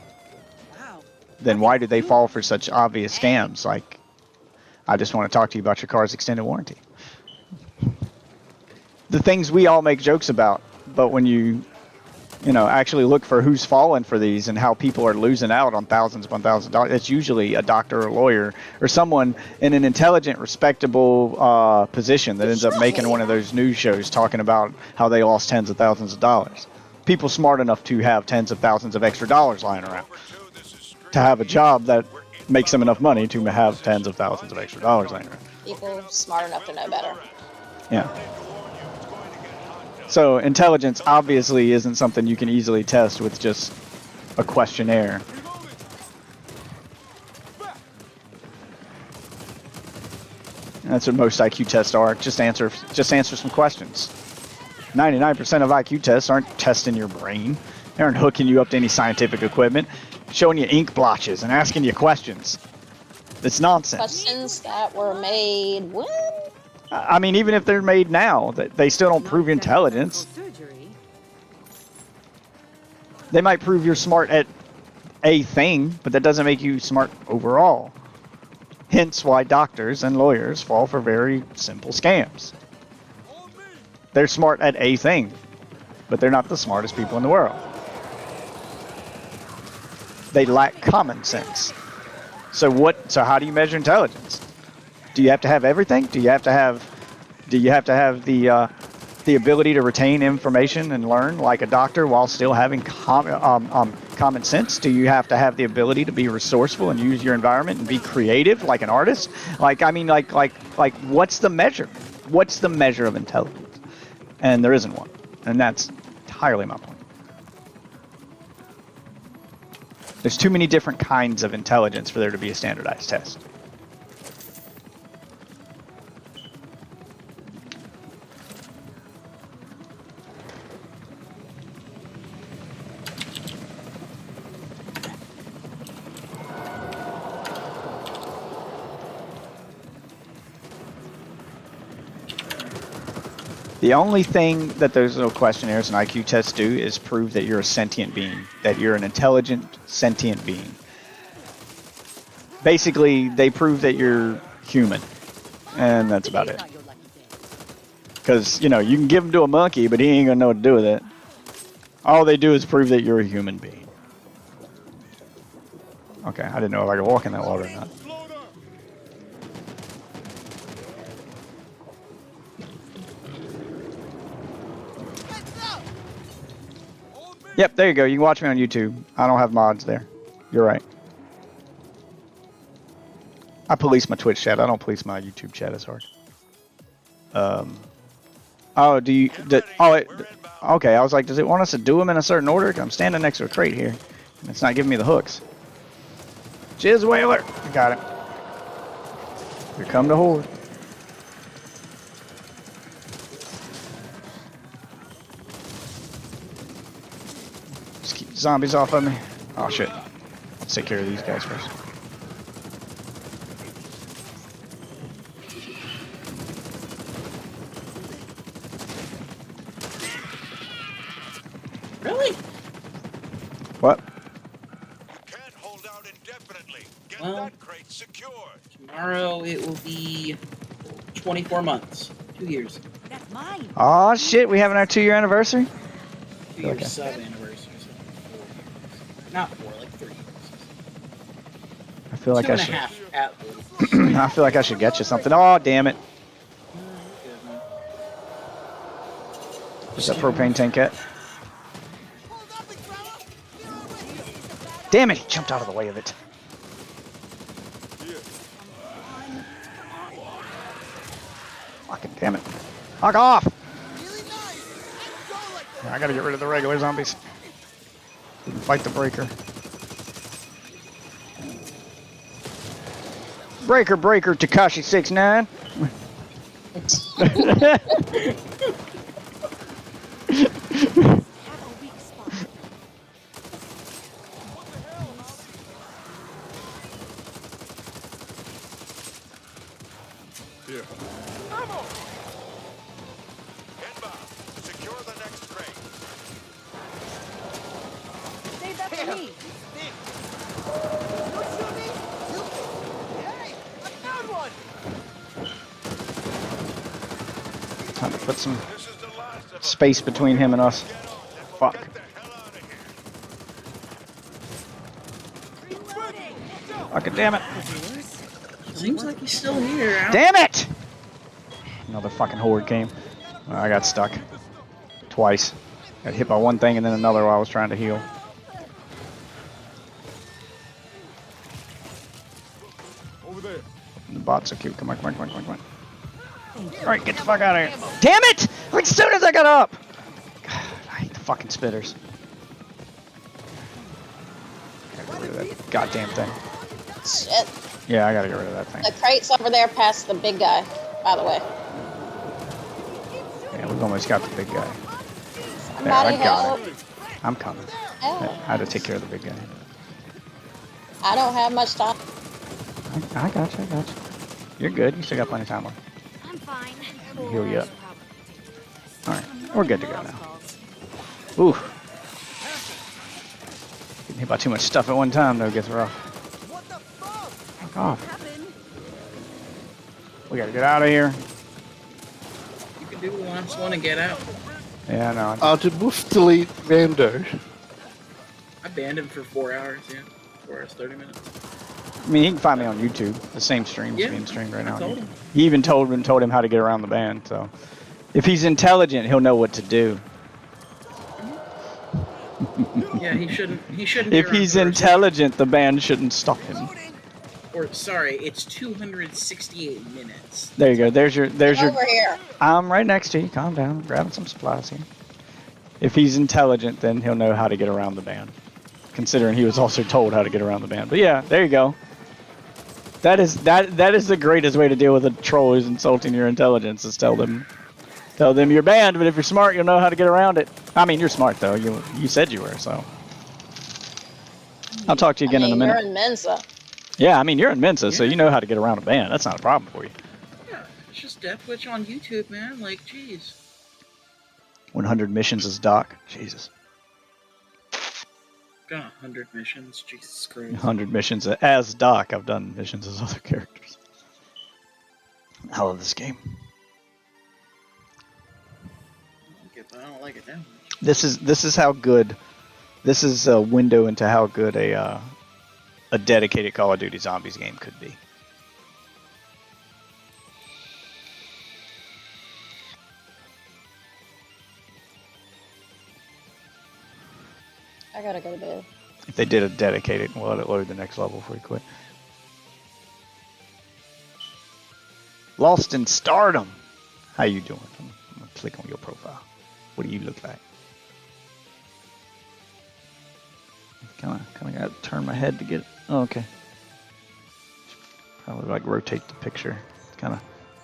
S8: Wow.
S1: then why do they fall for such obvious scams like, I just want to talk to you about your car's extended warranty? The things we all make jokes about, but when you actually look for who's falling for these and how people are losing out on thousands upon thousands of dollars, it's usually a doctor or a lawyer or someone in an intelligent, respectable position that ends up making one of those news shows talking about how they lost tens of thousands of dollars. People smart enough to have tens of thousands of extra dollars lying around to have a job that makes them enough money to have tens of thousands of extra dollars lying around.
S2: People smart enough to know better.
S1: Yeah. So intelligence obviously isn't something you can easily test with just a questionnaire. That's what most IQ tests are. Just answer some questions. 99% of IQ tests aren't testing your brain. They aren't hooking you up to any scientific equipment, showing you ink blotches and asking you questions. It's nonsense.
S2: Questions that were made when?
S1: I mean, even if they're made now, they still don't prove your intelligence.
S8: Surgery.
S1: They might prove you're smart at a thing, but that doesn't make you smart overall. Hence why doctors and lawyers fall for very simple scams. They're smart at a thing, but they're not the smartest people in the world. They lack common sense. So how do you measure intelligence? Do you have to have everything? Do you have to have the ability to retain information and learn like a doctor while still having common sense? Do you have to have the ability to be resourceful and use your environment and be creative like an artist? Like what's the measure? What's the measure of intelligence? And there isn't one. And that's entirely my point. There's too many different kinds of intelligence for there to be a standardized test. The only thing that those little questionnaires and IQ tests do is prove that you're a sentient being, that you're an intelligent, sentient being. Basically, they prove that you're human, and that's about it. Because, you know, you can give them to a monkey, but he ain't gonna know what to do with it. All they do is prove that you're a human being. Okay, I didn't know if I could walk in that water or not. Yep, there you go. You can watch me on YouTube. I don't have mods there. You're right. I police my Twitch chat. I don't police my YouTube chat as hard. Oh, do you... okay, I was like, does it want us to do them in a certain order? 'Cause I'm standing next to a crate here. And it's not giving me the hooks. Jizz Whaler! I got it. Here come the horde. Just keep the zombies off of me. Oh shit. Let's take care of these guys first.
S7: Really?
S1: What?
S3: Can't hold out indefinitely. Get
S7: Well,
S3: that crate secured.
S7: tomorrow it will be 24 months. 2 years.
S8: That's mine.
S1: Oh shit, we having our 2-year anniversary?
S7: 2 years
S1: Okay.
S7: sub anniversary. So 4 years. Not 4, like 3 years.
S1: I feel like
S7: Two
S1: I
S7: and a
S1: should.
S7: half at least.
S1: I feel like I should get you something. Oh damn it! Where's that propane tank at? Damn it! He jumped out of the way of it. Fucking damn it! Fuck off! I gotta get rid of the regular zombies. We can fight the breaker. Breaker, breaker, Takashi 69.
S5: Here.
S3: Inbound. Secure the next crate.
S8: Save that for me.
S1: Time to put some
S3: This is the last of them.
S1: space between him and us.
S3: Get on and
S1: Fuck.
S3: get the hell out of here.
S1: Fucking damn it.
S7: Seems like he's still here.
S1: Damn it! Another fucking horde came. I got stuck. Twice. Got hit by one thing and then another while I was trying to heal.
S5: Over there.
S1: The bots are cute. Come on, come on, come on, come on, come on. Alright, get the fuck out of here. Damn it! Like, as soon as I got up! God, I hate the fucking spitters. Gotta get rid of that goddamn thing.
S2: Shit.
S1: Yeah, I gotta get rid of that thing.
S2: The crate's over there past the big guy, by the way.
S1: Yeah, we've almost got the big guy. There,
S2: Somebody
S1: I got
S2: help.
S1: it. I'm coming.
S2: Help.
S1: I had to take care of the big guy.
S2: I don't have much time.
S1: I got you, I got you. You're good. You still got plenty of time left.
S4: I'm fine.
S1: Heal you up. Alright, we're good to go now. Ooh. Getting hit by too much stuff at one time, though, gets rough. Fuck off. We gotta get out of here.
S7: You can do the last one and get out.
S1: Yeah, I know.
S10: To move delete Vando.
S7: I banned him for 4 hours, yeah. 4 hours, 30 minutes.
S1: I mean, he can find me on YouTube. The same stream's
S7: Yeah,
S1: being streamed right
S7: I
S1: now.
S7: told him.
S1: He even told him how to get around the ban. So, if he's intelligent, he'll know what to do.
S7: Yeah, he shouldn't. He shouldn't.
S1: If
S7: be
S1: he's
S7: around for-
S1: intelligent, the ban shouldn't stop him.
S7: Or sorry, it's 268 minutes.
S1: There you go. There's your.
S2: Over here.
S1: I'm right next to you. Calm down. I'm grabbing some supplies here. If he's intelligent, then he'll know how to get around the ban. Considering he was also told how to get around the ban. But yeah, there you go. That is the greatest way to deal with a troll who's insulting your intelligence. Is tell them you're banned. But if you're smart, you'll know how to get around it. I mean, you're smart though. You said you were. So I'll talk to you again in a minute.
S2: You're in Mensa.
S1: Yeah, I mean you're in Mensa, so you know how to get around a ban. That's not a problem for you.
S7: Yeah, it's just Death Witch on YouTube, man. Like, jeez.
S1: 100 missions as Doc. Jesus.
S7: Got 100 missions. Jesus Christ.
S1: 100 missions as Doc. I've done missions as other characters. I love this game.
S7: I don't like it that much.
S1: This is how good. This is a window into how good a dedicated Call of Duty Zombies game could be.
S2: I gotta go to bed.
S1: If they did a dedicated, we'll let it load the next level before you quit. Lost in Stardom. How you doing? I'm gonna click on your profile. What do you look like? Kind of got to turn my head to get it. Oh, okay. Probably like rotate the picture, kind of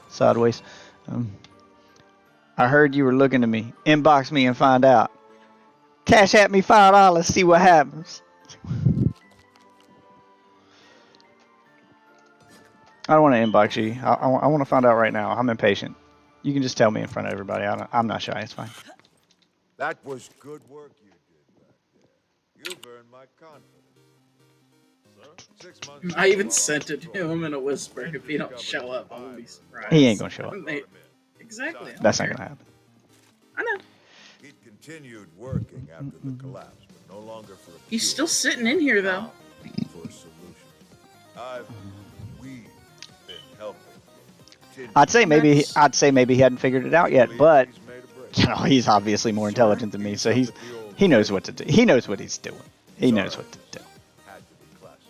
S1: sideways. I heard you were looking at me. Inbox me and find out. Cash at me $5. See what happens. I don't want to inbox you. I want to find out right now. I'm impatient. You can just tell me in front of everybody. I'm not shy. It's fine.
S3: That was good work you did back there. You've earned my confidence. Sir, 6 months
S7: I even sent it to him in a whisper. If he don't show up, I'm gonna be surprised.
S1: He ain't gonna show up.
S7: Exactly.
S1: That's not gonna happen.
S7: I know.
S3: He'd continued working after the collapse, but no longer for a
S7: He's
S3: cure.
S7: still sitting in here though.
S3: For a solution. We've been helping.
S1: I'd say maybe he hadn't figured it out yet, but you know, he's obviously more intelligent than me, so he knows what to do. He knows what he's doing. He knows what to do.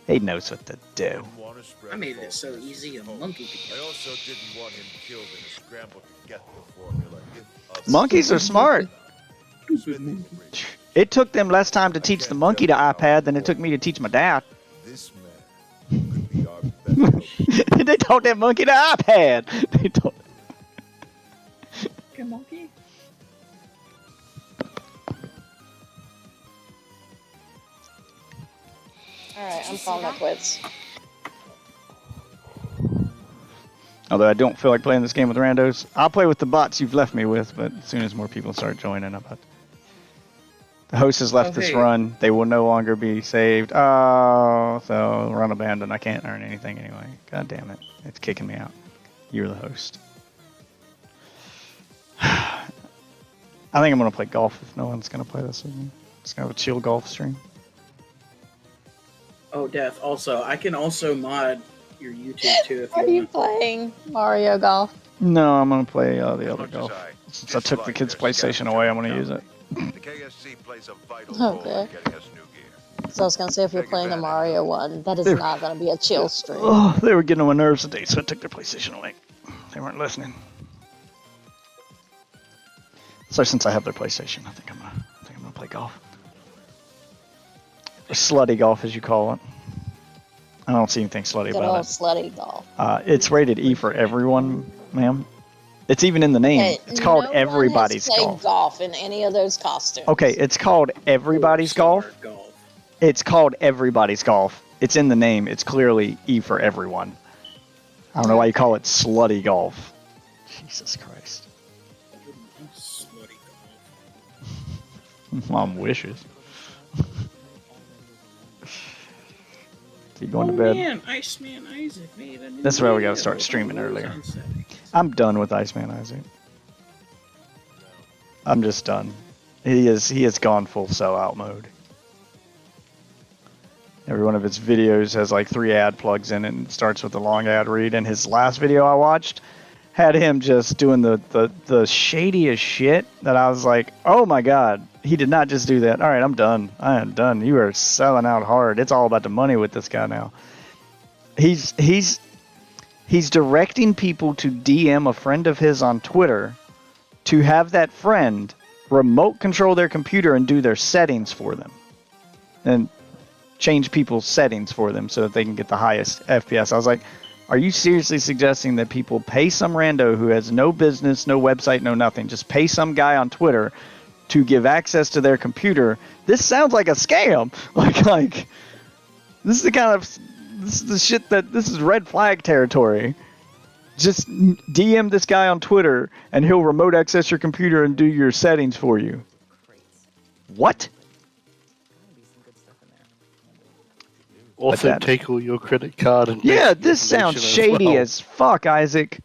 S1: He knows what to do.
S7: I made it so easy a monkey could
S3: I also didn't want him killed in a scramble to get the formula.
S1: Monkeys are smart. It took them less time to teach the monkey the iPad than it took me to teach my dad.
S3: This man could be our best.
S1: They taught that monkey the iPad. They taught.
S7: Okay, monkey.
S2: Alright, I'm calling it quits.
S1: Although I don't feel like playing this game with randos. I'll play with the bots you've left me with, but as soon as more people start joining, the host has left this
S7: Okay.
S1: run. They will no longer be saved. Oh, so run abandoned. I can't earn anything anyway. God damn it. It's kicking me out. You're the host. I think I'm going to play golf if no one's going to play this with me. Just going to have a chill golf stream.
S7: Oh, Death. Also, I can also mod your YouTube too if
S2: Are
S7: you
S2: you
S7: want.
S2: playing Mario Golf?
S1: No, I'm going to play the other
S3: Much as
S1: golf.
S3: I
S1: Since I took the
S3: dislike
S1: kids'
S3: their
S1: PlayStation away, I'm going to use it.
S3: The KSC plays a vital role
S2: Okay.
S3: in getting us new gear.
S2: So I was gonna say if you're playing the Mario one, that is
S1: There-
S2: not gonna be a chill stream.
S1: Oh, they were getting on my nerves today, so I took their PlayStation away. They weren't listening. So since I have their PlayStation, I think I'm gonna play golf. Or slutty golf, as you call it. I don't see anything slutty
S2: Good
S1: about
S2: old
S1: it.
S2: slutty golf.
S1: It's rated E for everyone, ma'am. It's even in the name.
S2: Hey,
S1: It's called
S2: no
S1: Everybody's
S2: one has played
S1: Golf.
S2: golf in any of those costumes.
S1: Okay, it's called Everybody's Golf.
S7: Golf.
S1: It's called Everybody's Golf. It's in the name. It's clearly E for everyone. I don't know why you call it slutty golf. Jesus Christ.
S7: Slutty
S1: Mom wishes. So you going
S7: Oh
S1: to bed?
S7: man, Iceman Isaac made a new
S1: That's why we gotta
S7: video.
S1: start streaming earlier.
S7: On settings.
S1: I'm done with Iceman Isaac. I'm just done. He has gone full sellout mode. Every one of his videos has like 3 ad plugs in it and starts with a long ad read. And his last video I watched had him just doing the shadiest shit that I was like, oh my god, he did not just do that. All right, I'm done. I am done. You are selling out hard. It's all about the money with this guy now. He's directing people to DM a friend of his on Twitter to have that friend remote control their computer and do their settings for them. And change people's settings for them so that they can get the highest FPS. I was like, are you seriously suggesting that people pay some rando who has no business, no website, no nothing, just pay some guy on Twitter to give access to their computer? This sounds like a scam. Like this is the kind of, this is the shit that, this is red flag territory. Just DM this guy on Twitter, and he'll remote access your computer and do your settings for you. What?
S10: Also,
S1: that?
S10: take all your credit card and
S1: Yeah,
S10: bank
S1: this sounds
S10: information
S1: shady
S10: well.
S1: as fuck, Isaac.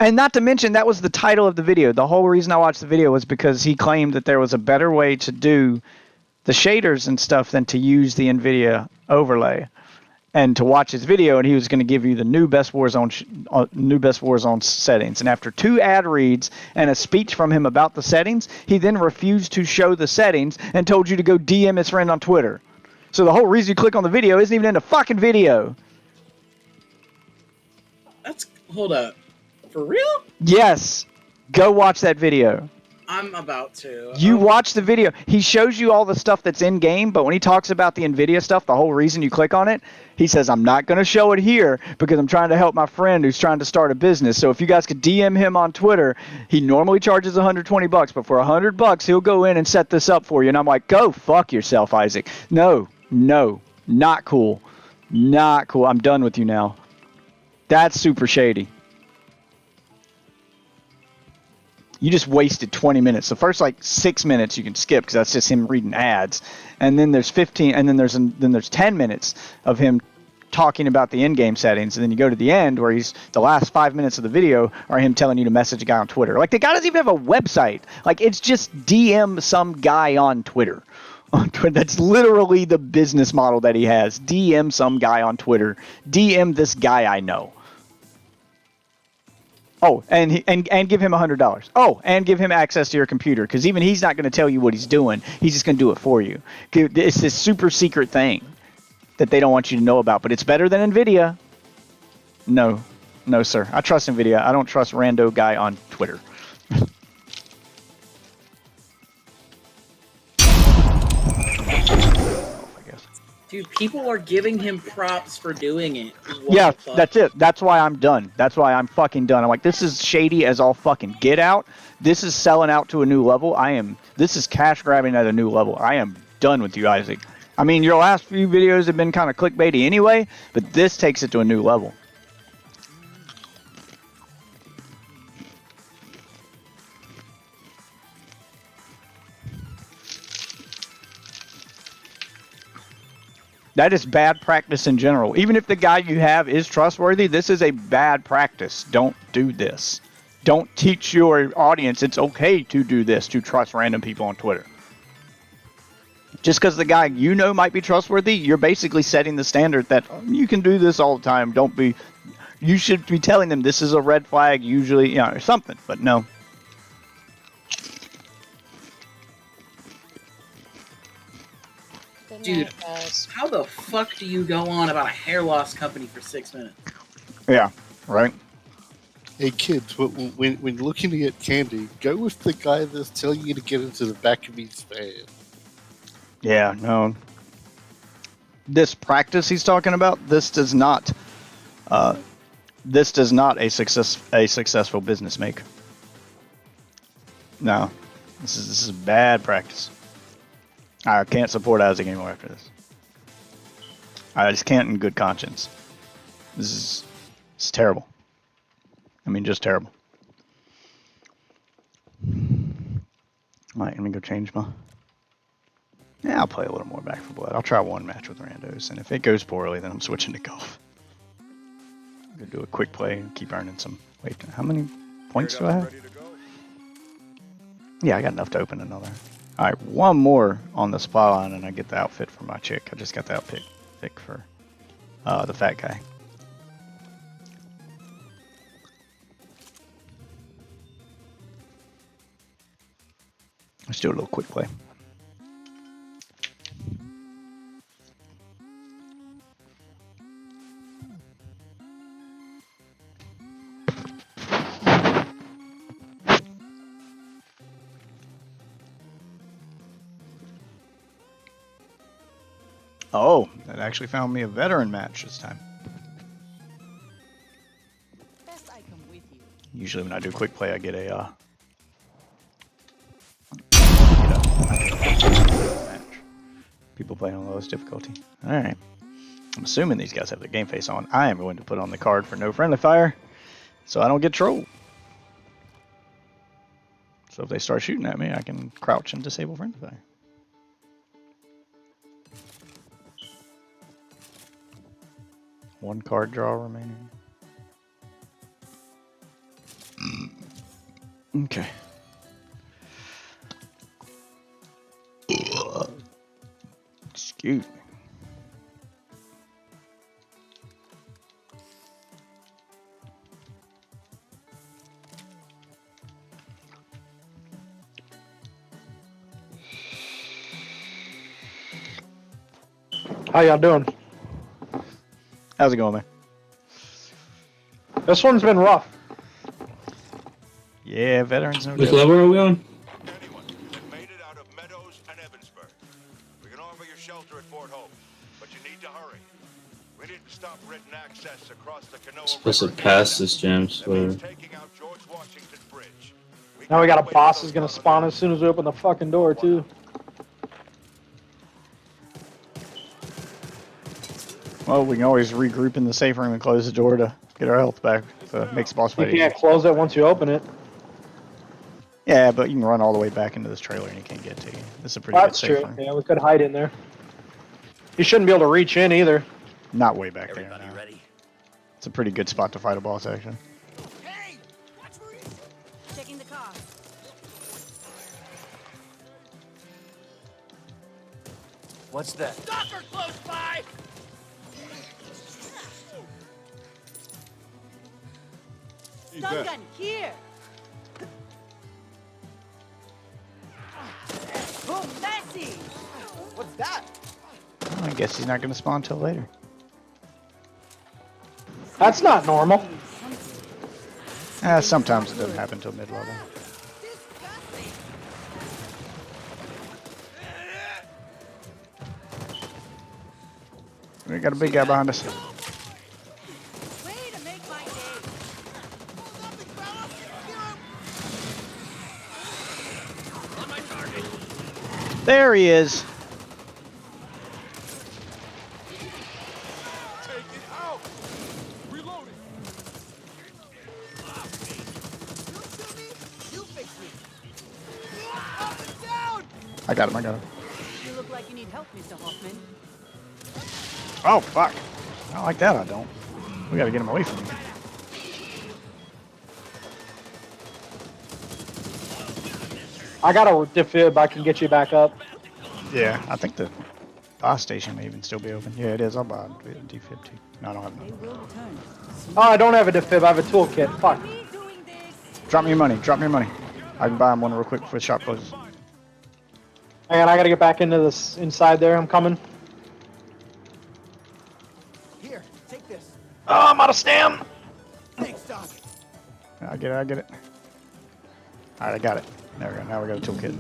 S1: And not to mention, that was the title of the video. The whole reason I watched the video was because he claimed that there was a better way to do the shaders and stuff than to use the NVIDIA overlay. And to watch his video, and he was going to give you the new Best Warzone settings. And after 2 ad reads and a speech from him about the settings, he then refused to show the settings and told you to go DM his friend on Twitter. So the whole reason you click on the video isn't even in the fucking video.
S7: Hold up. For real?
S1: Yes. Go watch that video.
S7: I'm about to.
S1: You watch the video. He shows you all the stuff that's in game, but when he talks about the NVIDIA stuff, the whole reason you click on it, he says, I'm not going to show it here because I'm trying to help my friend who's trying to start a business. So if you guys could DM him on Twitter, he normally charges $120, but for $100, he'll go in and set this up for you. And I'm like, go fuck yourself, Isaac. No, not cool. Not cool. I'm done with you now. That's super shady. You just wasted 20 minutes. The first like 6 minutes you can skip because that's just him reading ads, and then there's 15, and then there's 10 minutes of him talking about the in-game settings, and then you go to the end where the last 5 minutes of the video are him telling you to message a guy on Twitter. Like the guy doesn't even have a website. Like it's just DM some guy on Twitter. That's literally the business model that he has. DM some guy on Twitter. DM this guy I know. Oh, and give him $100. Oh, and give him access to your computer, because even he's not going to tell you what he's doing. He's just going to do it for you. It's this super secret thing that they don't want you to know about, but it's better than NVIDIA. No, sir. I trust NVIDIA. I don't trust rando guy on Twitter.
S7: Dude, people are giving him props for doing it.
S1: Yeah, that's it. That's why I'm done. That's why I'm fucking done. I'm like, this is shady as all fucking get out. This is selling out to a new level. This is cash grabbing at a new level. I am done with you, Isaac. I mean, your last few videos have been kind of clickbaity anyway, but this takes it to a new level. That is bad practice in general. Even if the guy you have is trustworthy, this is a bad practice. Don't do this. Don't teach your audience it's okay to do this, to trust random people on Twitter. Just because the guy you know might be trustworthy, you're basically setting the standard that you can do this all the time. You should be telling them this is a red flag usually, or something, but no.
S7: Dude, how the fuck do you go on about a hair loss company for 6 minutes?
S1: Yeah, right.
S10: Hey kids, when looking to get candy, go with the guy that's telling you to get into the back of his van.
S1: Yeah, no. This practice he's talking about, this does not a successful business make. No, this is bad practice. I can't support Isaac anymore after this. I just can't in good conscience. It's terrible. I mean, just terrible. Alright, let me go change my... Yeah, I'll play a little more Back 4 Blood. I'll try one match with randos, and if it goes poorly, then I'm switching to golf. I'm going to do a quick play and keep earning some... Wait, how many points do I have? Yeah, I got enough to open another. Alright, one more on the supply line and I get the outfit for my chick. I just got the outfit pick for the fat guy. Let's do a little quick play. Oh, that actually found me a veteran match this time.
S8: Best I come with you.
S1: Usually when I do quick play, I get a match. People playing on lowest difficulty. Alright. I'm assuming these guys have their game face on. I am going to put on the card for no friendly fire, so I don't get trolled. So if they start shooting at me, I can crouch and disable friendly fire. One card draw remaining. Okay. Excuse me.
S11: How y'all doing?
S1: How's it going, man?
S11: This one's been rough.
S1: Yeah, veterans no
S12: Which
S1: joke.
S12: level are we on?
S3: Anyone that made it out of Meadows and Evansburg. We can offer you shelter at Fort Hope, but you need to hurry. We need to stop written access across the Canoa
S12: Supposed to
S3: River.
S12: pass this James.
S3: That means
S12: Whatever.
S3: taking out George Washington Bridge.
S11: Now we got a boss is gonna spawn as soon as we open the fucking door too.
S1: Well, we can always regroup in the safe room and close the door to get our health back. So it makes the boss
S11: You
S1: fight easier.
S11: can't close it once you open it.
S1: Yeah, but you can run all the way back into this trailer and he can't get to you. This is a pretty
S11: That's
S1: good safe
S11: true.
S1: room.
S11: Yeah, we could hide in there. You shouldn't be able to reach in either.
S1: Not way back there.
S13: Everybody
S1: No.
S13: ready?
S1: It's a pretty good spot to fight a boss, actually.
S8: Checking the car.
S13: What's that?
S8: Stalker close by!
S5: Eat
S8: Stun
S5: that.
S8: gun here! Boom, messy!
S13: What's that?
S1: Well, I guess he's not going to spawn till later.
S11: That's not normal.
S1: Sometimes it doesn't happen till mid-level. We got a big guy behind us.
S8: Way to make my day!
S13: On my target.
S1: There he is.
S5: Take it out. Reloading.
S8: You fix me!
S1: I got him, I got him.
S8: You look like you need help, Mr. Hoffman.
S1: Oh, fuck. Not like that, I don't. We got to get him away from me.
S11: I got a defib. I can get you back up.
S1: Yeah, I think the boss station may even still be open. Yeah, it is. I'll buy a D50. No, I don't have
S8: They
S1: none.
S8: will return.
S11: Oh, I don't have a defib. I have a toolkit. Fuck.
S8: Me doing this!
S1: Drop me your money. Drop me your money. I can buy him one real quick before the shop closes.
S11: Hang on, I gotta get back into this inside there. I'm coming.
S13: Here, take this.
S11: Oh, I'm out of stam.
S13: Thanks, Doc.
S1: I get it, I get it. Alright, I got it. There we go. Now we got a toolkit.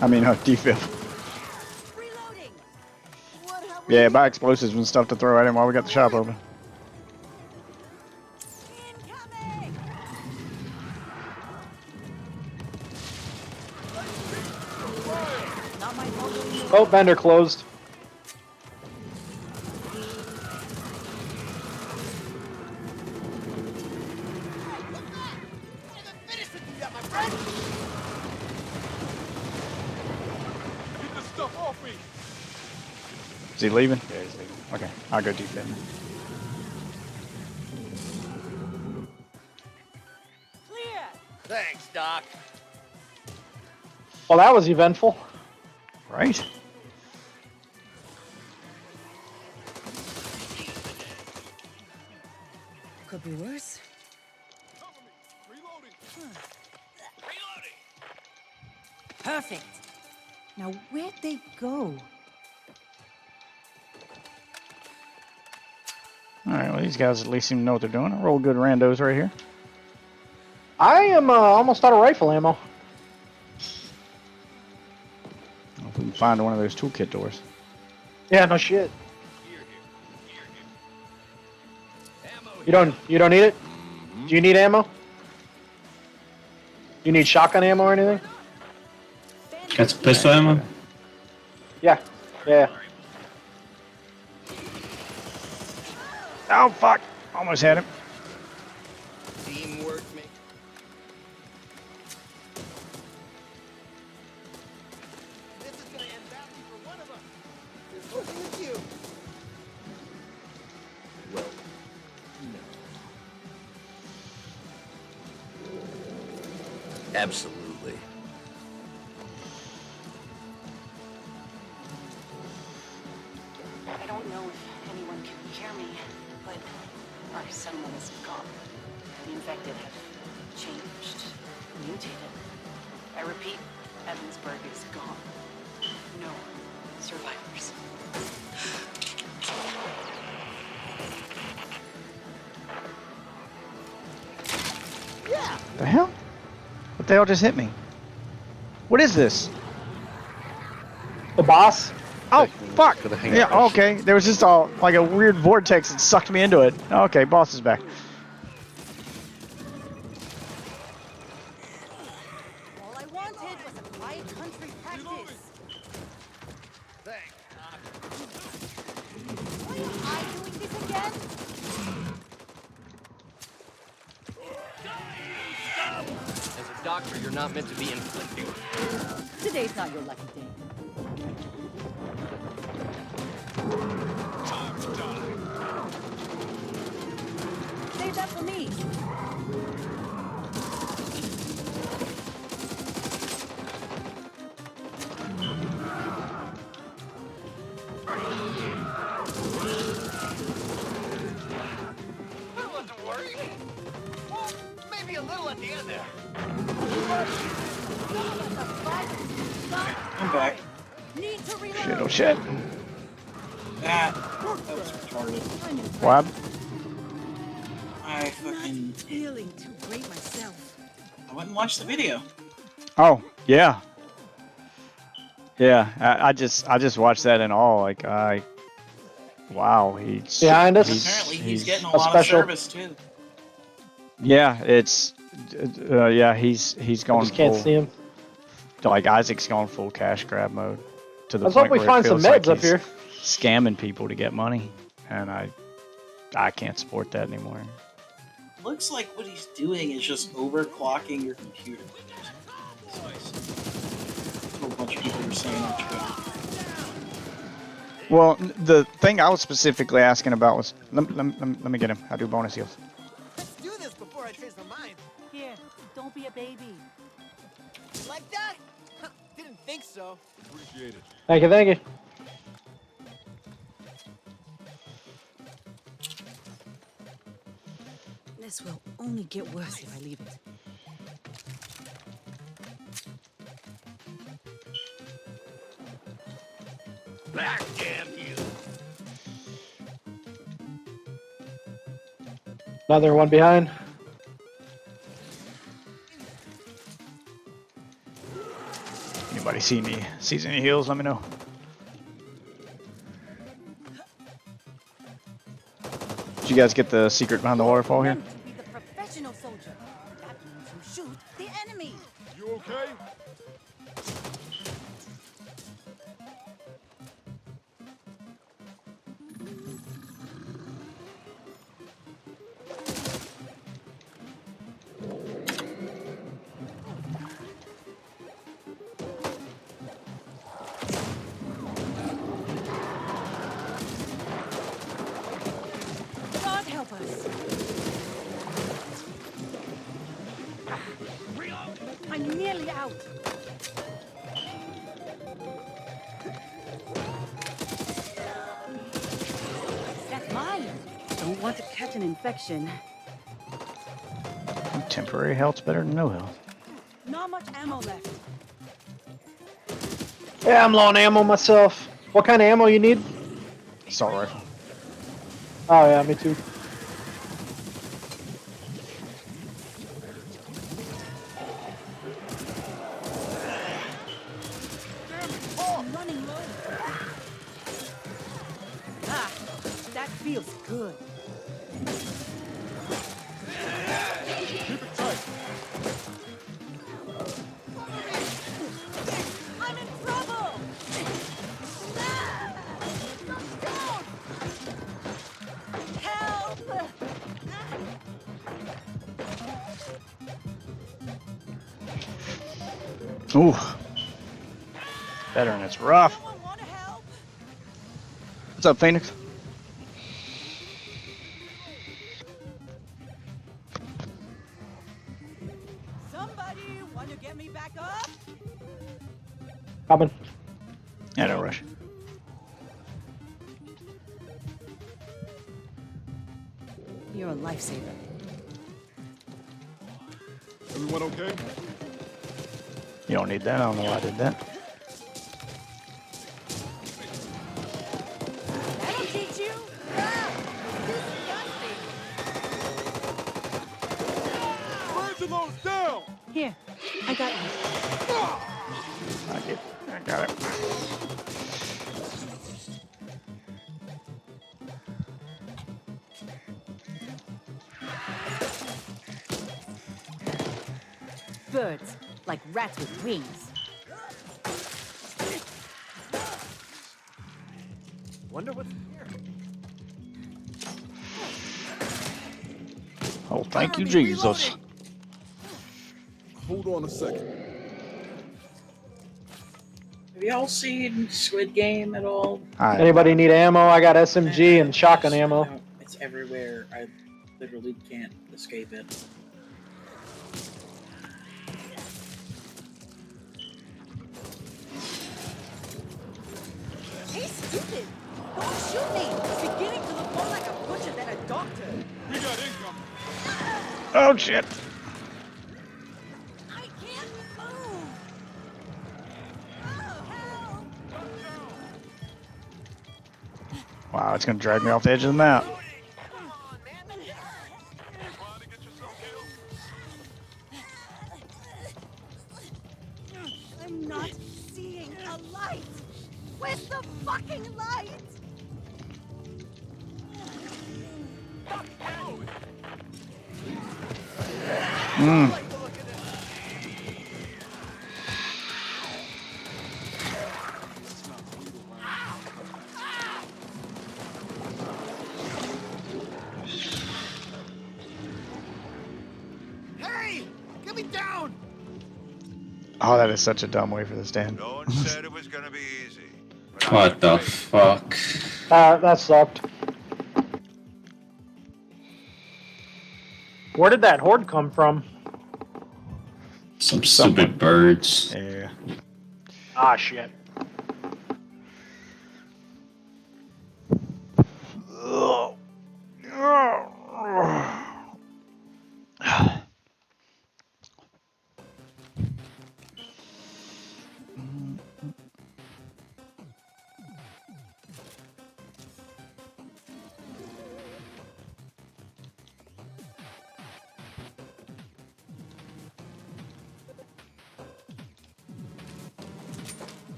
S1: I mean, defib.
S8: Reloading! What have
S1: Yeah, buy explosives and stuff to throw at him while we got the shop open.
S8: incoming? Not my fault.
S11: Oh, vendor closed.
S5: Get this stuff off me.
S1: Is he leaving? Yeah, he's leaving. Okay, I'll go defib.
S8: Clear!
S13: Thanks, Doc.
S11: Well, that was eventful.
S1: Right?
S8: Could be worse.
S5: Cover me. Reloading.
S8: Perfect. Now, where'd they go?
S1: Alright, well, these guys at least seem to know what they're doing. I roll good randos right here.
S11: I am almost out of rifle ammo.
S1: If we can find one of those toolkit doors.
S11: Yeah, no shit. You don't need it? Do you need ammo? Do you need shotgun ammo or anything?
S12: Got some pistol ammo?
S11: Yeah. Yeah.
S1: Oh, fuck. Almost had him.
S13: Teamwork, mate. This is gonna end badly for one of us. What's with you? Well, no. Absolutely.
S6: I don't know if anyone can hear me, but our settlement is gone. The infected have changed, mutated. I repeat, Evansburg is gone. No survivors.
S1: The hell? What the hell just hit me? What is this?
S11: The boss?
S1: Oh, fuck!
S10: Gonna hang
S1: Yeah,
S10: out.
S1: okay. There was just like a weird vortex that sucked me into it. Okay, boss is back.
S8: All I wanted was a quiet country practice.
S13: Thanks.
S8: Why am I doing this again?
S13: As a doctor, you're not meant to be inflicting.
S8: Today's not your lucky day. Save that for me.
S13: That wasn't working. Well, maybe a little at the end there.
S7: I'm back.
S8: Need to reload.
S1: Shit, oh shit.
S7: That was retarded.
S1: What?
S7: I fucking...
S8: Feeling too great myself.
S7: I went and watched the video.
S1: Oh, yeah. Yeah, I just watched that in awe. Like, wow, he's...
S11: Behind us?
S7: Apparently he's getting a
S11: a
S7: lot
S11: special-
S7: of service too.
S1: Yeah, it's... yeah, he's
S11: I
S1: going
S11: just can't
S1: full...
S11: see him.
S1: Like, Isaac's going full cash grab mode. To the
S11: Let's
S1: point
S11: hope we
S1: where it
S11: find some
S1: feels like
S11: meds up
S1: he's
S11: here.
S1: scamming people to get money. And I can't support that anymore.
S7: Looks like what he's doing is just overclocking your computer. A whole bunch of people were saying that too.
S1: Well, the thing I was specifically asking about was... Let me get him. I'll do bonus heals.
S13: Let's do this before I change my mind.
S8: Here, don't be a baby.
S13: Like that? Didn't think so.
S5: Appreciate it.
S11: Thank you, thank you.
S8: This will only get worse if I leave it.
S13: Back, damn you.
S11: Another one behind.
S1: Anybody sees any heals, let me know. Did you guys get the secret behind the waterfall here?
S8: To be the professional soldier. That means you shoot the enemy.
S5: You okay?
S8: God help us. I'm nearly out. That's mine. Don't want to catch an infection.
S1: Temporary health's better than no health.
S8: Not much ammo left.
S11: Yeah, I'm low on ammo myself. What kind of ammo you need?
S1: Assault rifle.
S11: Oh yeah, me too.
S8: I'm running low. Ah, that feels good.
S5: Keep it tight.
S8: I'm in trouble. Help!
S1: Ooh. Veteran, it's rough. What's up, Phoenix?
S8: Somebody want to get me back up?
S11: Coming.
S1: Yeah, no rush.
S8: You're a lifesaver.
S5: Everyone okay?
S1: You don't need that. I don't know why I did that.
S8: That'll teach you.
S5: Angelo's down!
S8: Here, I got you.
S1: I got it.
S8: Birds, like rats with wings.
S13: Wonder what's here.
S1: Oh, thank you, Jesus.
S5: Hold on a second.
S7: Have y'all seen Squid Game at all?
S11: Anybody need ammo? I got SMG and shotgun ammo.
S7: No, it's everywhere. I literally can't escape it.
S8: Hey, stupid! Don't shoot me! It's beginning to look more like a butcher than a doctor.
S5: We got income.
S1: Oh, shit.
S8: I can't move. Oh, help!
S1: Wow, it's going to drag me off the edge of the map.
S8: I'm not seeing a light. Where's the fucking light?
S13: Hey! Get me down!
S1: Oh, that is such a dumb way for this to end.
S3: No one said it was gonna be easy.
S12: What the fuck?
S11: That sucked. Where did that horde come from?
S12: Some stupid birds.
S1: Yeah.
S11: Ah, shit.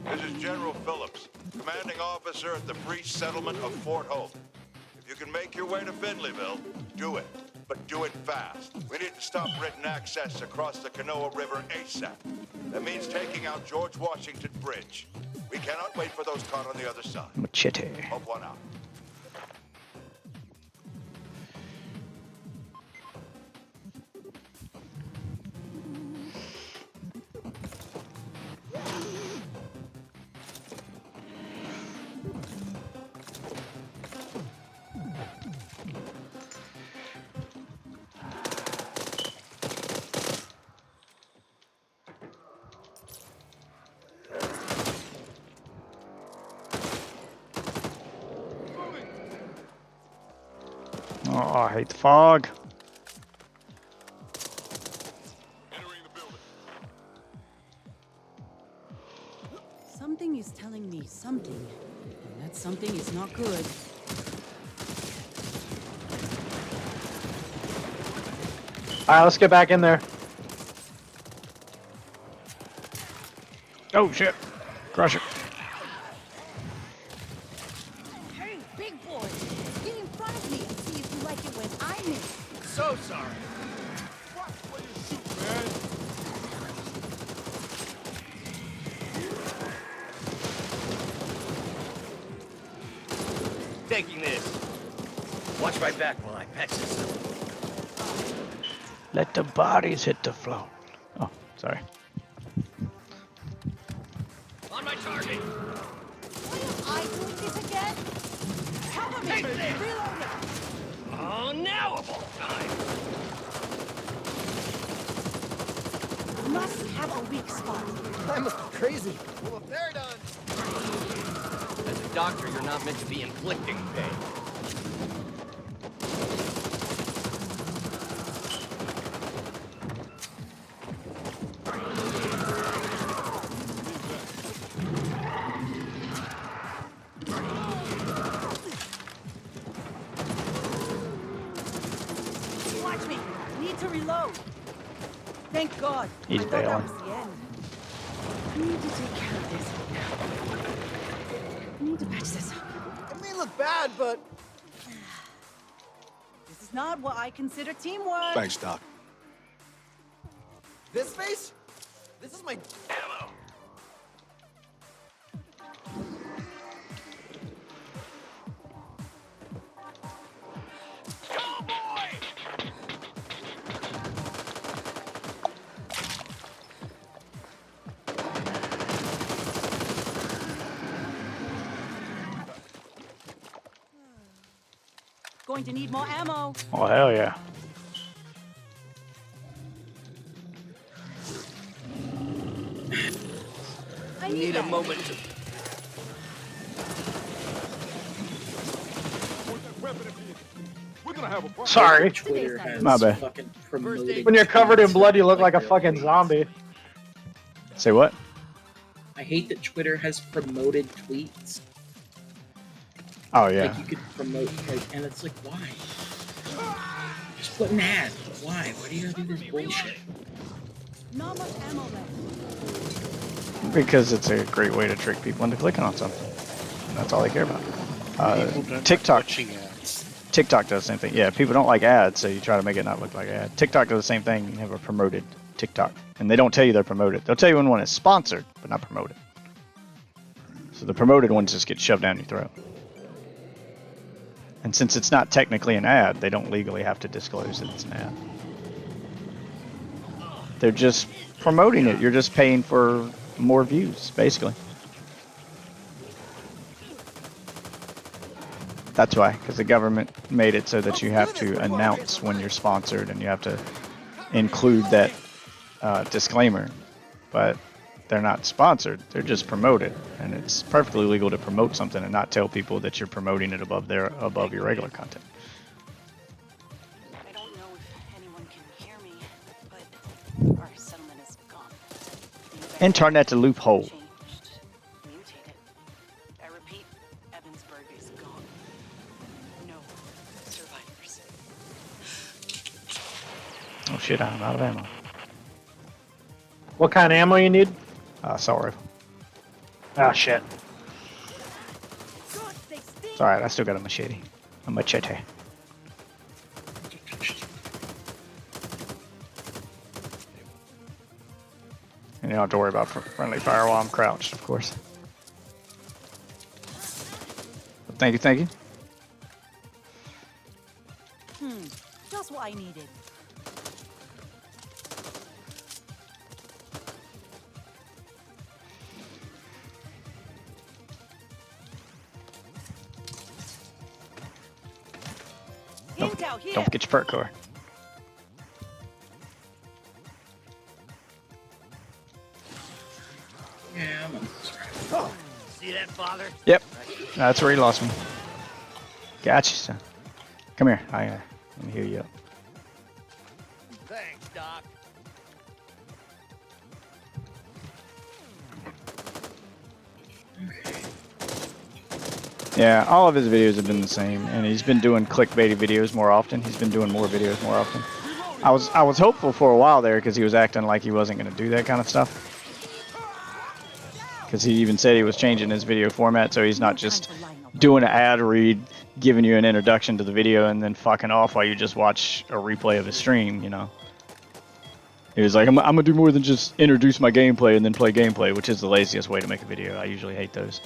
S3: This is General Phillips, commanding officer at the Free Settlement of Fort Hope. If you can make your way to Findlayville, do it. But do it fast. We need to stop written access across the Kanoa River ASAP. That means taking out George Washington Bridge. We cannot wait for those caught on the other side.
S1: Machete.
S3: Hope one out.
S1: Oh, I hate the fog.
S8: Something is telling me something, and that something is not good.
S11: Alright, let's get back in there.
S1: Oh, shit. Crush it.
S8: Hey, big boy! Get in front of me and see if you like it when I'm in.
S13: So sorry.
S5: Watch where you shoot, man.
S13: taking this. Watch my back while I patch this up.
S1: Let the bodies hit the floor. Oh, sorry.
S13: On my target.
S4: I doing this again? Cover me! Reloading!
S13: Oh, now of all time.
S8: Must have a weak spot.
S13: I must be crazy. Well, if they're done. As a doctor, you're not meant to be inflicting pain.
S8: Watch me. Need to reload. Thank God.
S1: He's
S8: I thought that
S1: bailing.
S8: was the end. I need to take care of this now. I need to patch this up.
S13: It may look bad, but...
S8: This is not what I consider teamwork.
S5: Thanks, Doc.
S13: This face? This is my ammo.
S8: Going to need more ammo.
S1: Oh, hell yeah.
S8: I
S13: Need a
S8: that.
S13: moment to...
S5: We're gonna have a problem.
S11: Sorry.
S7: Twitter has
S1: My bad.
S7: fucking promoted
S11: When you're covered in
S7: tweets
S11: blood, you look like a
S7: they're
S11: fucking
S7: amazing.
S11: zombie.
S1: Say what?
S7: I hate that Twitter has promoted tweets.
S1: Oh, yeah.
S7: Like you could promote, like, and it's like, why? Just put an ad. Why? Why do you gotta do this bullshit?
S8: Not much ammo left.
S1: Because it's a great way to trick people into clicking on something. And that's all they care about.
S10: People don't like
S1: TikTok.
S10: watching ads.
S1: TikTok does the same thing. Yeah, people don't like ads, so you try to make it not look like an ad. TikTok does the same thing. You have a promoted TikTok. And they don't tell you they're promoted. They'll tell you when one is sponsored, but not promoted. So the promoted ones just get shoved down your throat. And since it's not technically an ad, they don't legally have to disclose that it's an ad. They're just promoting it. You're just paying for more views, basically. That's why, because the government made it so that you have to announce when you're sponsored and you have to include that disclaimer. But they're not sponsored, they're just promoted. And it's perfectly legal to promote something and not tell people that you're promoting it above your regular content.
S6: I don't know if anyone can hear me, but our settlement is gone. The infected
S1: Internet's a loophole.
S6: changed, mutated. I repeat, Evansburg is gone. No survivors.
S1: Oh shit, I'm out of ammo.
S11: What kind of ammo you need?
S1: Assault rifle.
S11: Ah, shit.
S1: It's alright, I still got a machete. A machete. And you don't have to worry about friendly fire while I'm crouched, of course. But thank you, thank you.
S8: Just what I needed. Intel here.
S1: Don't forget your perk core.
S7: Yeah, I'm on this
S13: Oh, see that, father?
S1: Yep, that's where he lost me. Gotcha, son. Come here, let me heal you up.
S13: Thanks, Doc.
S1: Yeah, all of his videos have been the same, and he's been doing clickbaity videos more often. He's been doing more videos more often. I was hopeful for a while there because he was acting like he wasn't going to do that kind of stuff. Because he even said he was changing his video format, so he's not just doing an ad read, giving you an introduction to the video, and then fucking off while you just watch a replay of his stream, you know. He was like, I'm going to do more than just introduce my gameplay and then play gameplay, which is the laziest way to make a video. I usually hate those.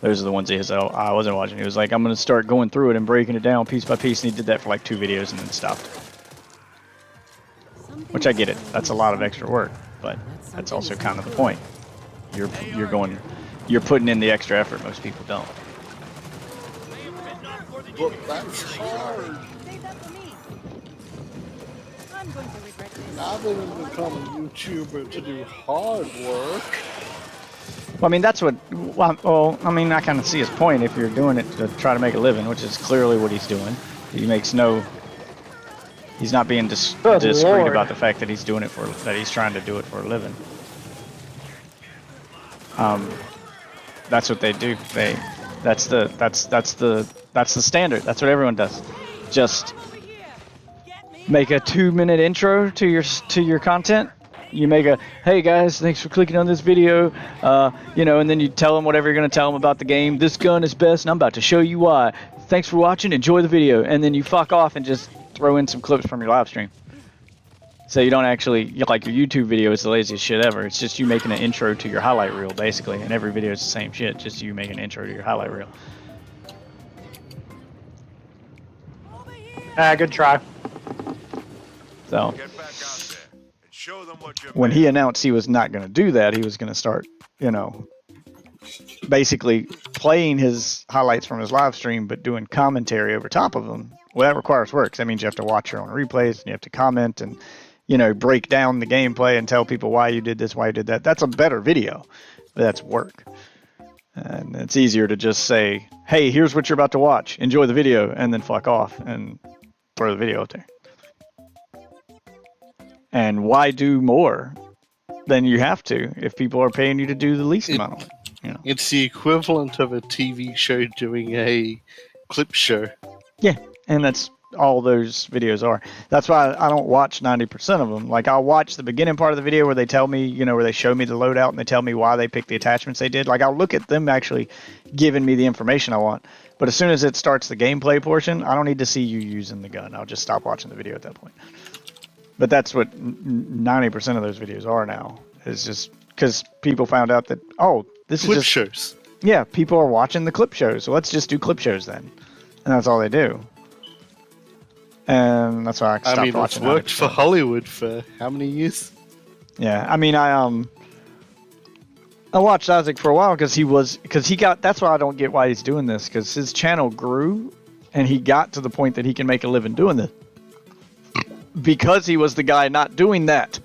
S1: Those are the ones I wasn't watching. He was like, I'm going to start going through it and breaking it down piece by piece, and he did that for like 2 videos and then stopped. Which I get it. That's a lot of extra work, but that's also kind of the point. You're putting in the extra effort most people don't.
S10: But that's hard. Now that I've become a YouTuber to do hard work.
S1: Well, I mean, that's what. Well, I mean, I kind of see his point. If you're doing it to try to make a living, which is clearly what he's doing, he makes no. He's not being discreet about the fact that he's doing it that he's trying to do it for a living. That's what they do. That's the standard. That's what everyone does. Just make a 2-minute intro to your content. You make a, hey guys, thanks for clicking on this video, you know, and then you tell them whatever you're going to tell them about the game. This gun is best, and I'm about to show you why. Thanks for watching. Enjoy the video, and then you fuck off and just throw in some clips from your live stream. So you don't actually, like your YouTube video is the laziest shit ever. It's just you making an intro to your highlight reel, basically, and every video is the same shit, just you making an intro to your highlight reel.
S11: Good try.
S1: So when he announced he was not going to do that, he was going to start, you know, basically playing his highlights from his live stream, but doing commentary over top of them. Well, that requires work. That means you have to watch your own replays, and you have to comment and, you know, break down the gameplay and tell people why you did this, why you did that. That's a better video, but that's work. And it's easier to just say, hey, here's what you're about to watch. Enjoy the video, and then fuck off and throw the video up there. And why do more than you have to if people are paying you to do the least amount of it? You know? It's
S10: the equivalent of a TV show doing a clip show.
S1: Yeah, and that's all those videos are. That's why I don't watch 90% of them. Like, I'll watch the beginning part of the video where they tell me, you know, where they show me the loadout and they tell me why they picked the attachments they did. Like, I'll look at them actually giving me the information I want. But as soon as it starts the gameplay portion, I don't need to see you using the gun. I'll just stop watching the video at that point. But that's what 90% of those videos are now. It's just because people found out that, oh, this is
S10: clip
S1: just
S10: shows.
S1: Yeah, people are watching the clip shows, so let's just do clip shows then, and that's all they do. And that's why I stopped watching.
S10: It's worked for Hollywood for how many years?
S1: Yeah, I mean, I watched Isaac for a while because he got. That's why I don't get why he's doing this, because his channel grew, and he got to the point that he can make a living doing this. Because he was the guy not doing that.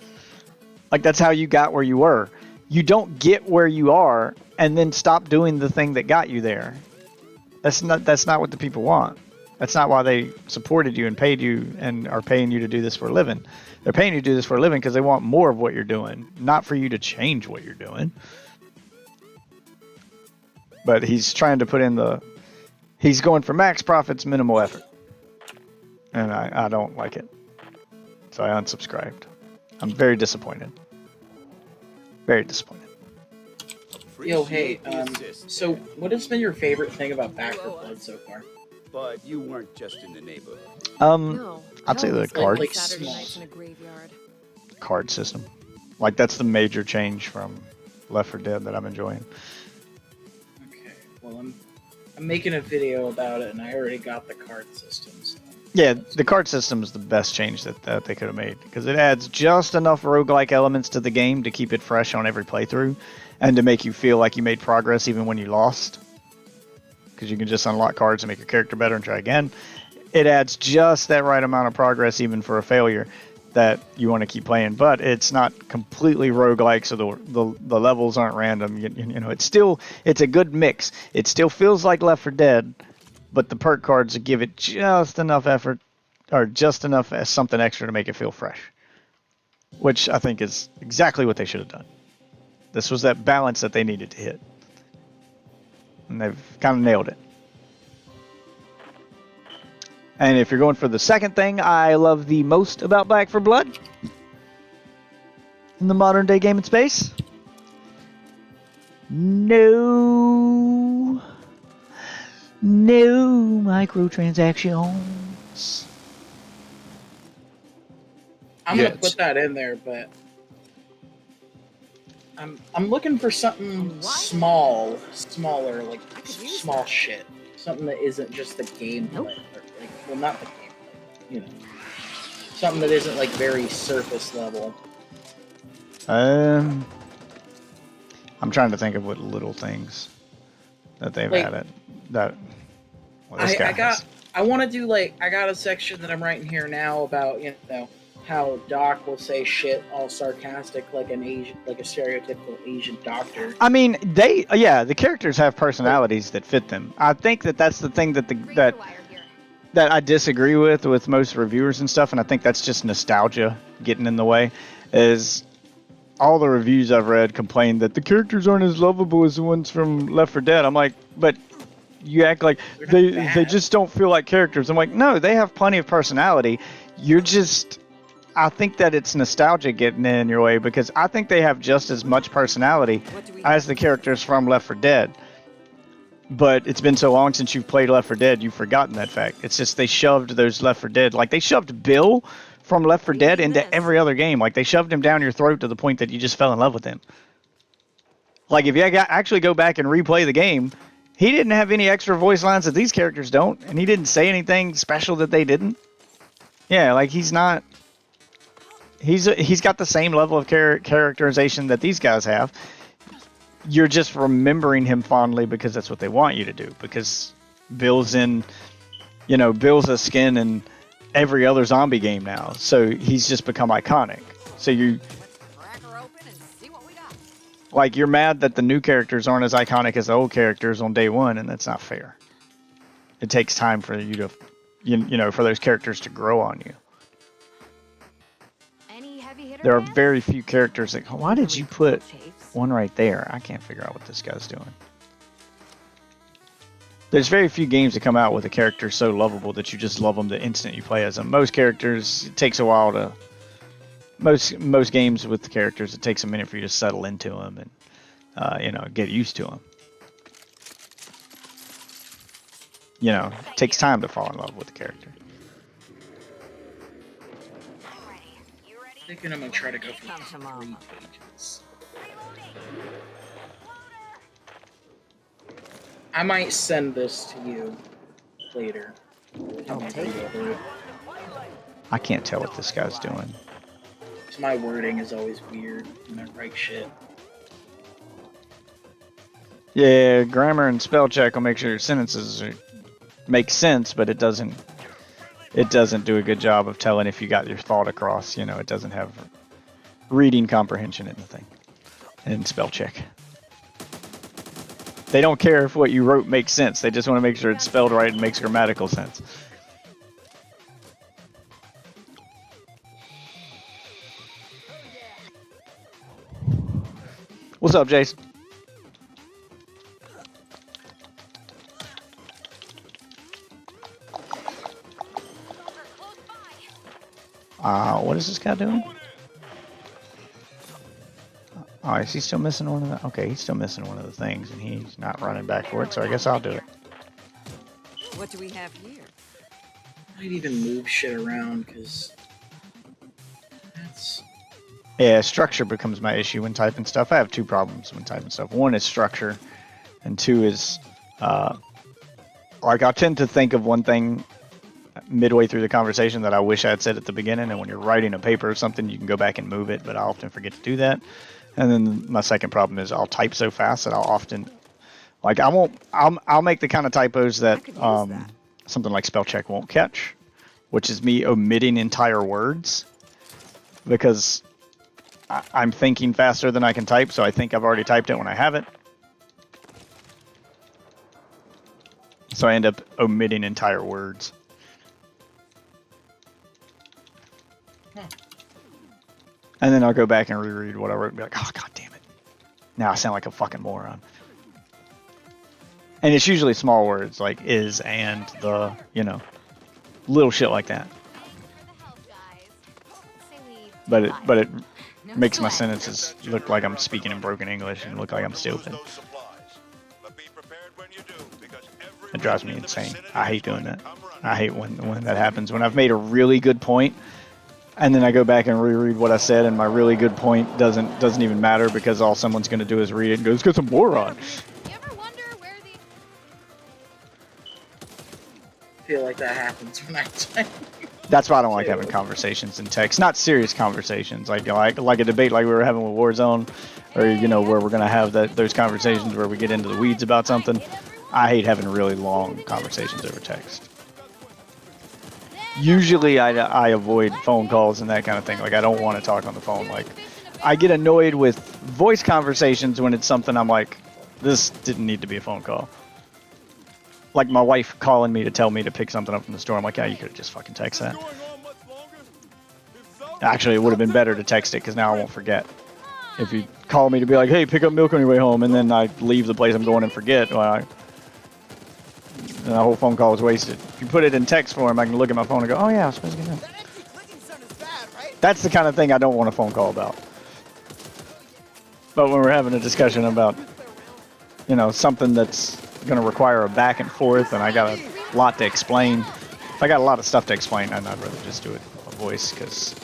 S1: Like, that's how you got where you were. You don't get where you are and then stop doing the thing that got you there. That's not what the people want. That's not why they supported you and paid you and are paying you to do this for a living. They're paying you to do this for a living because they want more of what you're doing, not for you to change what you're doing. But he's trying to put in he's going for max profits, minimal effort. And I don't like it. So I unsubscribed. I'm very disappointed. Very disappointed.
S7: Yo, hey, so what has been your favorite thing about Back 4 Blood so far?
S14: But you weren't just in the neighborhood.
S1: I'd say the card.
S7: Like small.
S1: Card system. Like, that's the major change from Left 4 Dead that I'm enjoying.
S7: Okay, well, I'm making a video about it, and I already got the card system. So.
S1: Yeah, the card system is the best change that they could have made, because it adds just enough roguelike elements to the game to keep it fresh on every playthrough and to make you feel like you made progress even when you lost, because you can just unlock cards and make your character better and try again. It adds just that right amount of progress even for a failure that you want to keep playing, but it's not completely roguelike, so the levels aren't random. You know, it's a good mix. It still feels like Left 4 Dead, but the perk cards give it just enough effort, or just enough as something extra to make it feel fresh. Which I think is exactly what they should have done. This was that balance that they needed to hit. And they've kind of nailed it. And if you're going for the second thing I love the most about Back 4 Blood in the modern day gaming space, no microtransactions.
S7: I'm gonna put that in there, but I'm looking for something smaller, like small shit. Something that isn't just the gameplay. Like, well, not the gameplay, but, you know. Something that isn't like very surface level.
S1: I'm trying to think of what little things that they've
S7: Like,
S1: added. That well, this guy has.
S7: I want to do like I got a section that I'm writing here now about how Doc will say shit all sarcastic like a stereotypical Asian doctor.
S1: I mean, the characters have personalities that fit them. I think that's the thing that I disagree with most reviewers and stuff, and I think that's just nostalgia getting in the way. Is all the reviews I've read complain that the characters aren't as lovable as the ones from Left 4 Dead. I'm like, but you act like they just don't feel like characters. I'm like, no, they have plenty of personality. I think that it's nostalgia getting in your way, because I think they have just as much personality as the characters from Left 4 Dead. But it's been so long since you've played Left 4 Dead, you've forgotten that fact. It's just they shoved those Left 4 Dead, like they shoved Bill from Left 4 Dead into every other game. Like they shoved him down your throat to the point that you just fell in love with him. Like if you actually go back and replay the game, he didn't have any extra voice lines that these characters don't, and he didn't say anything special that they didn't. Yeah, like he's got the same level of characterization that these guys have. You're just remembering him fondly because that's what they want you to do. Because Bill's a skin in every other zombie game now, so he's just become iconic. So you're mad that the new characters aren't as iconic as the old characters on day one, and that's not fair. It takes time for you to, for those characters to grow on you. There are very few characters that. Why did you put one right there? I can't figure out what this guy's doing. There's very few games that come out with a character so lovable that you just love them the instant you play as them. Most characters, it takes a while to. Most games with the characters, it takes a minute for you to settle into them and get used to them. It takes time to fall in love with the character.
S7: I think I'm gonna try to go for 3 pages. I might send this to you later.
S1: I can't tell what this guy's doing.
S7: My wording is always weird when I write shit.
S1: Yeah, grammar and spell check will make sure your sentences make sense, but it doesn't do a good job of telling if you got your thought across. It doesn't have reading comprehension in the thing. And spell check. They don't care if what you wrote makes sense. They just want to make sure it's spelled right and makes grammatical sense. What's up, Jace? What is this guy doing? Oh, is he still missing one of the... Okay, he's still missing one of the things, and he's not running back for it, so I guess I'll do it.
S8: What do we have here?
S7: I might even move shit around, because...
S1: Yeah, structure becomes my issue when typing stuff. I have 2 problems when typing stuff. 1 is structure, and 2 is... I tend to think of one thing midway through the conversation that I wish I had said at the beginning, and when you're writing a paper or something, you can go back and move it, but I often forget to do that. And then my second problem is I'll type so fast that I'll often, I'll make the kind of typos that something like spell check won't catch, which is me omitting entire words because I'm thinking faster than I can type, so I think I've already typed it when I haven't. So I end up omitting entire words. And then I'll go back and reread what I wrote and be like, oh, god damn it. Now I sound like a fucking moron. And it's usually small words like is, and, the, little shit like that. But it makes my sentences look like I'm speaking in broken English and look like I'm stupid. It drives me insane. I hate doing that. I hate when that happens. When I've made a really good point, and then I go back and reread what I said, and my really good point doesn't even matter because all someone's going to do is read it and go, "It's got some moron."
S7: I feel like that happens when I type.
S1: That's why I don't like having conversations in text. Not serious conversations, like a debate like we were having with Warzone, or where we're gonna have those conversations where we get into the weeds about something. I hate having really long conversations over text. Usually I avoid phone calls and that kind of thing. Like I don't want to talk on the phone. Like I get annoyed with voice conversations when it's something I'm like, this didn't need to be a phone call. Like my wife calling me to tell me to pick something up from the store. I'm like, yeah, you could have just fucking text that. Actually, it would have been better to text it because now I won't forget. If you call me to be like, hey, pick up milk on your way home, and then I leave the place I'm going and forget, well, the whole phone call was wasted. If you put it in text form, I can look at my phone and go, oh yeah, I was supposed to get that. That's the kind of thing I don't want a phone call about. But when we're having a discussion about, something that's going to require a back and forth, and I got a lot to explain. If I got a lot of stuff to explain, I'd rather just do it with a voice, because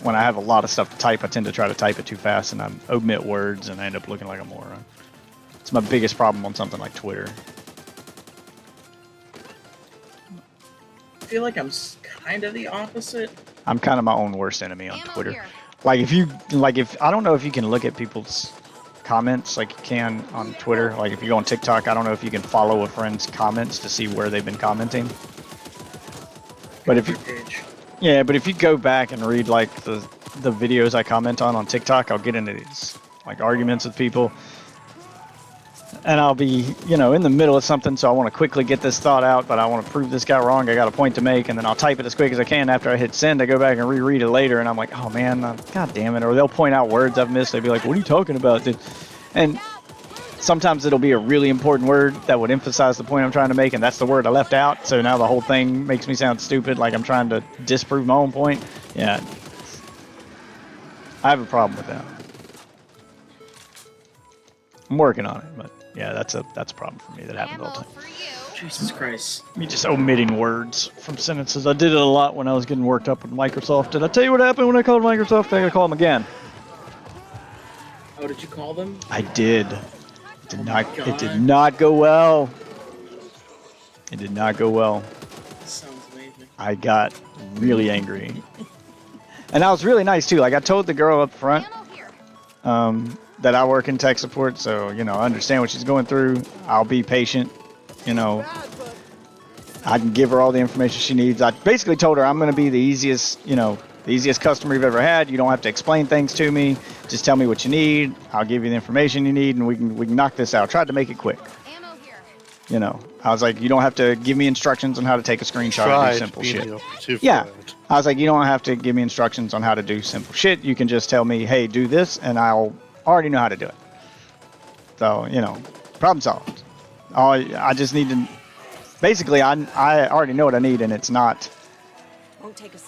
S1: when I have a lot of stuff to type, I tend to try to type it too fast, and I omit words, and I end up looking like a moron. It's my biggest problem on something like Twitter.
S7: I feel like I'm kind of the opposite.
S1: I'm kind of my own worst enemy on Twitter. Like if I don't know if you can look at people's comments like you can on Twitter. Like if you go on TikTok, I don't know if you can follow a friend's comments to see where they've been commenting. But if you go back and read like the videos I comment on TikTok, I'll get into these like arguments with people, and I'll be in the middle of something, so I want to quickly get this thought out, but I want to prove this guy wrong. I got a point to make, and then I'll type it as quick as I can. After I hit send, I go back and reread it later, and I'm like, oh man, god damn it. Or they'll point out words I've missed. They'll be like, what are you talking about? And sometimes it'll be a really important word that would emphasize the point I'm trying to make, and that's the word I left out, so now the whole thing makes me sound stupid, like I'm trying to disprove my own point. Yeah, I have a problem with that. I'm working on it, but yeah, that's a problem for me. That happens all the time.
S7: Jesus Christ.
S1: Me just omitting words from sentences. I did it a lot when I was getting worked up with Microsoft. Did I tell you what happened when I called Microsoft? I gotta call them again.
S7: Oh, did you call them?
S1: I did. It did not go well. It did not go well.
S7: Sounds amazing.
S1: I got really angry. And I was really nice too. Like I told the girl up front that I work in tech support, so I understand what she's going through. I'll be patient. I can give her all the information she needs. I basically told her I'm going to be the easiest customer you've ever had. You don't have to explain things to me. Just tell me what you need. I'll give you the information you need, and we can knock this out. Tried to make it quick. I was like, you don't have to give me instructions on how to take a screenshot or do simple shit. Yeah. I was like, you don't have to give me instructions on how to do simple shit. You can just tell me, hey, do this, and I'll already know how to do it. So, problem solved. I just need to... Basically, I already know what I need, and it's not...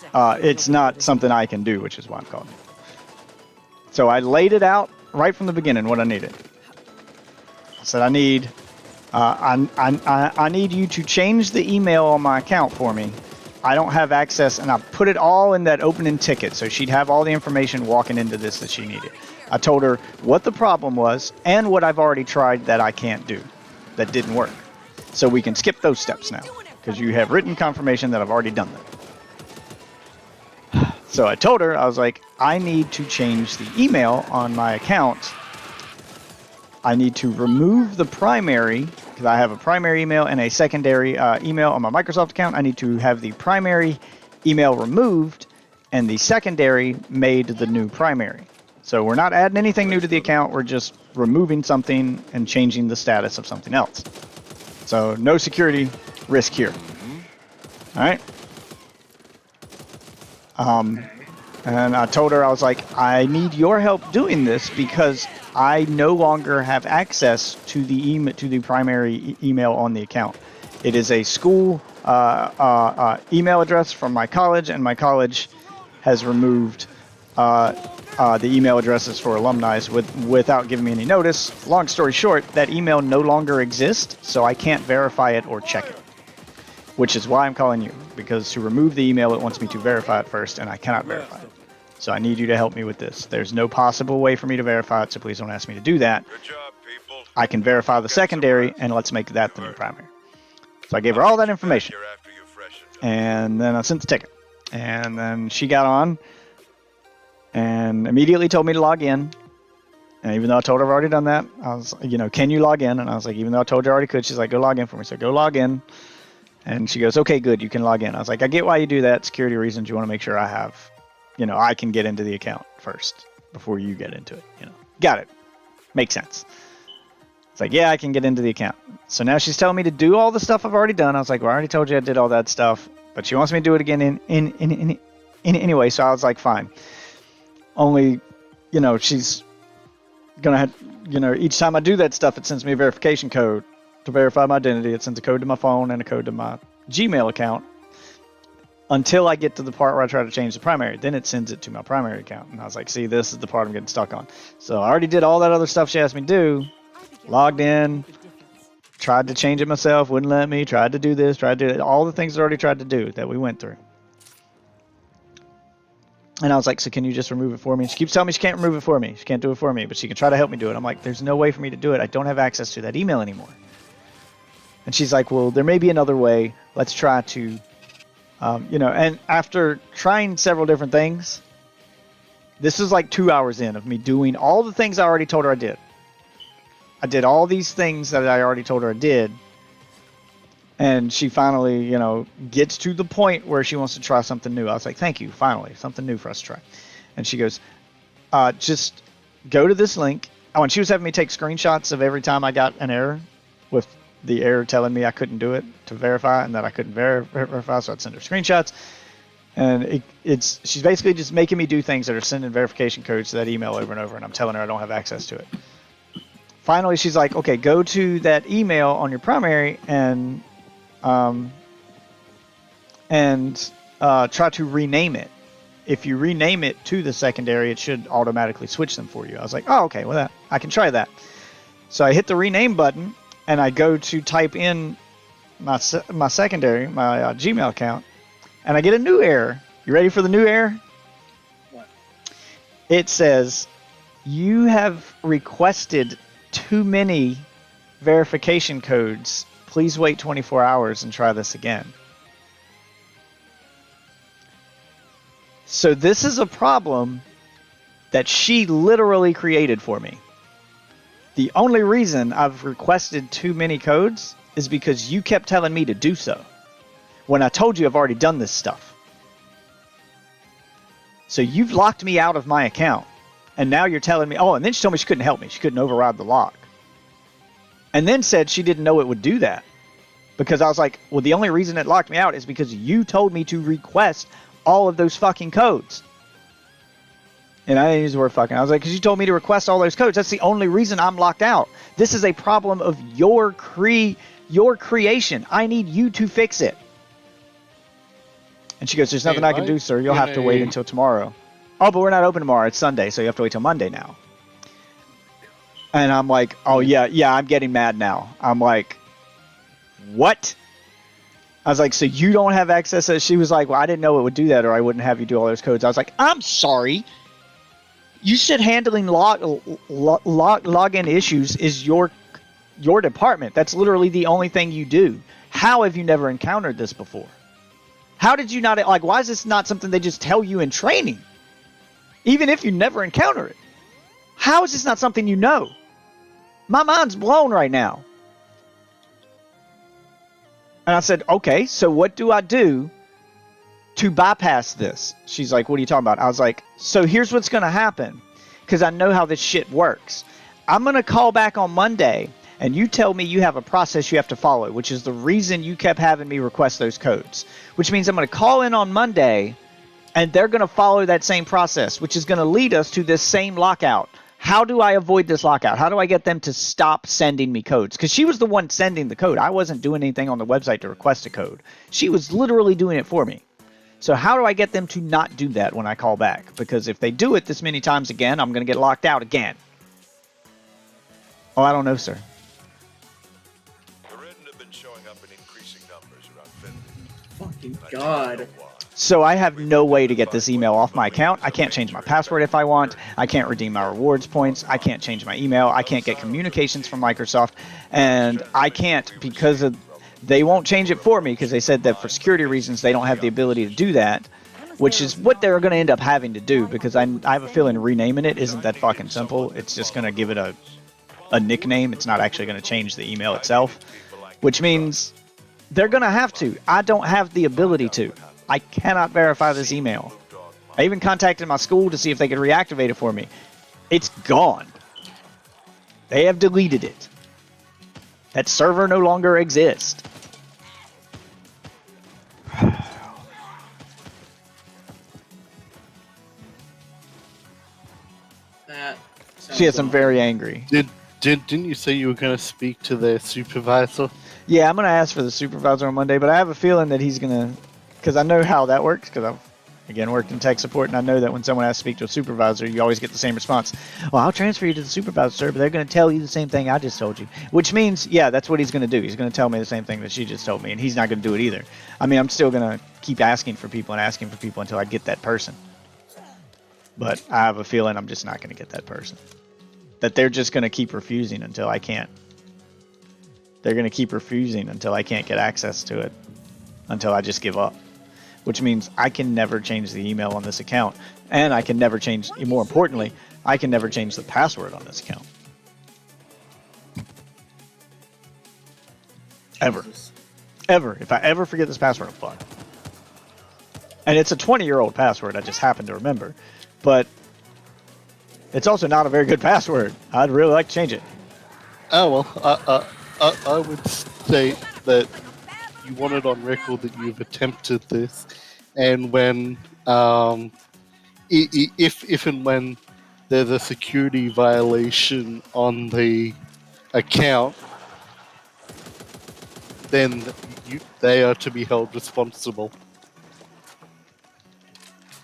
S1: it's not something I can do, which is why I'm calling it. So I laid it out right from the beginning what I needed. I said I need I need you to change the email on my account for me. I don't have access, and I put it all in that opening ticket, so she'd have all the information walking into this that she needed. I told her what the problem was and what I've already tried that I can't do, that didn't work. So we can skip those steps now, because you have written confirmation that I've already done them. So I told her, I was like, I need to change the email on my account. I need to remove the primary, because I have a primary email and a secondary email on my Microsoft account. I need to have the primary email removed and the secondary made the new primary. So we're not adding anything new to the account. We're just removing something and changing the status of something else. So no security risk here. All right. And I told her, I was like, I need your help doing this because I no longer have access to the primary email on the account. It is a school email address from my college, and my college has removed the email addresses for alumni without giving me any notice. Long story short, that email no longer exists, so I can't verify it or check it. which is why I'm calling you, because to remove the email, it wants me to verify it first, and I cannot verify it. So I need you to help me with this. There's no possible way for me to verify it, so please don't ask me to do that.
S3: Good job, people.
S1: I can verify the secondary, and let's make that the new primary. So I gave her all that information,
S3: Here after you freshen up.
S1: and then I sent the ticket. And then she got on and immediately told me to log in. And even though I told her I've already done that, I was, you know, can you log in? And I was like, even though I told you I already could, she's like, go log in for me. So go log in. And she goes, okay, good, you can log in. I was like, I get why you do that. Security reasons. You want to make sure I have, you know, I can get into the account first before you get into it. You know, got it. Makes sense. It's like, yeah, I can get into the account. So now she's telling me to do all the stuff I've already done. I was like, well, I already told you I did all that stuff, but she wants me to do it again in anyway. So I was like, fine. Only, you know, she's gonna have, you know, each time I do that stuff, it sends me a verification code to verify my identity. It sends a code to my phone and a code to my Gmail account until I get to the part where I try to change the primary. Then it sends it to my primary account. And I was like, see, this is the part I'm getting stuck on. So I already did all that other stuff she asked me to do. Logged in, tried to change it myself, wouldn't let me, tried to do this, tried to do all the things I already tried to do that we went through. And I was like, so can you just remove it for me? She keeps telling me she can't remove it for me. She can't do it for me, but she can try to help me do it. I'm like, there's no way for me to do it. I don't have access to that email anymore. And she's like, well, there may be another way. Let's try to, you know, and after trying several different things, this is like 2 hours in of me doing all the things I already told her I did. I did all these things that I already told her I did. And she finally, you know, gets to the point where she wants to try something new. I was like, thank you, finally, something new for us to try. And she goes, just go to this link. Oh, and she was having me take screenshots of every time I got an error, with the error telling me I couldn't do it to verify and that I couldn't verify, so I'd send her screenshots. And she's basically just making me do things that are sending verification codes to that email over and over, and I'm telling her I don't have access to it. Finally, she's like, okay, go to that email on your primary and try to rename it. If you rename it to the secondary, it should automatically switch them for you. I was like, oh, okay, well, I can try that. So I hit the rename button, and I go to type in my secondary, my Gmail account, and I get a new error. You ready for the new error?
S7: What?
S1: It says, you have requested too many verification codes. Please wait 24 hours and try this again. So this is a problem that she literally created for me. The only reason I've requested too many codes is because you kept telling me to do so when I told you I've already done this stuff. So you've locked me out of my account, and now you're telling me, oh, and then she told me she couldn't help me. She couldn't override the lock. And then said she didn't know it would do that. Because I was like, well, the only reason it locked me out is because you told me to request all of those fucking codes. And I didn't use the word fucking. I was like, because you told me to request all those codes. That's the only reason I'm locked out. This is a problem of your creation. I need you to fix it. And she goes, there's nothing I can do, sir. You'll have to wait until tomorrow. Oh, but we're not open tomorrow. It's Sunday, so you have to wait till Monday now. And I'm like, oh, yeah, I'm getting mad now. I'm like, what? I was like, so you don't have access? She was like, well, I didn't know it would do that, or I wouldn't have you do all those codes. I was like, I'm sorry. You said handling login issues is your department. That's literally the only thing you do. How have you never encountered this before? How did you not, like, why is this not something they just tell you in training? Even if you never encounter it. How is this not something you know? My mind's blown right now. And I said, okay, so what do I do to bypass this? She's like, what are you talking about? I was like, so here's what's going to happen, because I know how this shit works. I'm going to call back on Monday, and you tell me you have a process you have to follow, which is the reason you kept having me request those codes. Which means I'm going to call in on Monday, and they're going to follow that same process, which is going to lead us to this same lockout. How do I avoid this lockout? How do I get them to stop sending me codes? Because she was the one sending the code. I wasn't doing anything on the website to request a code. She was literally doing it for me. So how do I get them to not do that when I call back? Because if they do it this many times again, I'm going to get locked out again. Oh, I don't know, sir.
S3: showing up in increasing numbers around Finley.
S7: Fucking God.
S1: So I have no way to get this email off my account. I can't change my password if I want. I can't redeem my rewards points. I can't change my email. I can't get communications from Microsoft. And I can't because of, they won't change it for me because they said that for security reasons they don't have the ability to do that, which is what they're going to end up having to do because I have a feeling renaming it isn't that fucking simple. It's just going to give it a nickname. It's not actually going to change the email itself, which means they're going to have to. I don't have the ability to. I cannot verify this email. I even contacted my school to see if they could reactivate it for me. It's gone. They have deleted it. That server no longer exists.
S7: That
S1: Yes, I'm very angry.
S10: Didn't you say you were going to speak to their supervisor?
S1: Yeah, I'm going to ask for the supervisor on Monday, but I have a feeling that he's going to, because I know how that works, because I've, again, worked in tech support, and I know that when someone has to speak to a supervisor, you always get the same response. Well, I'll transfer you to the supervisor, sir, but they're going to tell you the same thing I just told you. Which means, yeah, that's what he's going to do. He's going to tell me the same thing that she just told me, and he's not going to do it either. I mean, I'm still going to keep asking for people until I get that person. But I have a feeling I'm just not going to get that person. That they're just going to keep refusing until I can't. They're going to keep refusing until I can't get access to it. Until I just give up. Which means I can never change the email on this account. And I can never change, more importantly, I can never change the password on this account. Ever. Ever. If I ever forget this password, I'm fucked. And it's a 20-year-old password I just happen to remember. But it's also not a very good password. I'd really like to change it.
S10: Oh, well, I would say that you want it on record that you've attempted this, and when, if and when there's a security violation on the account, then they are to be held responsible.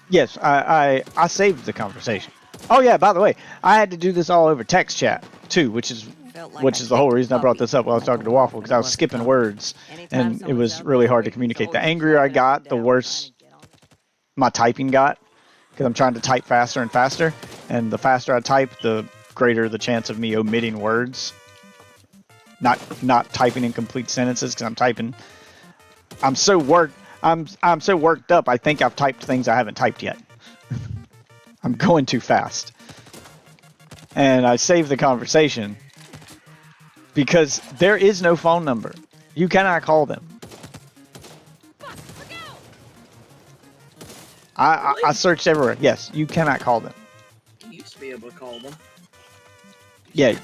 S1: Yes, I saved the conversation. Oh yeah, by the way, I had to do this all over text chat too, which is the whole reason I brought this up while I was talking to Waffle, because I was skipping words and it was really hard to communicate. The angrier I got, the worse my typing got, because I'm trying to type faster and faster, and the faster I type, the greater the chance of me omitting words, not typing in complete sentences, because I'm so worked up, I think I've typed things I haven't typed yet. I'm going too fast. And I saved the conversation because there is no phone number. You cannot call them. I searched everywhere. Yes, you cannot call them.
S7: You used to be able to call them.
S1: Yeah,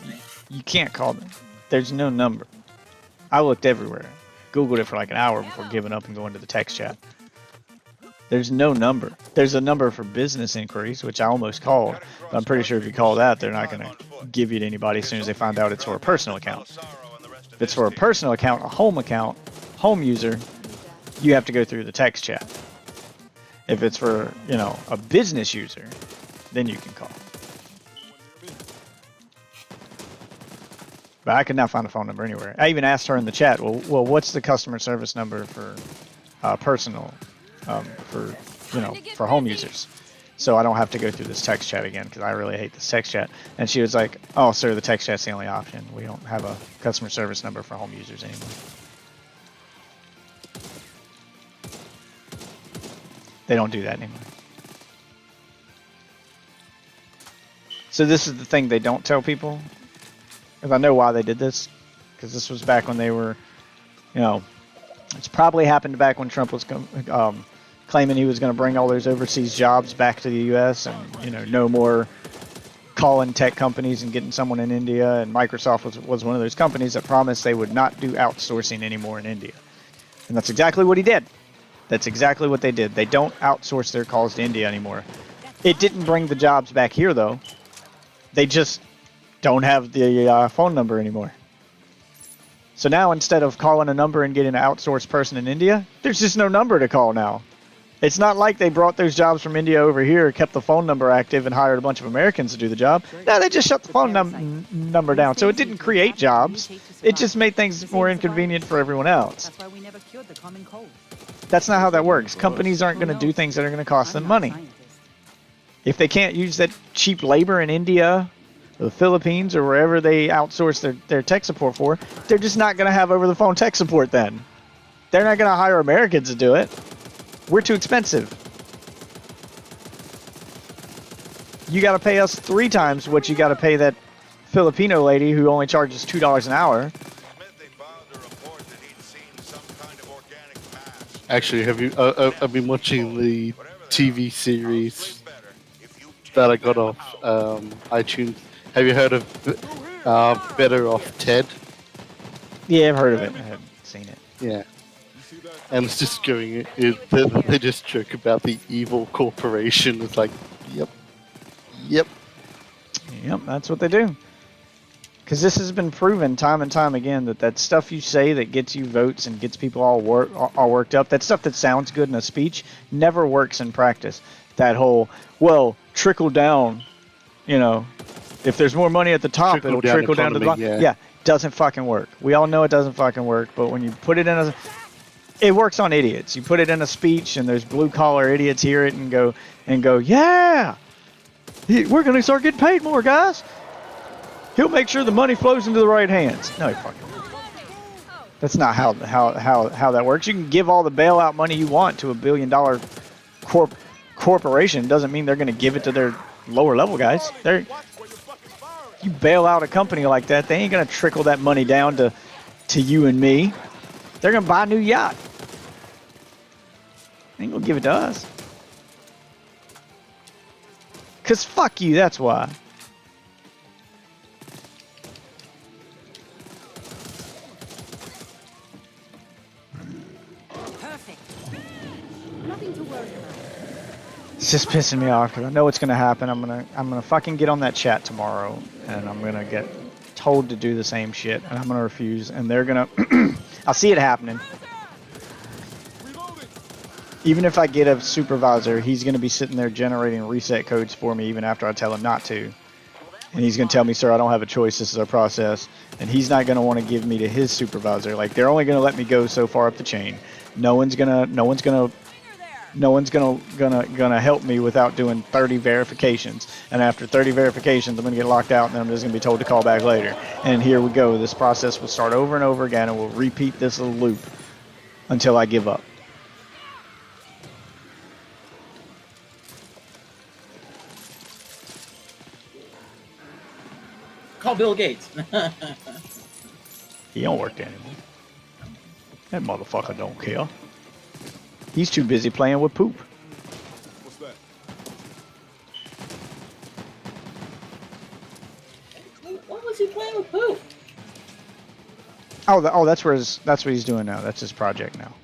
S1: you can't call them. There's no number. I looked everywhere. Googled it for like an hour before giving up and going to the text chat. There's no number. There's a number for business inquiries, which I almost called. But I'm pretty sure if you call that, they're not going to give you to anybody as soon as they find out it's for a personal account. If it's for a personal account, home user, you have to go through the text chat. If it's for, a business user, then you can call. But I could not find a phone number anywhere. I even asked her in the chat, well, what's the customer service number for personal, for home users? So I don't have to go through this text chat again, because I really hate this text chat. And she was like, oh, sir, the text chat's the only option. We don't have a customer service number for home users anymore. They don't do that anymore. So this is the thing they don't tell people. Because I know why they did this. Because this was back when they were, it's probably happened back when Trump was claiming he was going to bring all those overseas jobs back to the U.S. and, no more calling tech companies and getting someone in India. And Microsoft was one of those companies that promised they would not do outsourcing anymore in India. And that's exactly what he did. That's exactly what they did. They don't outsource their calls to India anymore. It didn't bring the jobs back here, though. They just don't have the phone number anymore. So now instead of calling a number and getting an outsourced person in India, there's just no number to call now. It's not like they brought those jobs from India over here, kept the phone number active, and hired a bunch of Americans to do the job. No, they just shut the phone number down. So it didn't create jobs. It just made things more inconvenient for everyone else.
S8: That's why we never cured the common cold.
S1: That's not how that works. Companies aren't going to do things that are going to cost them money. If they can't use that cheap labor in India or the Philippines or wherever they outsource their tech support for, they're just not going to have over-the-phone tech support then. They're not going to hire Americans to do it. We're too expensive. You got to pay us 3 times what you got to pay that Filipino lady who only charges $2 an hour.
S10: Actually, have you? I've been watching the TV series that I got off iTunes. Have you heard of Better Off Ted?
S1: Yeah, I've heard of it. I haven't seen it.
S10: Yeah. And it's just going, they just joke about the evil corporation. It's like, yep.
S1: Yep, that's what they do. Because this has been proven time and time again that stuff you say that gets you votes and gets people all worked up, that stuff that sounds good in a speech, never works in practice. That whole, well, trickle down, you know, if there's more money at the top, it'll trickle down to the bottom. Yeah, doesn't fucking work. We all know it doesn't fucking work, but when you put it in a... It works on idiots. You put it in a speech, and those blue-collar idiots hear it and go, yeah, we're going to start getting paid more, guys. He'll make sure the money flows into the right hands. No, fucking. That's not how that works. You can give all the bailout money you want to $1 billion corporation. Doesn't mean they're going to give it to their lower-level guys. You bail out a company like that, they ain't going to trickle that money down to you and me. They're going to buy a new yacht. They ain't going to give it to us. Because fuck you, that's why.
S8: Perfect. Nothing to worry about.
S1: It's just pissing me off because I know what's going to happen. I'm gonna fucking get on that chat tomorrow, and I'm going to get told to do the same shit, and I'm going to refuse, and they're going to... I'll see it happening. Even if I get a supervisor, he's going to be sitting there generating reset codes for me even after I tell him not to. And he's going to tell me, sir, I don't have a choice. This is our process. And he's not going to want to give me to his supervisor. Like, they're only going to let me go so far up the chain. No one's gonna help me without doing 30 verifications. And after 30 verifications, I'm going to get locked out, and then I'm just going to be told to call back later. And here we go. This process will start over and over again, and we'll repeat this little loop until I give up.
S7: Call Bill Gates.
S1: He don't work there anymore. That motherfucker don't care. He's too busy playing with poop.
S5: What's that?
S7: What was he playing with poop?
S1: Oh, that's what he's doing now. That's his project now.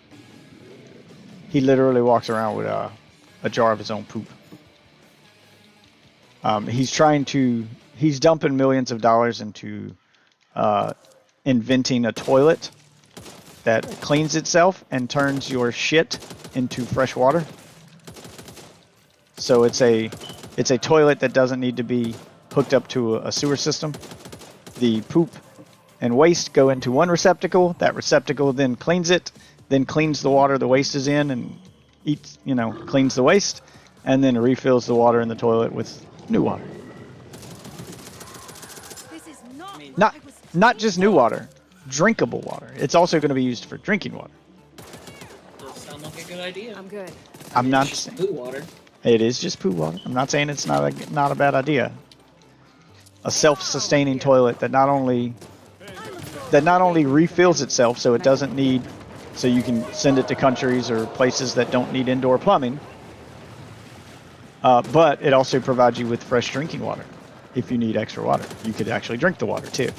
S1: He literally walks around with a jar of his own poop. He's dumping millions of dollars into inventing a toilet that cleans itself and turns your shit into fresh water. So it's a toilet that doesn't need to be hooked up to a sewer system. The poop and waste go into one receptacle. That receptacle then cleans it, then cleans the water the waste is in, and cleans the waste, and then refills the water in the toilet with new water. Not just new water, drinkable water. It's also going to be used for drinking water.
S7: Does sound like a good idea.
S4: I'm good.
S1: I'm not
S7: just
S1: saying
S7: poo water.
S1: It is just poo water. I'm not saying it's not a bad idea. A self-sustaining toilet that not only refills itself, so it doesn't need, so you can send it to countries or places that don't need indoor plumbing. But it also provides you with fresh drinking water. If you need extra water, you could actually drink the water too.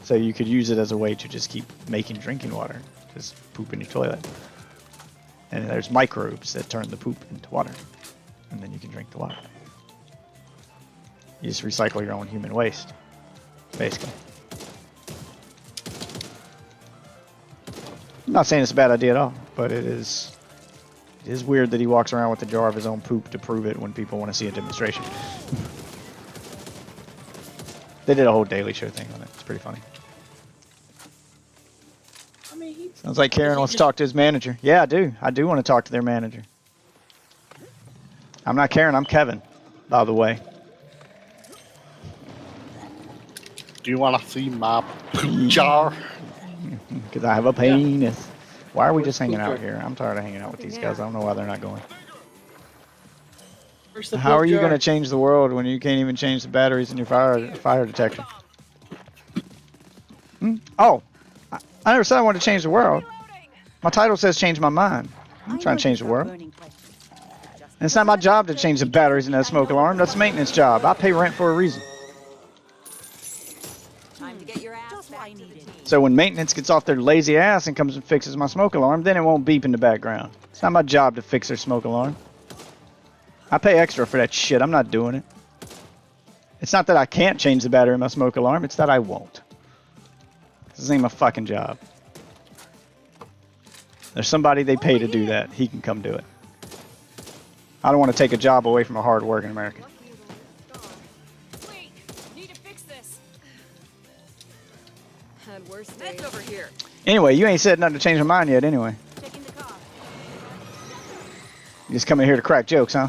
S1: So you could use it as a way to just keep making drinking water. Just poop in your toilet. And there's microbes that turn the poop into water. And then you can drink the water. You just recycle your own human waste, basically. I'm not saying it's a bad idea at all, but it is It is weird that he walks around with a jar of his own poop to prove it when people want to see a demonstration. They did a whole Daily Show thing on it. It's pretty funny.
S7: I mean,
S1: Sounds like Karen wants to talk to his manager. Yeah, I do. I do want to talk to their manager. I'm not Karen, I'm Kevin, by the way.
S10: Do you want to see my poop jar?
S1: Because I have a penis. Why are we just hanging out here? I'm tired of hanging out with these guys. I don't know why they're not going. How are you going to change the world when you can't even change the batteries in your fire detector? Oh, I never said I wanted to change the world. My title says change my mind. I'm trying to change the world. And it's not my job to change the batteries in that smoke alarm. That's a maintenance job. I pay rent for a reason. So when maintenance gets off their lazy ass and comes and fixes my smoke alarm, then it won't beep in the background. It's not my job to fix their smoke alarm. I pay extra for that shit. I'm not doing it. It's not that I can't change the battery in my smoke alarm. It's that I won't. This ain't my fucking job. There's somebody they pay to do that. He can come do it. I don't want to take a job away from a hard-working American.
S8: That's over here.
S1: Anyway, you ain't said nothing to change my mind yet anyway. You just coming here to crack jokes, huh?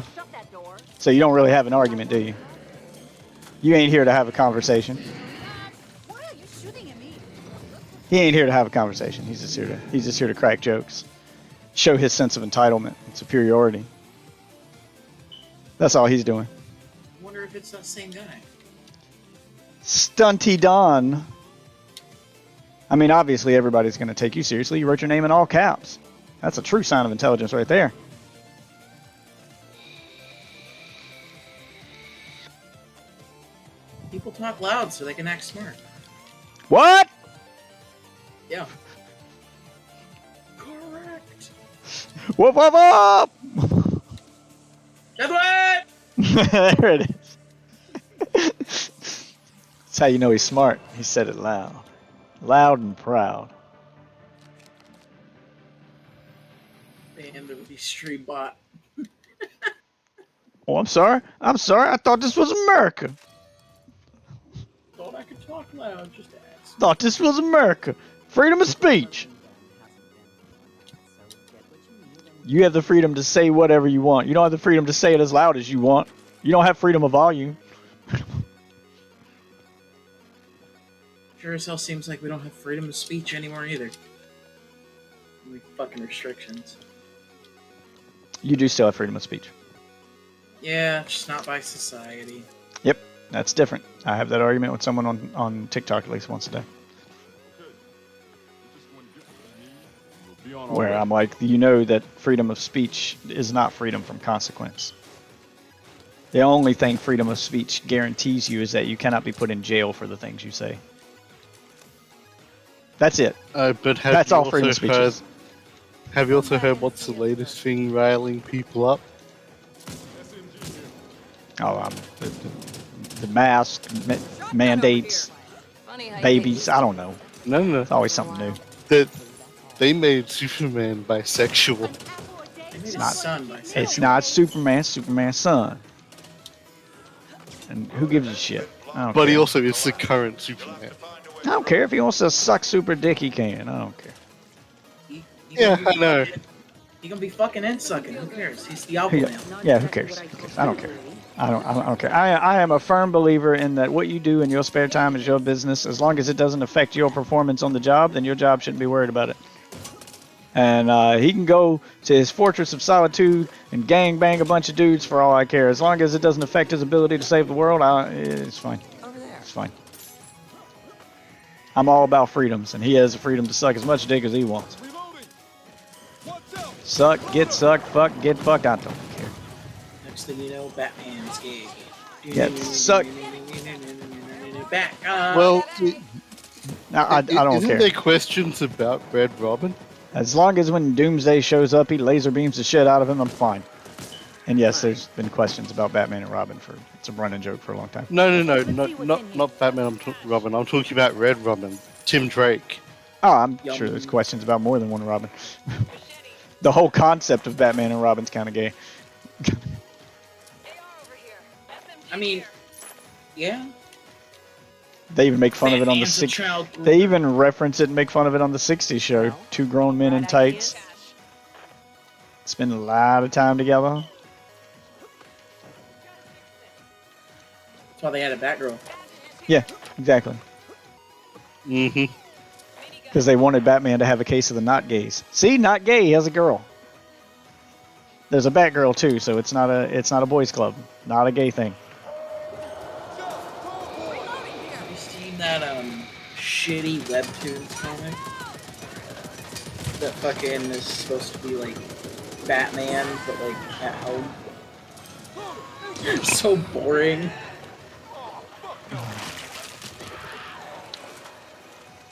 S1: So you don't really have an argument, do you? You ain't here to have a conversation.
S8: Why are you shooting at me?
S1: He ain't here to have a conversation. He's just here to crack jokes. Show his sense of entitlement and superiority. That's all he's doing.
S7: I wonder if it's that same guy.
S1: Stunty Don. I mean, obviously everybody's going to take you seriously. You wrote your name in all caps. That's a true sign of intelligence right there.
S7: People talk loud so they can act smart.
S1: What?
S7: Yeah. Correct.
S1: Whoop, whoop, whoop!
S7: That's what?
S1: There it is. That's how you know he's smart. He said it loud. Loud and proud.
S7: Man, there would be stream bot.
S1: Oh, I'm sorry. I'm sorry. I thought this was America.
S7: Thought I could talk loud, just ask.
S1: Thought this was America. Freedom of speech. You have the freedom to say whatever you want. You don't have the freedom to say it as loud as you want. You don't have freedom of volume.
S7: Sure as hell seems like we don't have freedom of speech anymore either. Only fucking restrictions.
S1: You do still have freedom of speech.
S7: Yeah, just not by society.
S1: Yep, that's different. I have that argument with someone on TikTok at least once a day. Where I'm like, you know that freedom of speech is not freedom from consequence. The only thing freedom of speech guarantees you is that you cannot be put in jail for the things you say. That's it.
S10: But
S1: that's all freedom of speech is.
S10: Have you also heard what's the latest thing riling people up?
S1: Oh, the mask, mandates, babies. I don't know.
S10: No.
S1: It's always something new.
S10: They made Superman bisexual.
S1: It's not. It's not Superman. Superman's son. And who gives a shit?
S10: But he also is the current Superman.
S1: I don't care if he wants to suck super dick. He can. I don't care.
S10: Yeah, I know.
S7: He gonna be fucking and sucking. Who cares? He's the alpha male.
S1: Yeah, who cares? Who cares? I don't care. I don't care. I am a firm believer in that what you do in your spare time is your business. As long as it doesn't affect your performance on the job, then your job shouldn't be worried about it. And he can go to his fortress of solitude and gang bang a bunch of dudes for all I care. As long as it doesn't affect his ability to save the world, it's fine. It's fine. I'm all about freedoms, and he has the freedom to suck as much dick as he wants. Suck, get sucked, fuck, get fucked. I don't care.
S7: Next thing you know, Batman's gay.
S1: Yeah, suck.
S7: Back.
S10: Well,
S1: I don't
S10: isn't
S1: care.
S10: there questions about Red Robin?
S1: As long as when Doomsday shows up, he laser beams the shit out of him, I'm fine. And yes, there's been questions about Batman and Robin it's a running joke for a long time.
S10: No, not Batman. Robin. I'm talking about Red Robin, Tim Drake.
S1: Oh, I'm sure there's questions about more than one Robin. The whole concept of Batman and Robin's kind of gay.
S7: I mean, yeah.
S1: They even make fun of it on the
S7: Batman's a
S1: 60s.
S7: child
S1: They even reference it and make fun of it on the 60s show. Two grown men in tights. Spend a lot of time together.
S7: That's why they had a Batgirl.
S1: Yeah, exactly.
S10: Mm-hmm.
S1: Because they wanted Batman to have a case of the not gays. See, not gay. He has a girl. There's a Batgirl too, so it's not a boys' club, not a gay thing.
S7: Have you seen that shitty webtoons comic? That fucking is supposed to be like Batman, but like at home. So boring.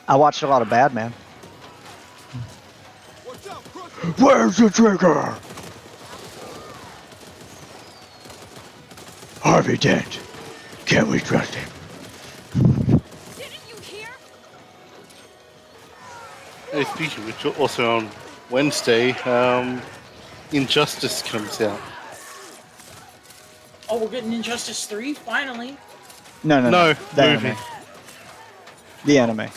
S1: I watched a lot of Batman. Where's the trigger? Harvey Dent. Can we trust him?
S10: Hey, speaking of which, also on Wednesday, Injustice comes out.
S7: Oh, we're getting Injustice 3 finally.
S1: No. The
S10: movie.
S1: anime. The anime.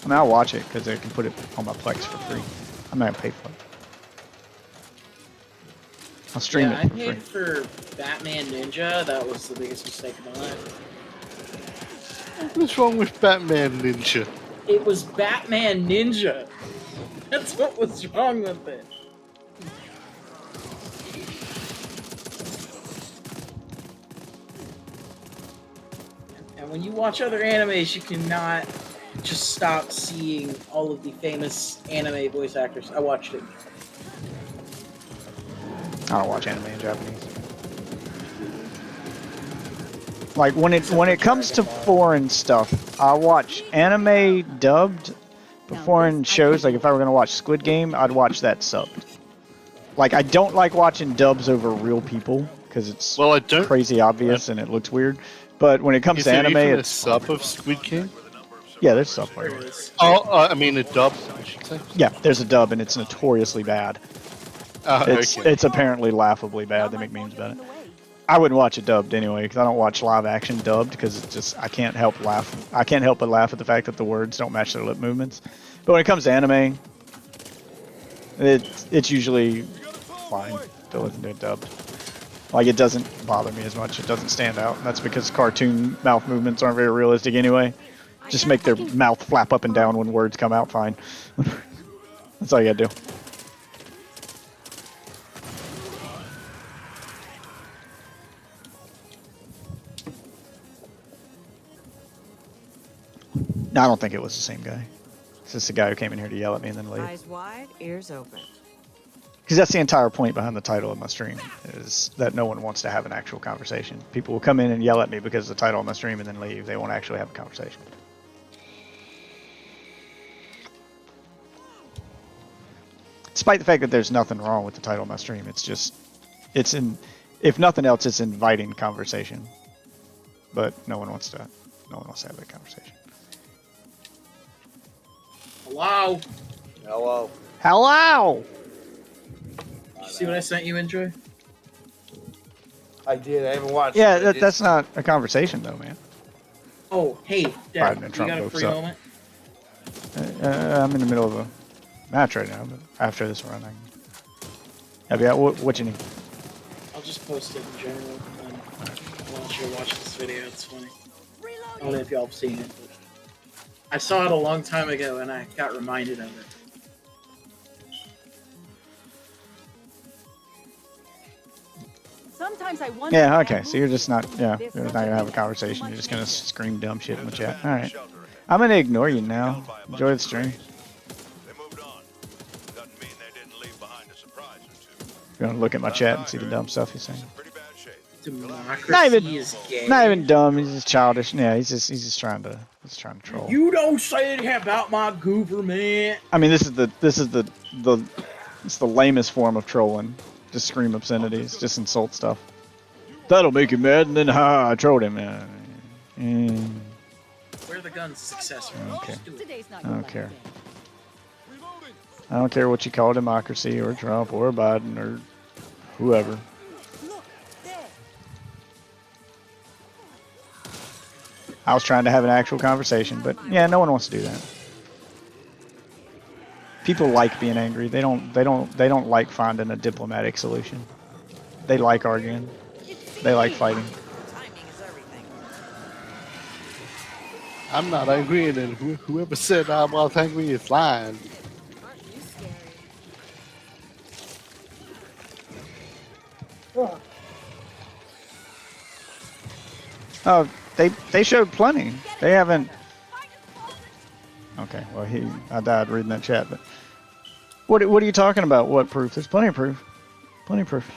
S1: I mean, I'll watch it because I can put it on my Plex for free. I'm not gonna pay for it. I'll stream
S7: Yeah,
S1: it
S7: I
S1: for
S7: paid
S1: free.
S7: for Batman Ninja. That was the biggest mistake of my life.
S10: What's wrong with Batman Ninja?
S7: It was Batman Ninja. That's what was wrong with it. And when you watch other animes, you cannot just stop seeing all of the famous anime voice actors. I watched it.
S1: I don't watch anime in Japanese. Like when it comes to foreign stuff, I watch anime dubbed. But foreign shows, like if I were gonna watch Squid Game, I'd watch that subbed. Like I don't like watching dubs over real people because it's crazy obvious and it looks weird. But when it comes to anime,
S10: even
S1: it's
S10: a sub of Squid Game.
S1: Yeah, there's sub for it.
S10: Oh, I mean a dub, I should say.
S1: Yeah, there's a dub and it's notoriously bad. It's apparently laughably bad. They make memes about it. I wouldn't watch it dubbed anyway because I don't watch live action dubbed because it's just I can't help but laugh at the fact that the words don't match their lip movements. But when it comes to anime, it's usually fine to listen to it dubbed. Like it doesn't bother me as much. It doesn't stand out. And that's because cartoon mouth movements aren't very realistic anyway. Just make their mouth flap up and down when words come out fine. That's all you gotta do. No, I don't think it was the same guy. It's just the guy who came in here to yell at me and then leave.
S8: Eyes wide, ears open.
S1: Because that's the entire point behind the title of my stream, is that no one wants to have an actual conversation. People will come in and yell at me because of the title of my stream and then leave. They won't actually have a conversation. Despite the fact that there's nothing wrong with the title of my stream, it's just, if nothing else, it's inviting conversation. But no one wants to have that conversation.
S7: Hello.
S11: Hello.
S1: Hello.
S7: Did you see what I sent you, Enjoy?
S11: I did. I haven't watched.
S1: Yeah,
S11: it.
S1: that's not a conversation though, man.
S7: Oh, hey, Dad,
S1: Biden and
S7: you
S1: Trump
S7: got a
S1: both
S7: free
S1: suck.
S7: moment?
S1: I'm in the middle of a match right now, but after this run, I can help you out. What you need?
S7: I'll just post it in general. I want you to watch this video. It's funny. I don't know if y'all have seen it, but I saw it a long time ago and I got reminded of it.
S8: Sometimes I wonder.
S1: Yeah, okay. So you're just not, you're not gonna have a conversation. You're just gonna scream dumb shit in the chat. All right. I'm gonna ignore you now. Enjoy the stream. You're gonna look at my chat and see the dumb stuff he's saying.
S7: Democracy
S1: Not even,
S7: is gay.
S1: not even dumb. He's just childish. Yeah, he's just trying to troll.
S7: You don't say anything about my government.
S1: I mean, it's the lamest form of trolling. Just scream obscenities, just insult stuff. That'll make you mad, and then I trolled him.
S7: Where the gun's successor?
S1: I don't care.
S7: Just do it.
S1: I don't care. I don't care what you call democracy or Trump or Biden or whoever. I was trying to have an actual conversation, but yeah, no one wants to do that. People like being angry. They don't like finding a diplomatic solution. They like arguing. They like fighting.
S10: I'm not angry, and whoever said I was angry is lying.
S1: Oh, they showed plenty. They haven't. Okay, well I died reading that chat, but what are you talking about? What proof? There's plenty of proof. Plenty of proof.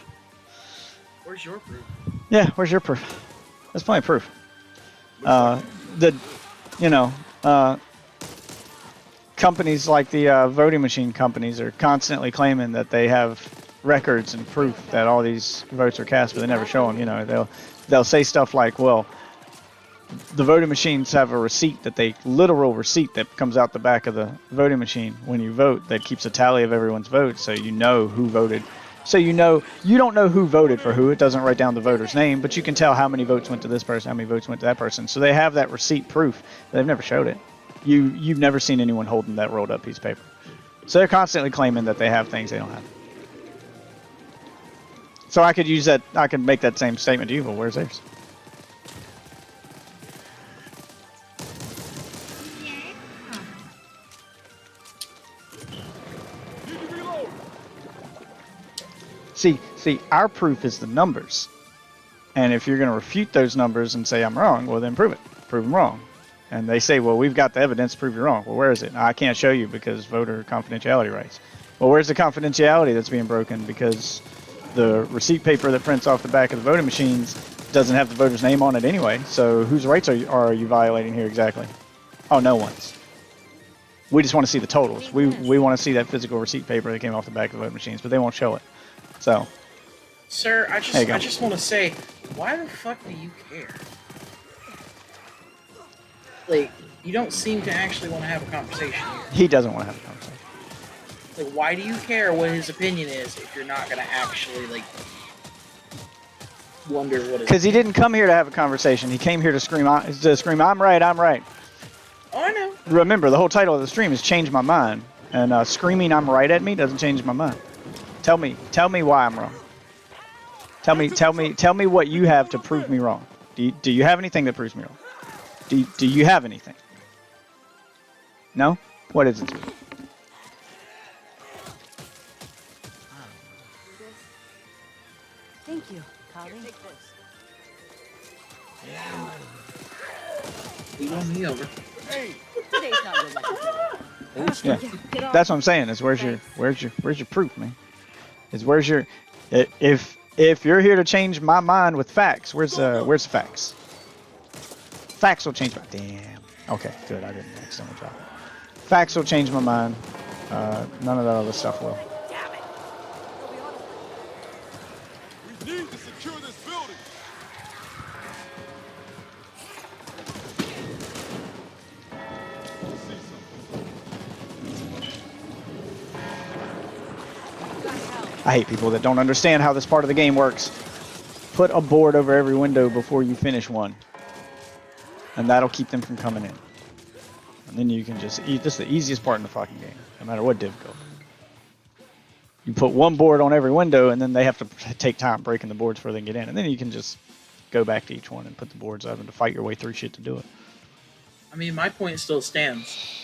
S7: Where's your proof?
S1: Yeah, where's your proof? There's plenty of proof. Companies like the voting machine companies are constantly claiming that they have records and proof that all these votes are cast, but they never show them. You know, they'll say stuff like, well, the voting machines have a receipt literal receipt that comes out the back of the voting machine when you vote that keeps a tally of everyone's votes, so you know who voted. So you don't know who voted for who. It doesn't write down the voter's name, but you can tell how many votes went to this person, how many votes went to that person. So they have that receipt proof. They've never showed it. You've never seen anyone holding that rolled up piece of paper. So they're constantly claiming that they have things they don't have. So I could use that. I could make that same statement to you, but where's theirs? See, our proof is the numbers. And if you're going to refute those numbers and say I'm wrong, well then prove it. Prove them wrong. And they say, well, we've got the evidence to prove you're wrong. Well, where is it? I can't show you because voter confidentiality rights. Well, where's the confidentiality that's being broken? Because the receipt paper that prints off the back of the voting machines doesn't have the voter's name on it anyway. So whose rights are you violating here exactly? Oh, no one's. We just want to see the totals. We want to see that physical receipt paper that came off the back of the voting machines, but they won't show it. So,
S7: sir, I just want to say, why the fuck do you care? Like, you don't seem to actually want to have a conversation here.
S1: He doesn't want to have a conversation.
S7: Like, why do you care what his opinion is if you're not going to actually, like, wonder what his...
S1: Because he didn't come here to have a conversation. He came here to scream, I'm right, I'm right.
S7: Oh, I know.
S1: Remember, the whole title of the stream is Change My Mind. And screaming I'm right at me doesn't change my mind. Tell me why I'm wrong. Tell me what you have to prove me wrong. Do you have anything that proves me wrong? Do you have anything? No? What is it?
S6: Thank you, Colleen.
S7: You know me over.
S6: Hey, today's not your lucky day.
S1: Yeah, that's what I'm saying. Is where's your proof, man? Is where's your if you're here to change my mind with facts, where's the facts? Facts will change my damn. Okay, good. I didn't accidentally drop it. Facts will change my mind. None of that other stuff will.
S5: We need to secure this building.
S1: I hate people that don't understand how this part of the game works. Put a board over every window before you finish one. And that'll keep them from coming in. And then you can just eat. This is the easiest part in the fucking game, no matter what difficulty. You put one board on every window, and then they have to take time breaking the boards before they can get in. And then you can just go back to each one and put the boards up and to fight your way through shit to do it.
S7: I mean, my point still stands.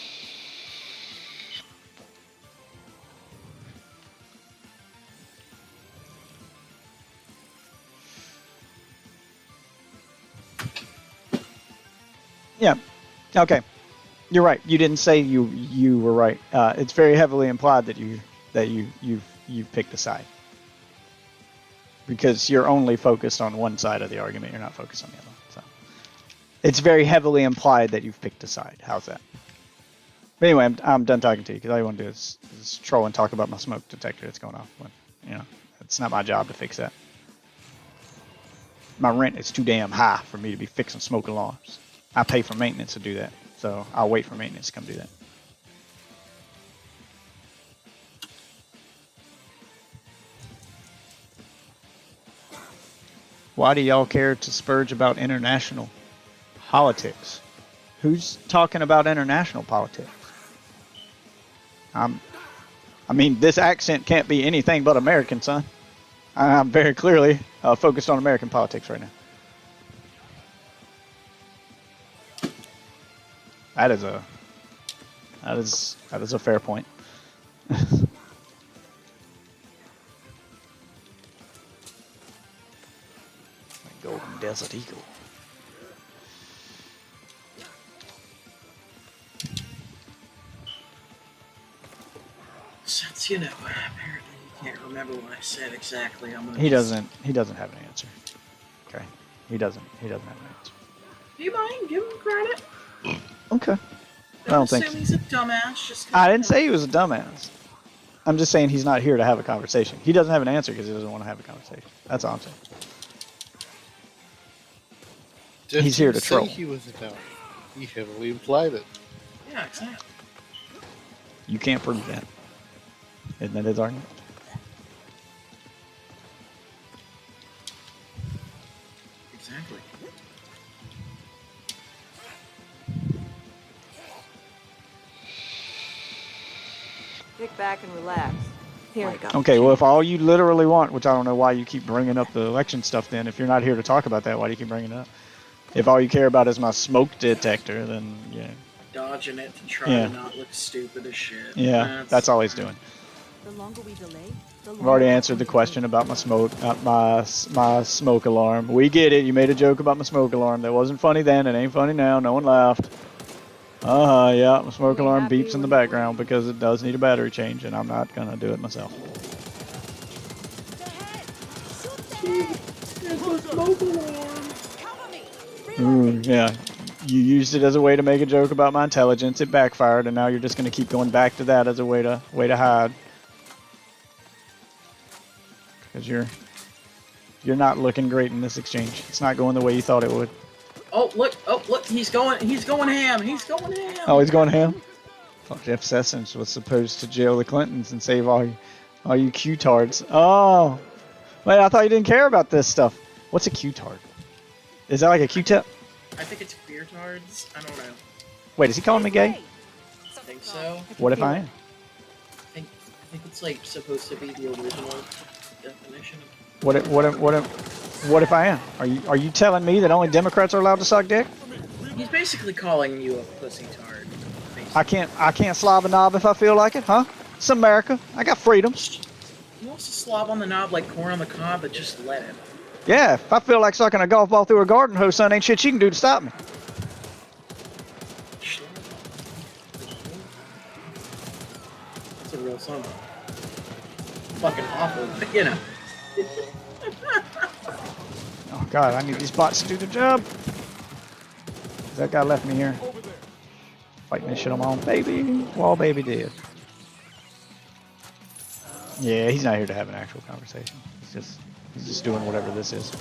S1: Yeah. Okay. You're right. You didn't say you were right. It's very heavily implied that you've picked a side. Because you're only focused on one side of the argument. You're not focused on the other. So it's very heavily implied that you've picked a side. How's that? But anyway, I'm done talking to you because all you want to do is troll and talk about my smoke detector that's going off. But, you know, it's not my job to fix that. My rent is too damn high for me to be fixing smoke alarms. I pay for maintenance to do that, so I'll wait for maintenance to come do that. Why do y'all care to spurge about international politics? Who's talking about international politics? I mean, this accent can't be anything but American, son. I'm very clearly focused on American politics right now. That is a fair point. Golden Desert Eagle.
S7: Since, you know, apparently you can't remember what I said exactly, I'm gonna...
S1: He doesn't have an answer. Okay. He doesn't have an answer.
S7: Do you mind? Give him credit.
S1: Okay. I don't think...
S7: he's a dumbass, just...
S1: I didn't say he was a dumbass. I'm just saying he's not here to have a conversation. He doesn't have an answer because he doesn't want to have a conversation. That's all I'm saying. He's here to troll.
S10: He was a dumbass. He heavily implied it.
S7: Yeah, exactly.
S1: You can't prove that. Isn't that his argument?
S7: Exactly.
S15: Kick back and relax. Here we go.
S1: Okay, well, if all you literally want, which I don't know why you keep bringing up the election stuff then, if you're not here to talk about that, why do you keep bringing it up? If all you care about is my smoke detector, then, yeah.
S7: Dodging it to try to not look stupid as shit.
S1: Yeah, that's all he's doing.
S8: The longer we delay, the
S1: I've already answered the question about my smoke, my smoke alarm. We get it. You made a joke about my smoke alarm. That wasn't funny then. It ain't funny now. No one laughed. Yeah, my smoke alarm beeps in the background because it does need a battery change, and I'm not gonna do it myself. Yeah. You used it as a way to make a joke about my intelligence. It backfired, and now you're just gonna keep going back to that as a way to hide. Because you're not looking great in this exchange. It's not going the way you thought it would.
S7: Oh look! He's going ham! He's going ham!
S1: Oh, he's going ham? Thought Jeff Sessions was supposed to jail the Clintons and save all you Q-tards. Oh, wait! I thought you didn't care about this stuff. What's a Q-tard? Is that like a Q-tip?
S7: I think it's beer tards. I don't know.
S1: Wait, is he calling me gay?
S7: I think so.
S1: What if I am?
S7: I think it's like supposed to be the original definition.
S1: What if I am? Are you telling me that only Democrats are allowed to suck dick?
S7: He's basically calling you a pussy tard. Basically.
S1: I can't slob a knob if I feel like it, huh? It's America. I got freedoms.
S7: He wants to slob on the knob like corn on the cob, but just let him.
S1: Yeah, if I feel like sucking a golf ball through a garden hose, son, ain't shit you can do to stop me.
S7: It's a real song. Fucking awful, but you know.
S1: Oh god, I need these bots to do the job. That guy left me here. Fighting this shit on my own. Baby. Wall baby dead. Yeah, he's not here to have an actual conversation. He's just doing whatever this is.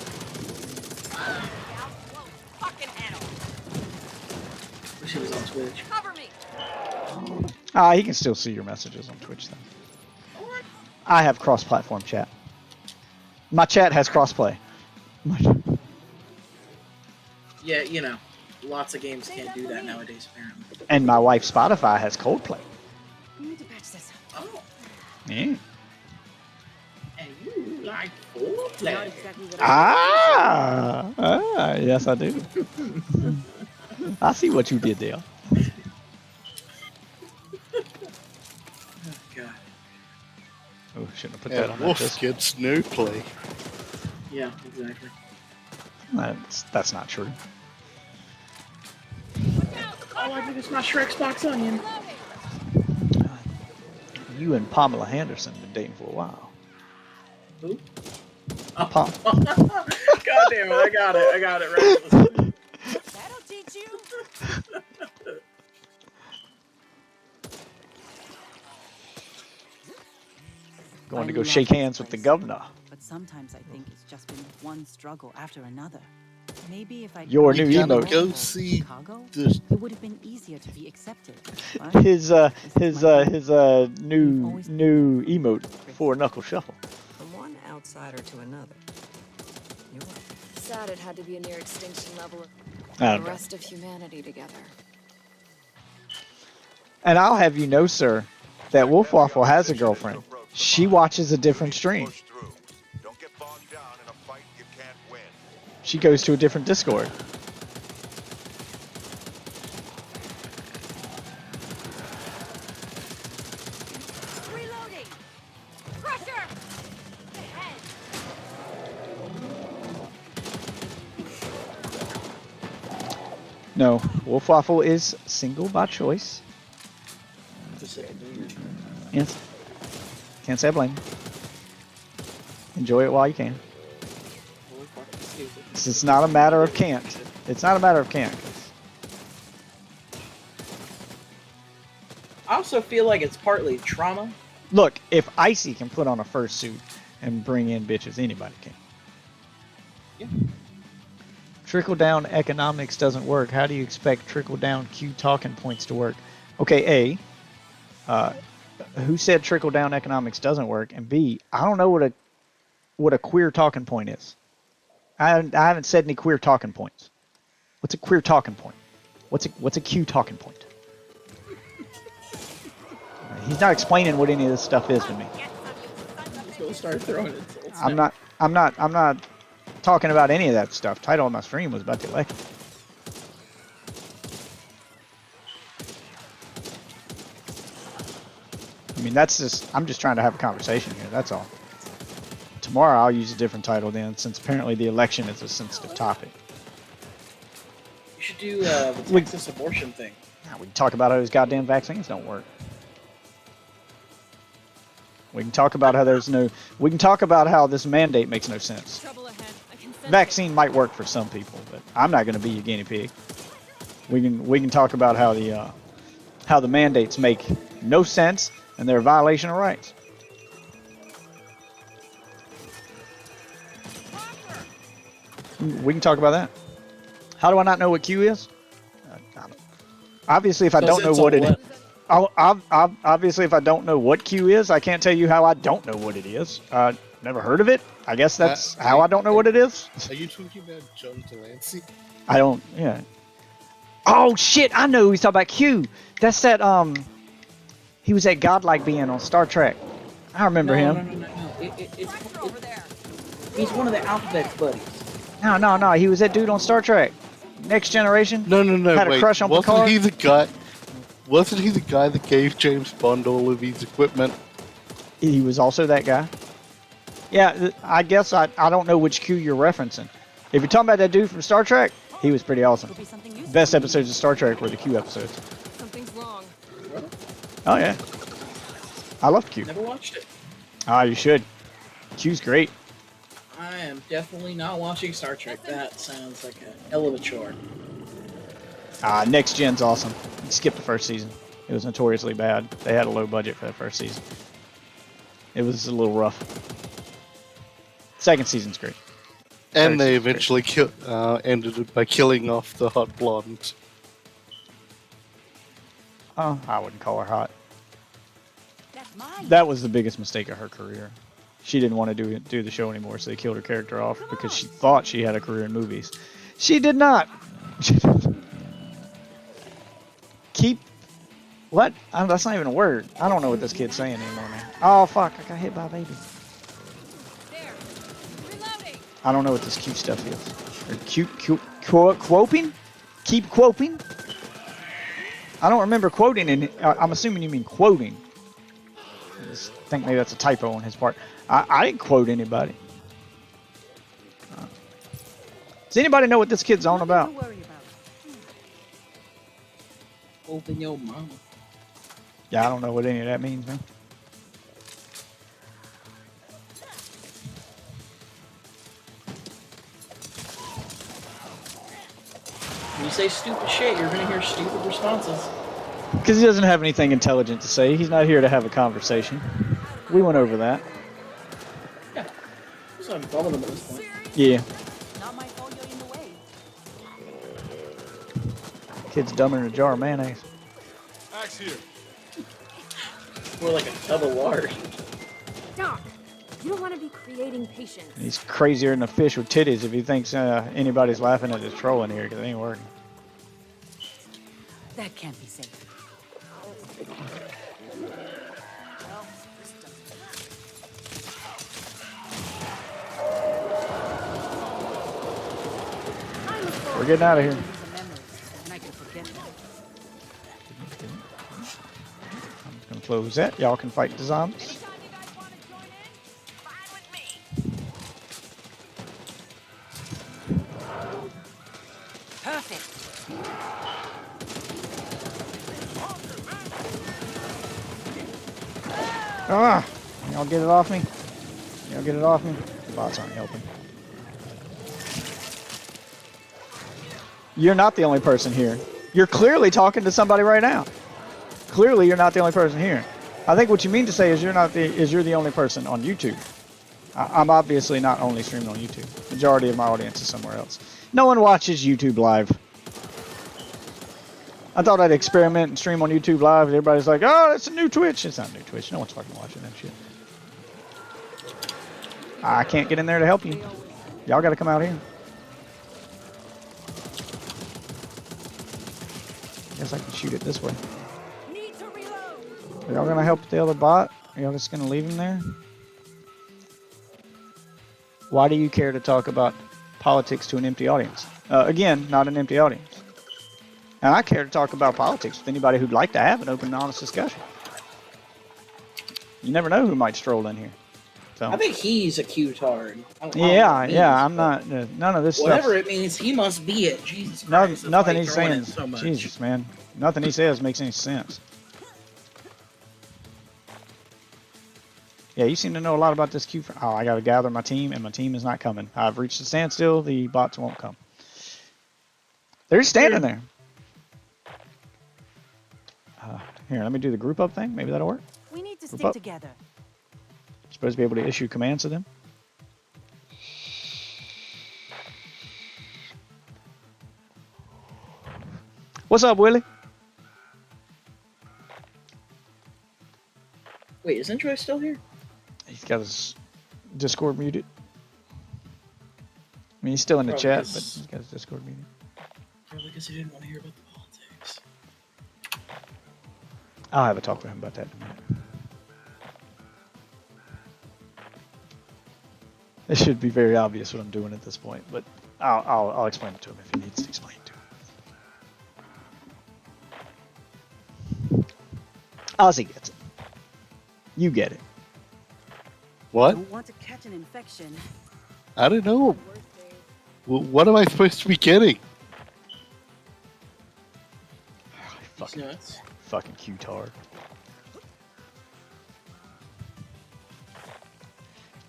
S7: Wish he was on Twitch.
S15: Cover me.
S1: He can still see your messages on Twitch then. I have cross-platform chat. My chat has crossplay.
S7: Yeah, you know, lots of games can't do that nowadays, apparently.
S1: And my wife Spotify has Coldplay.
S15: You need to patch this up.
S7: Oh.
S1: Yeah.
S7: And you like Coldplay.
S15: Exactly what
S1: Yes I do. I see what you did there.
S7: God.
S1: Oh, shouldn't have put that on
S10: Wolf
S1: that disc.
S10: gets no play.
S7: Yeah, exactly.
S1: That's not true.
S7: All I did is my Shrek's box onion.
S1: You and Pamela Henderson have been dating for a while.
S7: Who?
S1: Pam.
S7: God damn it, I got it right.
S8: That'll teach you.
S1: Going to go shake hands with the governor.
S8: But sometimes I think it's just been one struggle after another. Maybe if I
S1: Your new emote.
S10: Go see
S8: Chicago,
S10: this.
S8: it would have been easier to be accepted. Right?
S1: His new emote for Knuckle Shuffle.
S15: From one outsider to another. You're
S4: sad it had to be a near extinction level of
S1: I
S4: the
S1: don't know.
S4: rest of humanity together.
S1: And I'll have you know, sir, that Wolf Waffle has a girlfriend. She watches a different stream.
S3: Don't get bogged down in a fight you can't win.
S1: She goes to a different Discord.
S4: Reloading! Crusher! Ahead!
S1: No, Wolf Waffle is single by choice. Yes. Can't say I blame you. Enjoy it while you can. It's not a matter of can't. It's not a matter of can't.
S7: I also feel like it's partly trauma.
S1: Look, if Icy can put on a fursuit and bring in bitches, anybody can.
S7: Yeah.
S1: Trickle-down economics doesn't work. How do you expect trickle-down Q talking points to work? Okay, A, who said trickle-down economics doesn't work? And B, I don't know what a queer talking point is. I haven't said any queer talking points. What's a queer talking point? What's a Q talking point? He's not explaining what any of this stuff is to me.
S7: He'll start throwing insults.
S1: I'm not talking about any of that stuff. Title of my stream was about the election. I mean, I'm just trying to have a conversation here, that's all. Tomorrow I'll use a different title then, since apparently the election is a sensitive topic.
S7: You should do the Texas abortion thing.
S1: We can talk about how those goddamn vaccines don't work. We can talk about how we can talk about how this mandate makes no sense. Vaccine might work for some people, but I'm not going to be a guinea pig. We can talk about how the mandates make no sense and they're a violation of rights. We can talk about that. How do I not know what Q is? Obviously, if I don't know what it is, obviously if I don't know what Q is, I can't tell you how I don't know what it is. Never heard of it. I guess that's how I don't know what it is.
S10: Are you talking about John Delancey?
S1: I don't. Yeah. Oh shit! I know who he's talking about. Q. That's that. He was that godlike being on Star Trek. I remember him.
S7: No. He's one of the Alphabet buddies.
S1: No. He was that dude on Star Trek. Next Generation.
S10: No.
S1: Had a crush on
S10: Wasn't
S1: Picard.
S10: he the guy? Wasn't he the guy that gave James Bond all of his equipment?
S1: He was also that guy. Yeah, I guess I don't know which Q you're referencing. If you're talking about that dude from Star Trek, he was pretty awesome. Best episodes of Star Trek were the Q episodes.
S4: Something's wrong.
S1: Oh yeah. I loved Q.
S7: Never watched it.
S1: Ah, you should. Q's great.
S7: I am definitely not watching Star Trek. That sounds like a hell of a chore.
S1: Next Gen's awesome. You skip the first season. It was notoriously bad. They had a low budget for that first season. It was a little rough. Second season's great.
S10: And they eventually ended it by killing off the hot blonde.
S1: Oh, I wouldn't call her hot. That was the biggest mistake of her career. She didn't want to do the show anymore, so they killed her character off because she thought she had a career in movies. She did not. What? That's not even a word. I don't know what this kid's saying anymore, man. Oh, fuck. I got hit by a baby. I don't know what this cute stuff is. Or quoping? Keep quoping? I don't remember quoting, and I'm assuming you mean quoting. I just think maybe that's a typo on his part. I didn't quote anybody. Does anybody know what this kid's on about?
S7: Open your mama.
S1: Yeah, I don't know what any of that means, man.
S7: When you say stupid shit, you're gonna hear stupid responses.
S1: Because he doesn't have anything intelligent to say. He's not here to have a conversation. We went over that.
S7: Yeah. So I'm following them at this point.
S1: Yeah. Kid's dumber than a jar of mayonnaise.
S5: Axe here.
S7: More like a tub of lard.
S4: Doc, You don't want to be creating patience.
S1: He's crazier than a fish with titties if he thinks anybody's laughing at his trolling here, because it ain't working.
S8: That can't be safe.
S1: We're getting out of here.
S8: And I can forget them.
S1: I'm just gonna close that. Y'all can fight the zombies.
S8: Perfect.
S1: Ah! Y'all get it off me. Y'all get it off me. The bots aren't helping. You're not the only person here. You're clearly talking to somebody right now. Clearly, you're not the only person here. I think what you mean to say is you're the only person on YouTube. I'm obviously not only streaming on YouTube. Majority of my audience is somewhere else. No one watches YouTube live. I thought I'd experiment and stream on YouTube live. Everybody's like, "Oh, it's a new Twitch." It's not a new Twitch. No one's fucking watching that shit. I can't get in there to help you. Y'all got to come out here. Guess I can shoot it this way. Are y'all gonna help the other bot? Are y'all just gonna leave him there? Why do you care to talk about politics to an empty audience? Again, not an empty audience. And I care to talk about politics with anybody who'd like to have an open and honest discussion. You never know who might stroll in here. So.
S7: I think he's a Q-tard.
S1: Yeah, I'm not. None of this
S7: Whatever
S1: stuff.
S7: it means, he must be it. Jesus Christ.
S1: Nothing he's saying. Jesus, man. Nothing he says makes any sense. Yeah, you seem to know a lot about this Q. Oh, I got to gather my team, and my team is not coming. I've reached a standstill. The bots won't come. They're standing there. Here, let me do the group up thing. Maybe that'll work.
S8: We need to
S1: Group
S8: stick
S1: up.
S8: together.
S1: Supposed to be able to issue commands to them. What's up, Willie?
S7: Wait, isn't Troy still here?
S1: He's got his Discord muted. I mean, he's still in the chat, but he's got his Discord muted.
S7: Probably because he didn't want to hear about the politics.
S1: I'll have a talk with him about that in a minute. It should be very obvious what I'm doing at this point, but I'll explain it to him if he needs to explain it to him. Ozzy gets it. You get it.
S10: What?
S8: Don't want to catch an infection.
S10: I don't know. What am I supposed to be getting?
S1: Fucking Q-tard.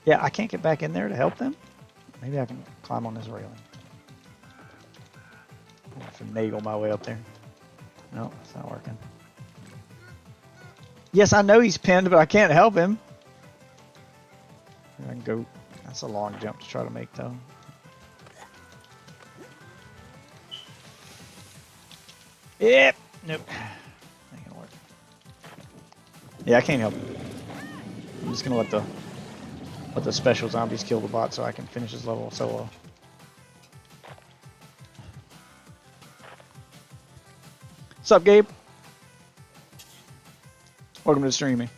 S1: Yeah, I can't get back in there to help them. Maybe I can climb on this railing. I have to finagle my way up there. No, it's not working. Yes, I know he's pinned, but I can't help him. I can go. That's a long jump to try to make, though. Yep. Nope. Ain't gonna work. Yeah, I can't help him. I'm just gonna let the special zombies kill the bot so I can finish this level solo. What's up, Gabe? Welcome to the streaming.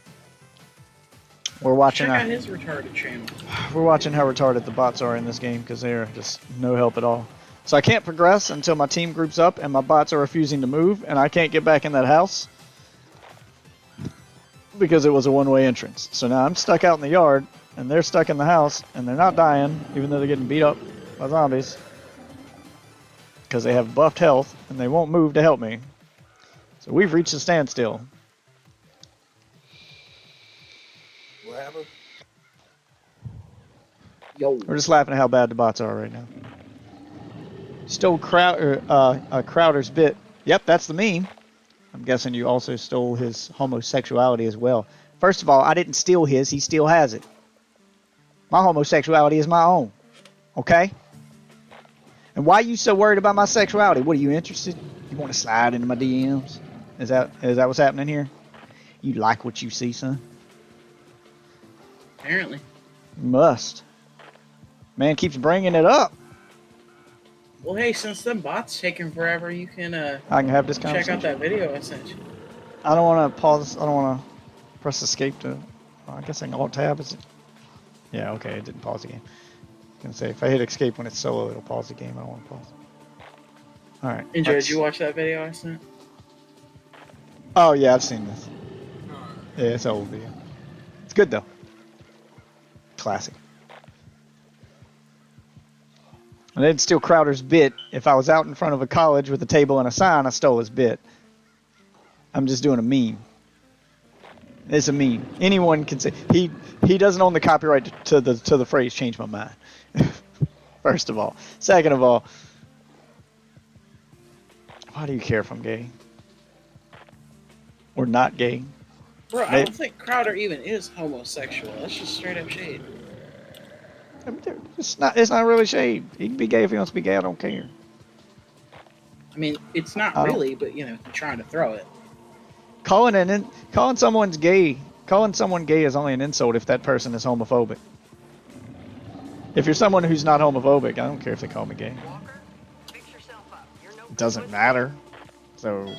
S1: We're watching.
S7: Check out his retarded channel.
S1: We're watching how retarded the bots are in this game because they're just no help at all. So I can't progress until my team groups up and my bots are refusing to move, and I can't get back in that house because it was a one-way entrance. So now I'm stuck out in the yard, and they're stuck in the house, and they're not dying, even though they're getting beat up by zombies because they have buffed health, and they won't move to help me. So we've reached a standstill.
S7: What happened? Yo.
S1: We're just laughing at how bad the bots are right now. Stole Crowder's bit. Yep, that's the meme. I'm guessing you also stole his homosexuality as well. First of all, I didn't steal his. He still has it. My homosexuality is my own. Okay? And why are you so worried about my sexuality? What, are you interested? You want to slide into my DMs? Is that what's happening here? You like what you see, son?
S7: Apparently.
S1: Must. Man keeps bringing it up.
S7: Well, hey, since them bots taking forever, you can
S1: I can have this
S7: check
S1: conversation.
S7: out that video I sent you.
S1: I don't want to pause. I don't want to press escape to. Oh, I guess I can alt tab. Is it? Yeah. Okay. It didn't pause the game. I can say if I hit escape when it's solo, it'll pause the game. I don't want to pause. All right.
S7: Enjoy. Did you watch that video I sent?
S1: Oh yeah, I've seen this. Yeah, it's an old video. It's good though. Classic. I didn't steal Crowder's bit. If I was out in front of a college with a table and a sign, I stole his bit. I'm just doing a meme. It's a meme. Anyone can say he doesn't own the copyright to the phrase "change my mind." First of all, second of all, why do you care if I'm gay or not gay?
S7: Bro, I don't think Crowder even is homosexual. That's just straight up shade.
S1: It's not really shade. He can be gay if he wants to be gay. I don't care.
S7: I mean, it's not really, but you know, you're trying to throw it.
S1: Calling someone gay is only an insult if that person is homophobic. If you're someone who's not homophobic, I don't care if they call me gay. It doesn't matter. So it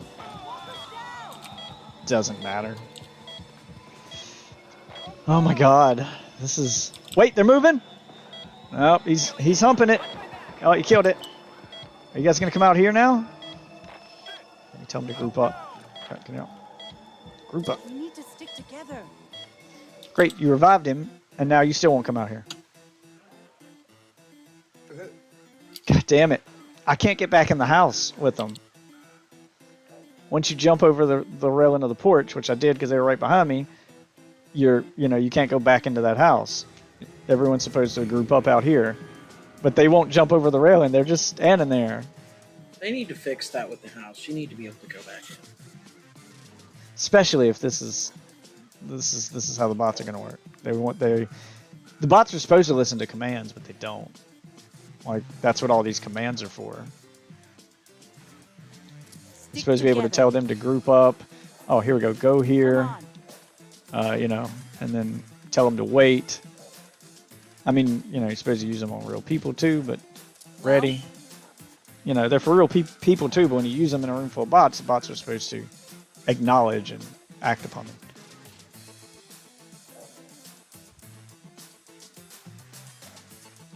S1: doesn't matter. Oh my God, this is. Wait, they're moving. Oh, he's humping it. Oh, he killed it. Are you guys gonna come out here now? Let me tell them to group up. Get out. Group up.
S8: We need to stick together.
S1: Great, you revived him, and now you still won't come out here. God damn it. I can't get back in the house with them. Once you jump over the railing of the porch, which I did because they were right behind me, you can't go back into that house. Everyone's supposed to group up out here. But they won't jump over the railing, they're just standing there.
S7: They need to fix that with the house. You need to be able to go back in.
S1: Especially if this is how the bots are going to work. The bots are supposed to listen to commands, but they don't. Like that's what all these commands are for. You're supposed to be able to tell them to group up. Oh, here we go. Go here. And then tell them to wait. I mean, you're supposed to use them on real people too, but ready. They're for real people too, but when you use them in a room full of bots, the bots are supposed to acknowledge and act upon them.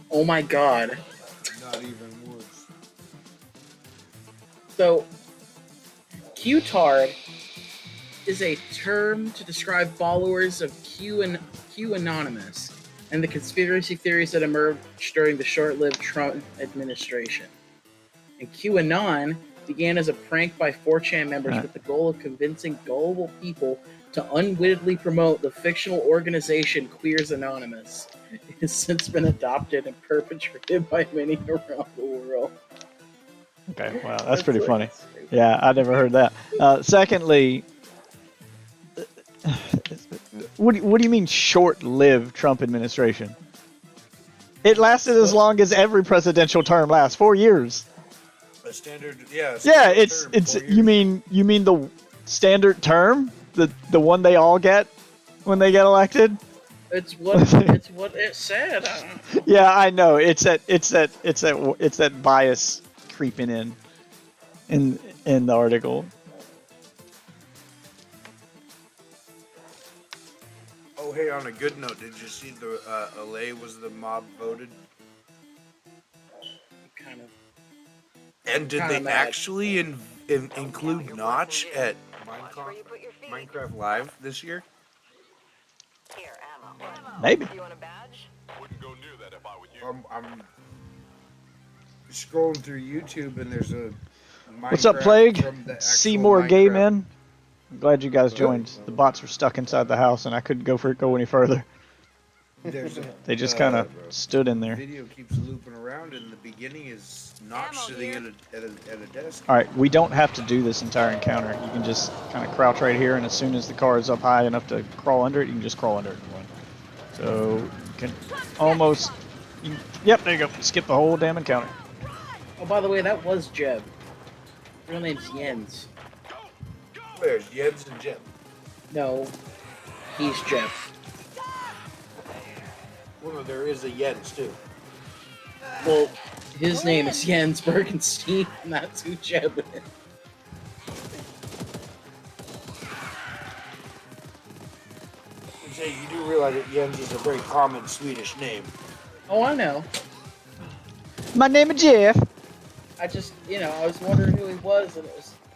S7: Oh my God.
S5: Not even worse.
S7: So, Q-tard is a term to describe followers of QAnonymous and the conspiracy theories that emerged during the short-lived Trump administration. And QAnon began as a prank by 4chan members with the goal of convincing gullible people to unwittingly promote the fictional organization Queers Anonymous. It has since been adopted and perpetrated by many around the world.
S1: Okay, wow, that's pretty funny. Yeah, I never heard that. Secondly, what do you mean short-lived Trump administration? It lasted as long as every presidential term lasts, 4 years.
S5: A standard, yeah.
S1: Yeah, it's you mean the standard term, the one they all get when they get elected?
S7: It's what it said.
S1: Yeah, I know. It's that bias creeping in the article.
S5: Oh, hey, on a good note, did you see the LA was the mob voted?
S7: Kind of.
S5: And did they actually include Notch at Minecraft Live this year?
S1: Maybe.
S3: Wouldn't go near that if I were you.
S5: I'm scrolling through YouTube and there's a Minecraft.
S1: What's up, Plague?
S5: From the
S1: See more gay
S5: Minecraft.
S1: men. I'm glad you guys joined. The bots were stuck inside the house, and I couldn't go any further. They just kind of stood in there.
S5: The video keeps looping around, and the beginning is Notch sitting at a desk.
S1: All right, we don't have to do this entire encounter. You can just kind of crouch right here, and as soon as the car is up high enough to crawl under it, you can just crawl under it and run. So you can almost. Yep, there you go. Skip the whole damn encounter.
S7: Oh, by the way, that was Jeb. Real name's Jens.
S5: Where's Jens and Jeb?
S7: No, he's Jeb.
S5: Well, no, there is a Jens too.
S7: Well, his name is Jens Bergenstein, not Sucheb.
S5: You do realize that Jens is a very common Swedish name.
S7: Oh, I know.
S1: My name is Jeff.
S7: I just, I was wondering who he was, and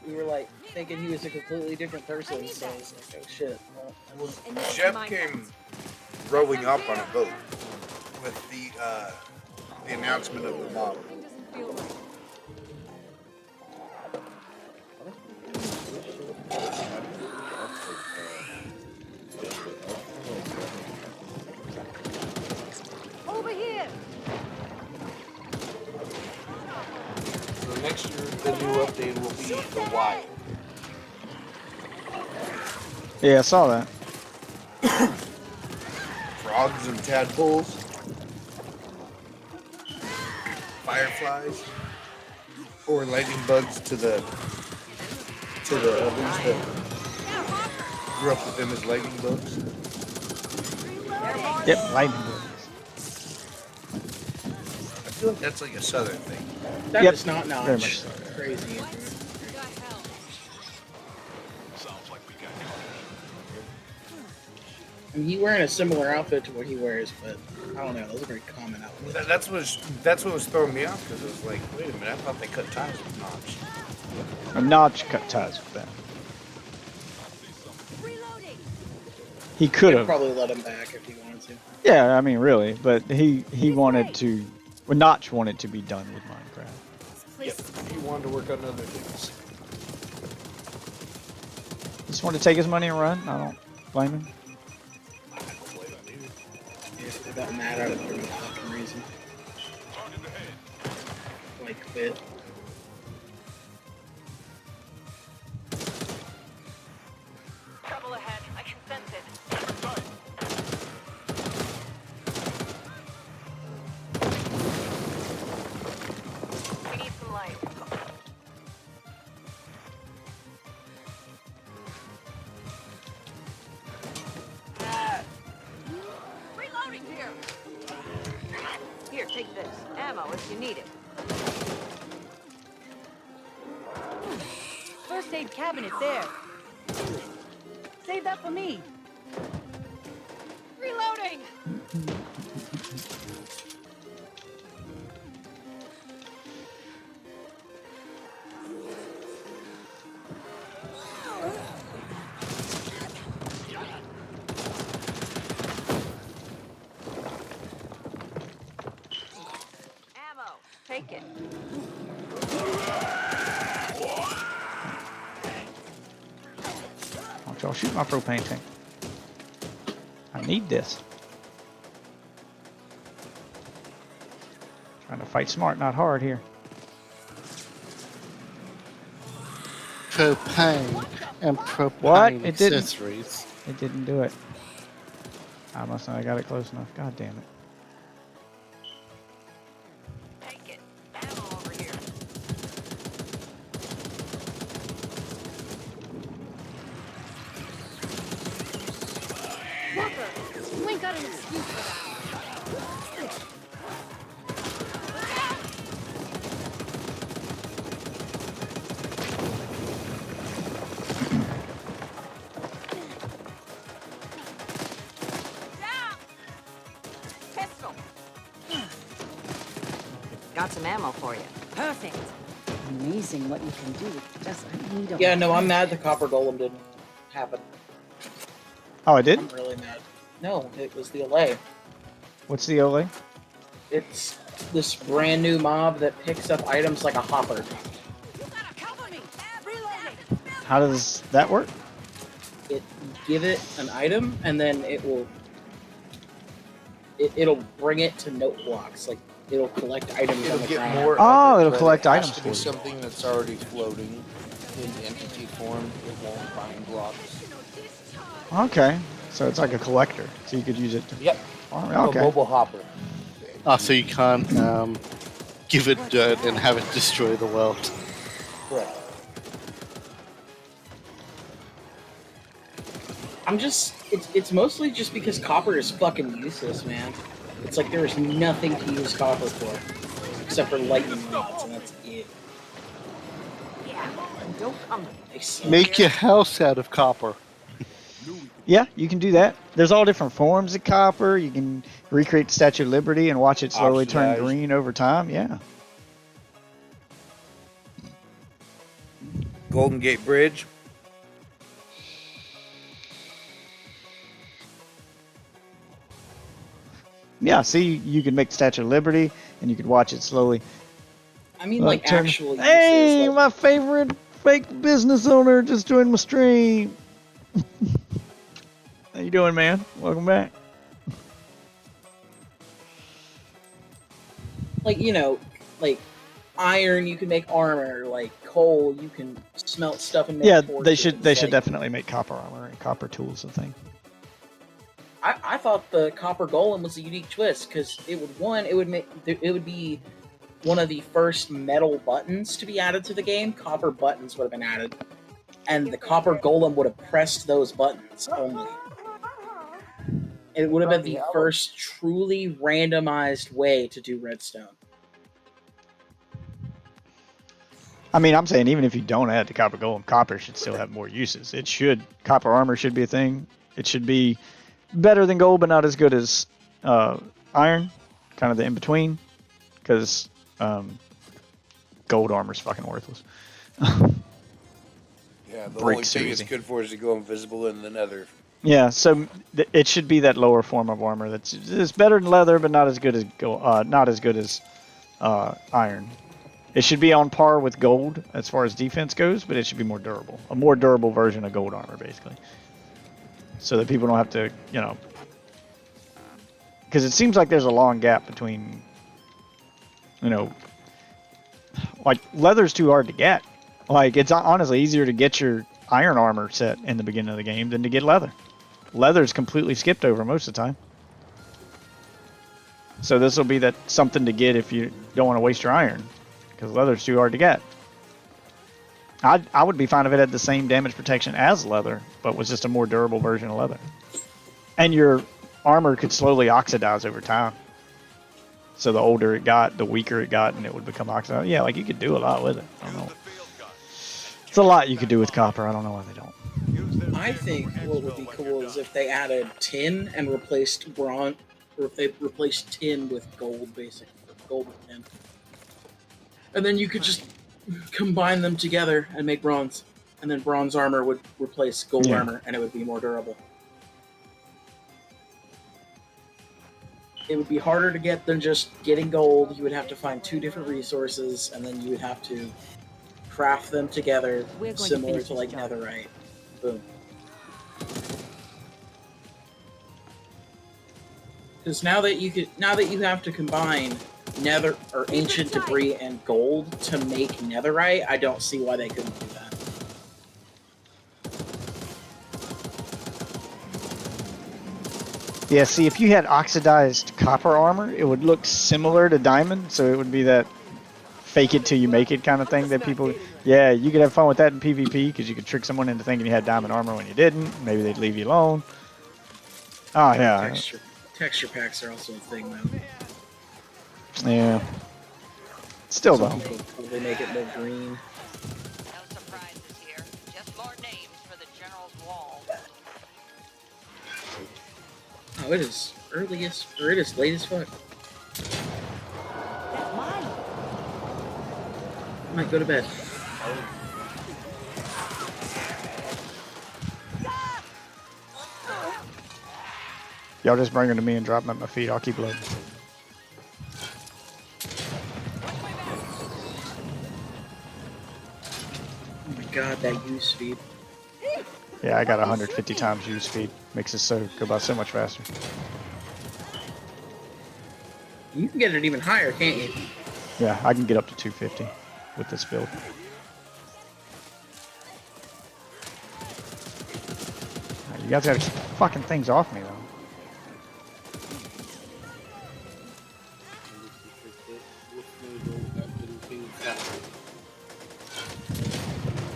S7: we were like thinking he was a completely different person. So I was like, oh shit. Well,
S5: Jeff came rowing up on a boat with the announcement of the mob.
S15: Over here.
S5: So next year, the new update will be the Wild.
S1: Yeah, I saw that.
S5: Frogs and tadpoles. Fireflies. Or lightning bugs to the others that grew up with them as lightning bugs.
S1: Yep, lightning bugs.
S5: I feel like that's like a southern thing.
S7: That
S1: Yep,
S7: is not Notch.
S1: very much so.
S7: Crazy. I mean, he's wearing a similar outfit to what he wears, but I don't know. Those are very common outfits.
S5: That's what was throwing me off, because it was like, wait a minute, I thought they cut ties with Notch.
S1: A Notch cut ties with them. He could have.
S7: Probably let him back if he wanted to.
S1: Yeah, I mean, really, but he wanted to. Well, Notch wanted to be done with Minecraft.
S5: Yep, he wanted to work on other things.
S1: He just wanted to take his money and run. I don't blame him.
S7: They got mad at him for no fucking reason. Like quit.
S6: Trouble ahead. I can sense it. We need some light.
S15: Reloading here. Here, take this. Ammo if you need it.
S8: First aid cabinet there. Save that for me.
S15: Reloading. Ammo. Take it.
S1: Don't y'all shoot my propane tank. I need this. Trying to fight smart, not hard here.
S10: Propane and propane
S1: What? It didn't.
S10: accessories.
S1: It didn't do it. I must not have got it close enough. God damn it.
S6: Take it. Ammo over here.
S15: Walker, you ain't got an excuse for that.
S6: Pistol.
S15: Got some ammo for you.
S8: Perfect. Amazing what you can do with just a needle.
S7: Yeah, no, I'm mad the copper golem didn't happen.
S1: Oh, I
S7: I'm
S1: didn't?
S7: really mad. No, it was the LA.
S1: What's the Ole?
S7: It's this brand new mob that picks up items like a hopper.
S1: How does that work?
S7: You give it an item, and then it'll bring it to note blocks. Like it'll collect items on
S5: It'll
S7: the
S5: get
S7: ground.
S5: more.
S1: Oh,
S5: of it,
S1: it'll
S5: but
S1: collect
S5: it has
S1: items
S5: to
S1: for
S5: be
S1: you.
S5: something that's already floating in entity form. It won't find blocks.
S1: Okay. So it's like a collector. So you could use it to...
S5: Yep.
S1: Oh, okay.
S5: A mobile hopper.
S10: Oh, so you can't give it dirt and have it destroy the world.
S5: Correct.
S7: I'm just, it's mostly just because copper is fucking useless, man. It's like there is nothing to use copper for, except for lightning rods, and that's it.
S15: Yeah, don't come.
S10: Make your house out of copper.
S1: Yeah, you can do that. There's all different forms of copper. You can recreate the Statue of Liberty and watch it slowly turn
S5: Oxidize.
S1: green over time. Yeah.
S5: Golden Gate Bridge.
S1: Yeah, see, you can make the Statue of Liberty, and you could watch it slowly.
S7: I mean, like,
S1: turn.
S7: actual uses,
S1: Hey,
S7: like-
S1: my favorite fake business owner just joined my stream. How you doing, man? Welcome back.
S7: Like, you know, like iron, you can make armor. Like coal, you can smelt stuff and make
S1: Yeah,
S7: torches.
S1: they should
S7: Like,
S1: definitely make copper armor and copper tools a thing.
S7: I thought the copper golem was a unique twist because it would be one of the first metal buttons to be added to the game. Copper buttons would have been added, and the copper golem would have pressed those buttons only. It would have been the first truly randomized way to do redstone.
S1: I mean, I'm saying even if you don't add the copper golem, copper should still have more uses. Copper armor should be a thing. It should be better than gold, but not as good as iron, kind of the in-between, because gold armor's fucking worthless.
S5: Yeah, the
S1: Breaks
S5: only
S1: so
S5: thing it's
S1: easy.
S5: good for is to go invisible in the nether.
S1: Yeah, so it should be that lower form of armor that's it's better than leather, but not as good as iron. It should be on par with gold as far as defense goes, but it should be more durable. A more durable version of gold armor, basically. So that people don't have to, because it seems like there's a long gap between, like leather's too hard to get. Like it's honestly easier to get your iron armor set in the beginning of the game than to get leather. Leather's completely skipped over most of the time. So this will be that something to get if you don't want to waste your iron, because leather's too hard to get. I would be fine if it had the same damage protection as leather, but was just a more durable version of leather. And your armor could slowly oxidize over time. So the older it got, the weaker it got, and it would become oxidized. Yeah, like you could do a lot with it. I don't know. It's a lot you could do with copper. I don't know why they don't.
S7: I think what would be cool is if they added tin and replaced bronze, or if they replaced tin with gold, basically, gold with tin, and then you could just combine them together and make bronze, and then bronze armor would replace gold armor, and it would be more durable. It would be harder to get than just getting gold. You would have to find 2 different resources, and then you would have to craft them together,
S8: We're going to
S7: similar
S8: finish
S7: to
S8: this
S7: like
S8: job.
S7: netherite. Boom. Because now that you have to combine nether or ancient debris and gold to make netherite, I don't see why they couldn't do that.
S1: Yeah, see, if you had oxidized copper armor, it would look similar to diamond, so it would be that fake it till you make it kind of thing that people... Yeah, you could have fun with that in PvP, because you could trick someone into thinking you had diamond armor when you didn't. Maybe they'd leave you alone. Oh, yeah.
S7: Texture packs are also a thing, though.
S1: Yeah. Still,
S7: Some
S1: though.
S7: people, they make it more green.
S15: No surprises here. Just more names for the general's wall.
S7: Oh, it is earliest, or it is late as fuck.
S8: That's mine.
S7: I might go to bed.
S1: Y'all just bring her to me and drop them at my feet. I'll keep loading.
S7: Oh my god, that use speed.
S1: Yeah, I got 150 times use speed. Makes it go by so much faster.
S7: You can get it even higher, can't you?
S1: Yeah, I can get up to 250 with this build. You guys gotta keep fucking things off me, though.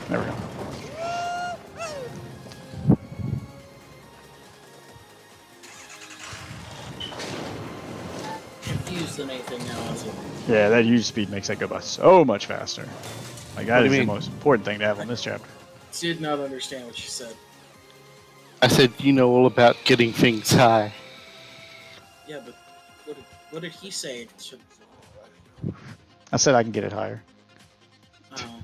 S1: There we go.
S7: used than anything now, is it?
S1: Yeah, that use speed makes that go by so much faster. Like that
S10: What do
S1: is
S10: you
S1: the
S10: mean?
S1: most important thing to have on this chapter.
S7: Did not understand what you said.
S10: I said, you know all about getting things high.
S7: Yeah, but what did he say?
S1: I said I can get it higher.
S7: Oh.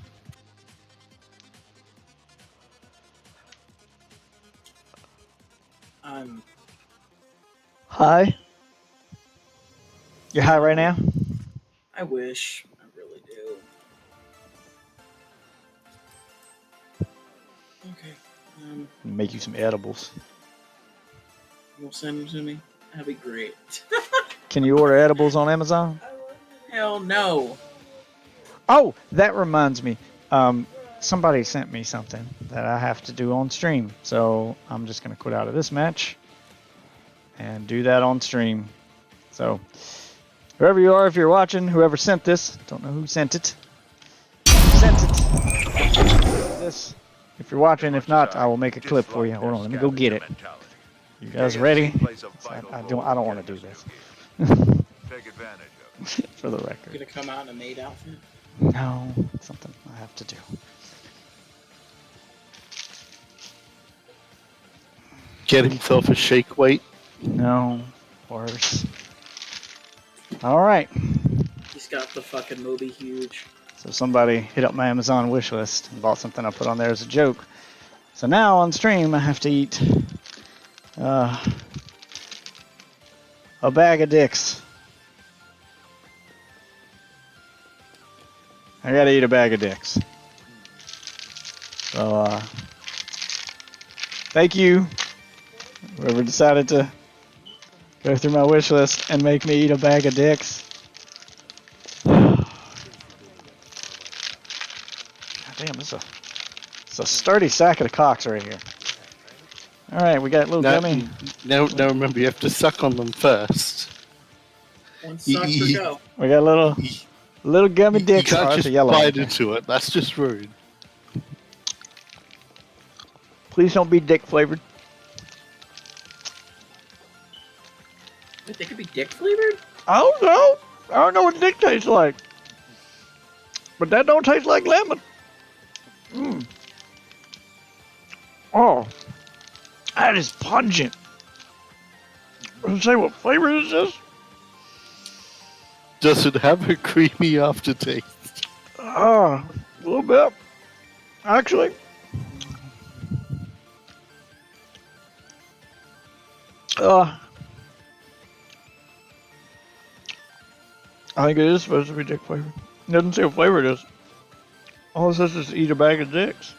S7: I'm
S1: High? You're high right now?
S7: I wish. I really do. Okay.
S1: Make you some edibles.
S7: You'll send them to me? That'd be great.
S1: Can you order edibles on Amazon?
S7: Hell no.
S1: Oh, that reminds me. Somebody sent me something that I have to do on stream. So I'm just going to quit out of this match and do that on stream. So whoever you are, if you're watching, whoever sent this, don't know who sent it. This. If you're watching, if not, I will make a clip for you. Hold on, let me go get it. You guys ready? I don't want to do this.
S3: Take advantage of it.
S1: For the record.
S7: Gonna come out in a maid outfit?
S1: No, it's something I have to do.
S10: Get himself a shake weight.
S1: No, worse. All right.
S7: He's got the fucking movie huge.
S1: So somebody hit up my Amazon wish list and bought something I put on there as a joke. So now on stream I have to eat a bag of dicks. I gotta eat a bag of dicks. So thank you, whoever decided to go through my wish list and make me eat a bag of dicks. God damn, it's a sturdy sack of the cocks right here. All right, we got little gummy.
S10: Now remember, you have to suck on them first.
S7: One suck for go.
S1: We got little gummy dicks.
S10: You can't
S1: that's
S10: just
S1: a yellow
S10: bite
S1: one.
S10: into it. That's just rude.
S1: Please don't be dick flavored.
S7: Wait, they could be dick flavored?
S1: I don't know. I don't know what dick tastes like. But that don't taste like lemon. Mm. Oh, that is pungent. Does it say what flavor this is?
S10: Does it have a creamy aftertaste?
S1: A little bit. Actually. I think it is supposed to be dick flavored. It doesn't say what flavor it is. All it says is eat a bag of dicks.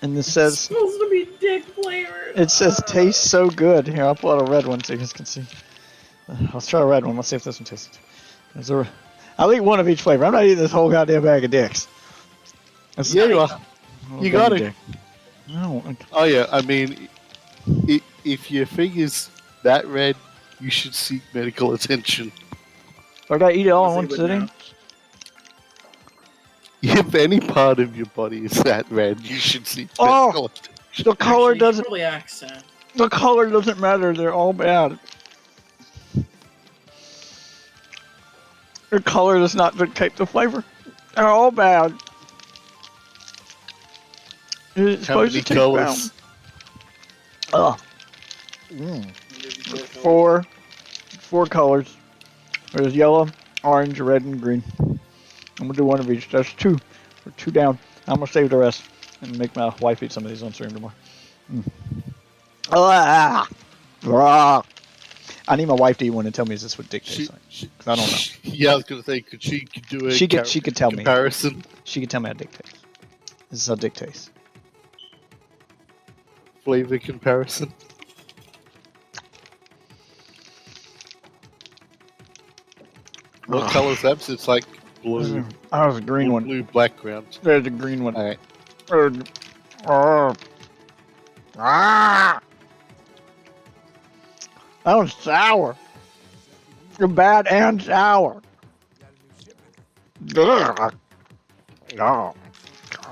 S1: And this says
S7: It's supposed to be dick flavored.
S1: it says tastes so good. Here, I'll pull out a red one so you guys can see. Let's try a red one. Let's see if this one tastes. I'll eat one of each flavor. I'm not eating this whole goddamn bag of dicks.
S10: Yeah, you are. You got it.
S1: No.
S10: Oh yeah, I mean, if your thing is that red, you should seek medical attention.
S1: So I gotta eat it all in one sitting?
S10: If any part of your body is that red, you should seek medical attention.
S1: The color
S7: Actually,
S1: doesn't.
S7: probably accent.
S1: The color doesn't matter. They're all bad. The color does not dictate the flavor. They're all bad. It's
S10: How
S1: supposed
S10: many
S1: to taste
S10: colors?
S1: brown. Four colors. There's yellow, orange, red, and green. I'm gonna do one of each. That's two. We're two down. I'm gonna save the rest and make my wife eat some of these on stream tomorrow. I need my wife to eat one and tell me is this what dick tastes like? 'Cause I don't know.
S10: Yeah, I was gonna say, could she do a
S1: She could tell me.
S10: comparison?
S1: She could tell me how dick tastes. This is how dick tastes.
S10: Flavor comparison. What color's that? It's like blue.
S1: Oh, it's a green one.
S10: Blue background.
S1: There's a green one.
S10: Alright.
S1: That was sour. You're bad and sour. Ugh. Oh.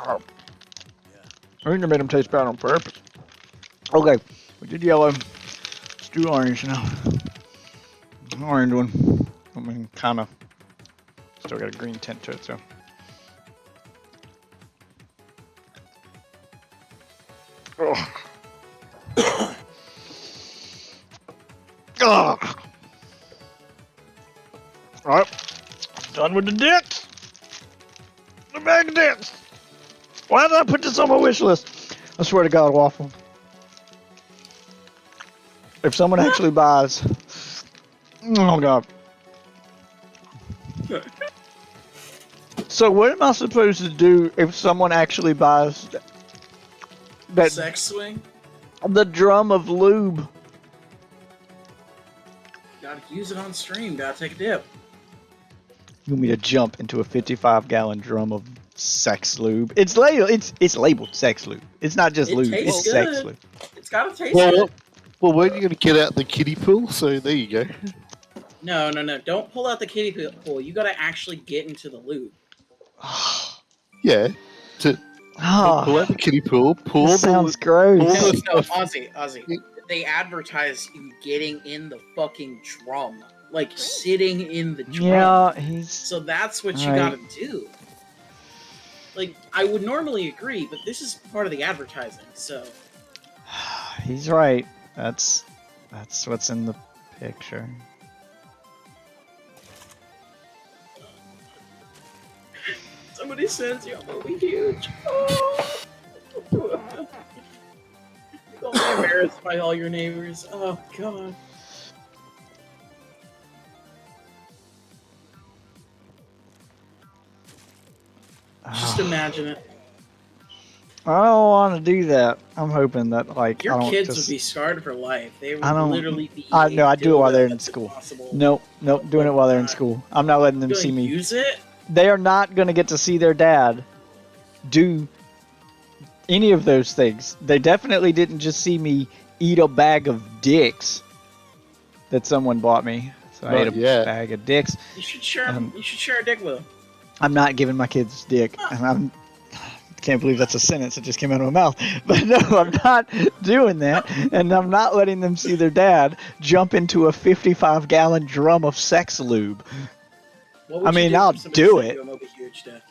S1: I think they made them taste bad on purpose. Okay, we did yellow. do orange now. An orange one. I mean, kind of. Still got a green tint to it, so. Oh. Oh. Alright. Done with the dicks. The bag of dicks. Why did I put this on my wish list? I swear to God, Waffle. If someone actually buys. Oh, God. So what am I supposed to do if someone actually buys that
S7: sex swing?
S1: The drum of lube.
S7: Gotta use it on stream. Gotta take a dip.
S1: You want me to jump into a 55-gallon drum of sex lube? It's labeled sex lube. It's not just lube. It's
S7: good.
S1: Sex lube.
S7: It's gotta taste good.
S10: Well, when are you gonna get out the kiddie pool? So there you go.
S7: No. Don't pull out the kiddie pool. You gotta actually get into the lube.
S10: Yeah. Pull out the kiddie pool. Pull
S1: This sounds gross.
S7: No, Ozzy. They advertise you getting in the fucking drum. Like, sitting in the drum.
S1: Yeah,
S7: So that's what you
S1: Right.
S7: gotta do. Like, I would normally agree, but this is part of the advertising, so...
S1: He's right. That's what's in the picture.
S7: Somebody sends you a movie huge. Oh! You're gonna be embarrassed by all your neighbors. Oh, God. Just imagine it.
S1: I don't want to do that. I'm hoping that, like,
S7: Your
S1: I don't
S7: kids
S1: just...
S7: would be scarred for life. They would
S1: I don't.
S7: literally be.
S1: No, I do it while they're in school.
S7: Possible.
S1: Nope, doing it while they're in school. I'm not letting them
S7: You're
S1: see
S7: gonna
S1: me.
S7: use it?
S1: They are not going to get to see their dad do any of those things. They definitely didn't just see me eat a bag of dicks that someone bought me. So I ate a bag of dicks.
S7: You should share. You should share a dick with them.
S1: I'm not giving my kids dick, and I can't believe that's a sentence that just came out of my mouth. But no, I'm not doing that, and I'm not letting them see their dad jump into a 55-gallon drum of sex lube.
S7: What would
S1: I
S7: you
S1: mean,
S7: do
S1: I'll
S7: if somebody
S1: do
S7: sent
S1: it.
S7: you a Moby Huge Day?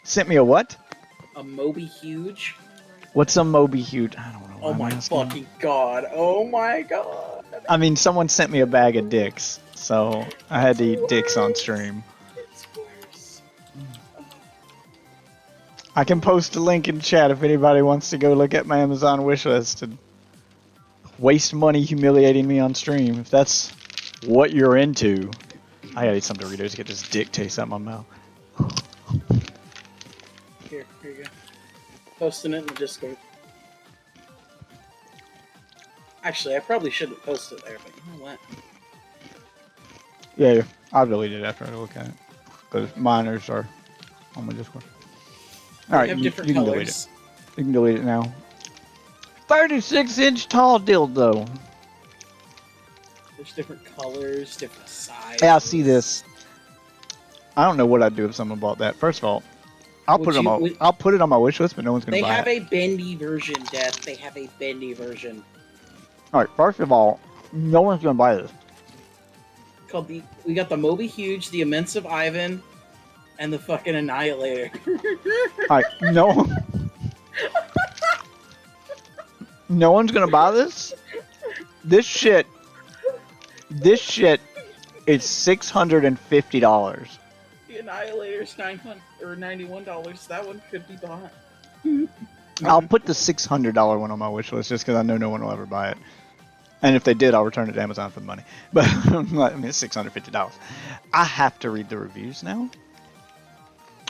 S1: Sent me a what?
S7: A Moby Huge?
S1: What's a Moby Huge? I don't know.
S7: Oh my fucking god! Oh my god!
S1: I mean, someone sent me a bag of dicks, so I had to eat dicks on stream. I can post a link in chat if anybody wants to go look at my Amazon wishlist and waste money humiliating me on stream. If that's what you're into. I gotta eat some Doritos to get this dick taste out of my mouth.
S7: Here you go. Posting it in the Discord. Actually, I probably shouldn't post it there, but you know what?
S1: Yeah, I'll delete it after I look at it. Because minors are on my Discord. Alright,
S7: have
S1: you
S7: different
S1: can delete
S7: colors.
S1: it. You can delete it now. 36-inch tall dildo.
S7: There's different colors, different sizes.
S1: Yeah, I see this. I don't know what I'd do if someone bought that. First of all, I'll put it on my wish list, but no one's gonna
S7: They
S1: buy
S7: have
S1: it.
S7: a bendy version, Dad. They have a bendy version.
S1: Alright, first of all, no one's gonna buy this.
S7: Called we got the Moby Huge, the Immensive Ivan, and the fucking Annihilator.
S1: Alright, no one's gonna buy this. This shit is $650.
S7: The Annihilator's $91. That one could be bought.
S1: I'll put the $600 one on my wish list just because I know no one will ever buy it. And if they did, I'll return it to Amazon for the money. But I mean, it's $650. I have to read the reviews now.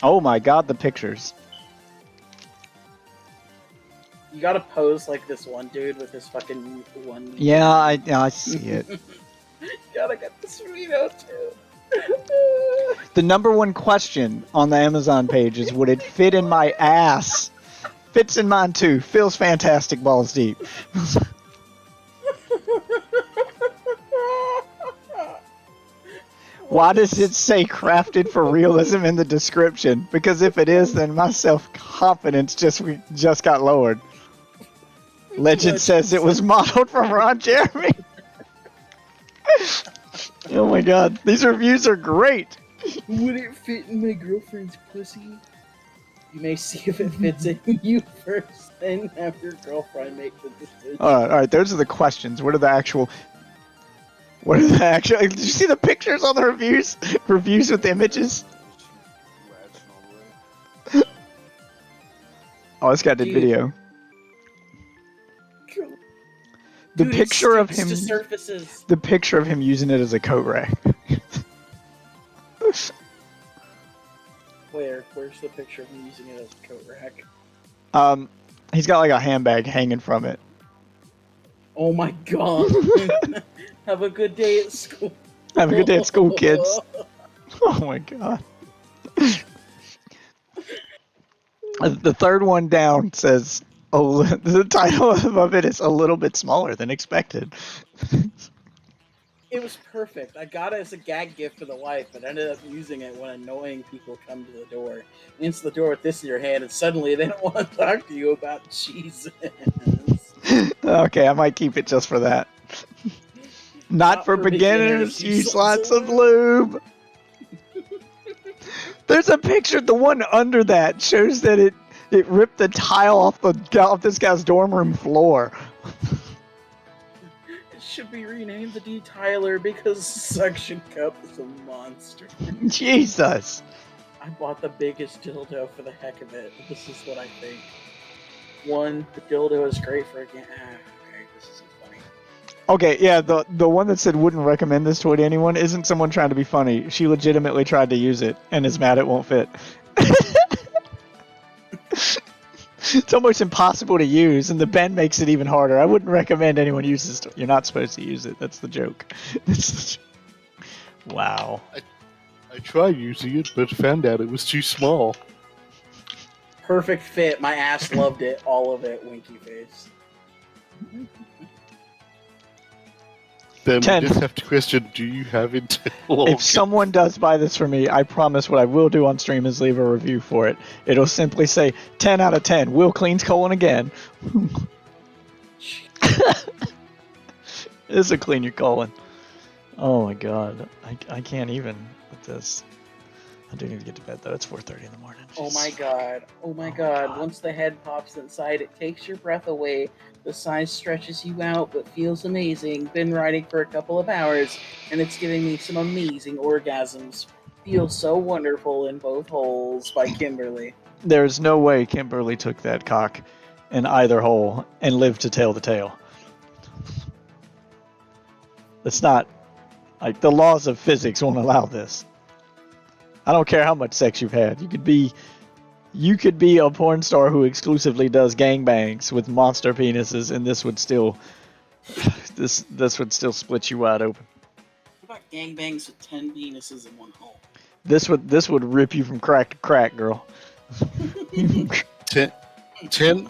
S1: Oh my god, the pictures.
S7: You gotta pose like this one dude with his fucking one.
S1: Yeah, I see it.
S7: You gotta get the Sweeto too.
S1: The #1 question on the Amazon page is, would it fit in my ass? Fits in mine too. Feels fantastic, balls deep. Why does it say crafted for realism in the description? Because if it is, then my self-confidence just got lowered. Legend says it was modeled from Ron Jeremy. Oh my god, these reviews are great.
S7: Would it fit in my girlfriend's pussy? You may see if it fits in you first, then have your girlfriend make the decision.
S1: All right. Those are the questions. What are the actual? Did you see the pictures on the reviews? Reviews with images. Oh, this guy did video. The
S7: Dude,
S1: picture of
S7: it
S1: him.
S7: sticks to surfaces.
S1: The picture of him using it as a coat rack.
S7: Where's the picture of him using it as a coat rack?
S1: He's got like a handbag hanging from it.
S7: Oh my god. Have a good day at school.
S1: Have a good day at school, kids. Oh my god. The third one down says, "Oh, the title of it is a little bit smaller than expected."
S7: It was perfect. I got it as a gag gift for the wife, but ended up using it when annoying people come to the door. You answer the door with this in your hand, and suddenly they don't want to talk to you about Jesus.
S1: Okay, I might keep it just for that. Not for beginners. Use lots of lube. There's a picture. The one under that shows that it ripped the tile off this guy's dorm room floor.
S7: It should be renamed the D. Tyler because Suction Cup is a monster.
S1: Jesus.
S7: I bought the biggest dildo for the heck of it. This is what I think. One, the dildo is great for a game. Okay, this isn't funny.
S1: Okay, yeah, the one that said wouldn't recommend this toy to anyone isn't someone trying to be funny. She legitimately tried to use it and is mad it won't fit. It's almost impossible to use, and the bend makes it even harder. I wouldn't recommend anyone use this toy. You're not supposed to use it. That's the joke. Wow.
S10: I tried using it, but found out it was too small.
S7: Perfect fit. My ass loved it. All of it. Winky face.
S10: Then
S1: 10.
S10: we just have to question, do you have internal
S1: If someone does buy this for me, I promise what I will do on stream is leave a review for it. It'll simply say 10 out of 10. Will cleans colon again. This will clean your colon. Oh my god. I can't even with this. I do need to get to bed though. It's 4:30 in the morning.
S7: Oh my god. Oh my god. Once the head pops inside, it takes your breath away. The size stretches you out, but feels amazing. Been riding for a couple of hours, and it's giving me some amazing orgasms. Feels so wonderful in both holes by Kimberly.
S1: There's no way Kimberly took that cock in either hole and lived to tell the tale. It's not like the laws of physics won't allow this. I don't care how much sex you've had. You could be a porn star who exclusively does gangbangs with monster penises, and this would still split you wide open.
S7: What about gangbangs with 10 penises in one hole?
S1: This would rip you from crack to crack, girl.
S10: 10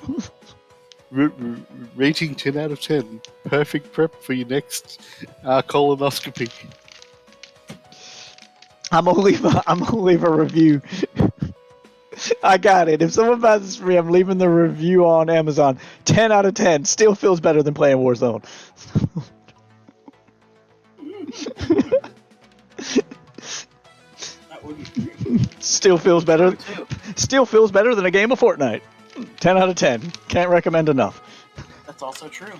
S10: rating 10 out of 10. Perfect prep for your next colonoscopy.
S1: I'm gonna leave a review. I got it. If someone buys this for me, I'm leaving the review on Amazon. 10 out of 10. Still feels better than playing Warzone. Still feels better. Still feels better than a game of Fortnite. 10 out of 10. Can't recommend enough.
S7: That's also true.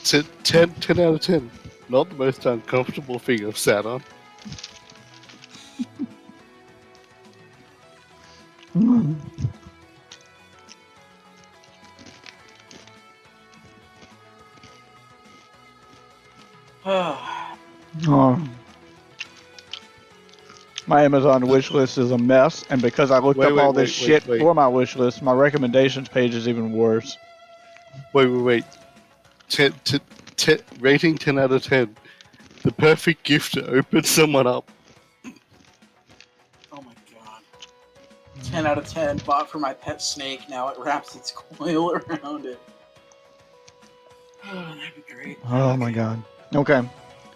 S10: 10 out of 10. Not the most uncomfortable thing I've sat on.
S1: My Amazon wish list is a mess, and because I looked up all this shit for my wish list, my recommendations page is even worse.
S10: Wait. 10, rating 10 out of 10. The perfect gift to open someone up.
S7: 10 out of 10. Bought for my pet snake. Now it wraps its coil around it. Oh, that'd be great.
S1: Oh my god. Okay.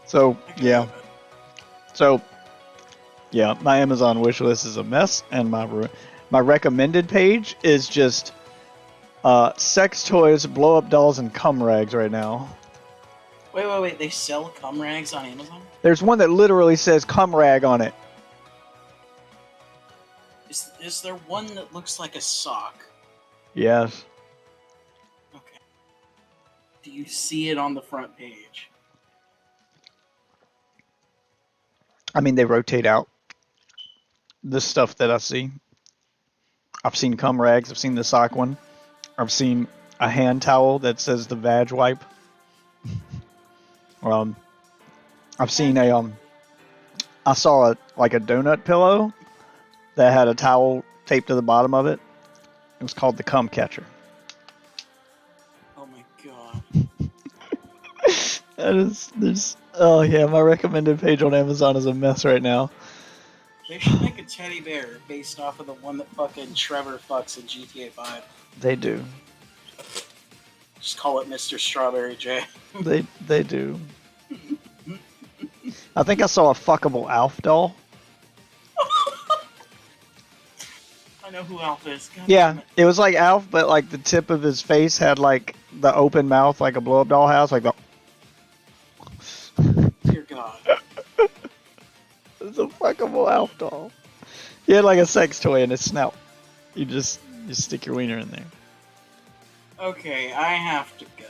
S1: So, yeah. My Amazon wish list is a mess, and my recommended page is just sex toys, blow up dolls, and cum rags right now.
S7: Wait. They sell cum rags on Amazon?
S1: There's one that literally says cum rag on it.
S7: Is there one that looks like a sock?
S1: Yes.
S7: Okay. Do you see it on the front page?
S1: I mean, they rotate out the stuff that I see. I've seen cum rags. I've seen the sock one. I've seen a hand towel that says the vag wipe. I've seen I saw like a donut pillow that had a towel taped to the bottom of it. It was called the cum catcher.
S7: Oh my god.
S1: Oh yeah, my recommended page on Amazon is a mess right now.
S7: They should make a teddy bear based off of the one that fucking Trevor fucks in GTA 5.
S1: They do.
S7: Just call it Mr. Strawberry J.
S1: They do. I think I saw a fuckable Alf doll.
S7: I know who Alf is. God
S1: Yeah,
S7: damn it.
S1: it was like Alf, but like the tip of his face had like the open mouth, like a blow-up doll has, like the.
S7: Dear God.
S1: It's a fuckable Alf doll. He had like a sex toy in his snout. You stick your wiener in there.
S7: Okay, I have to go.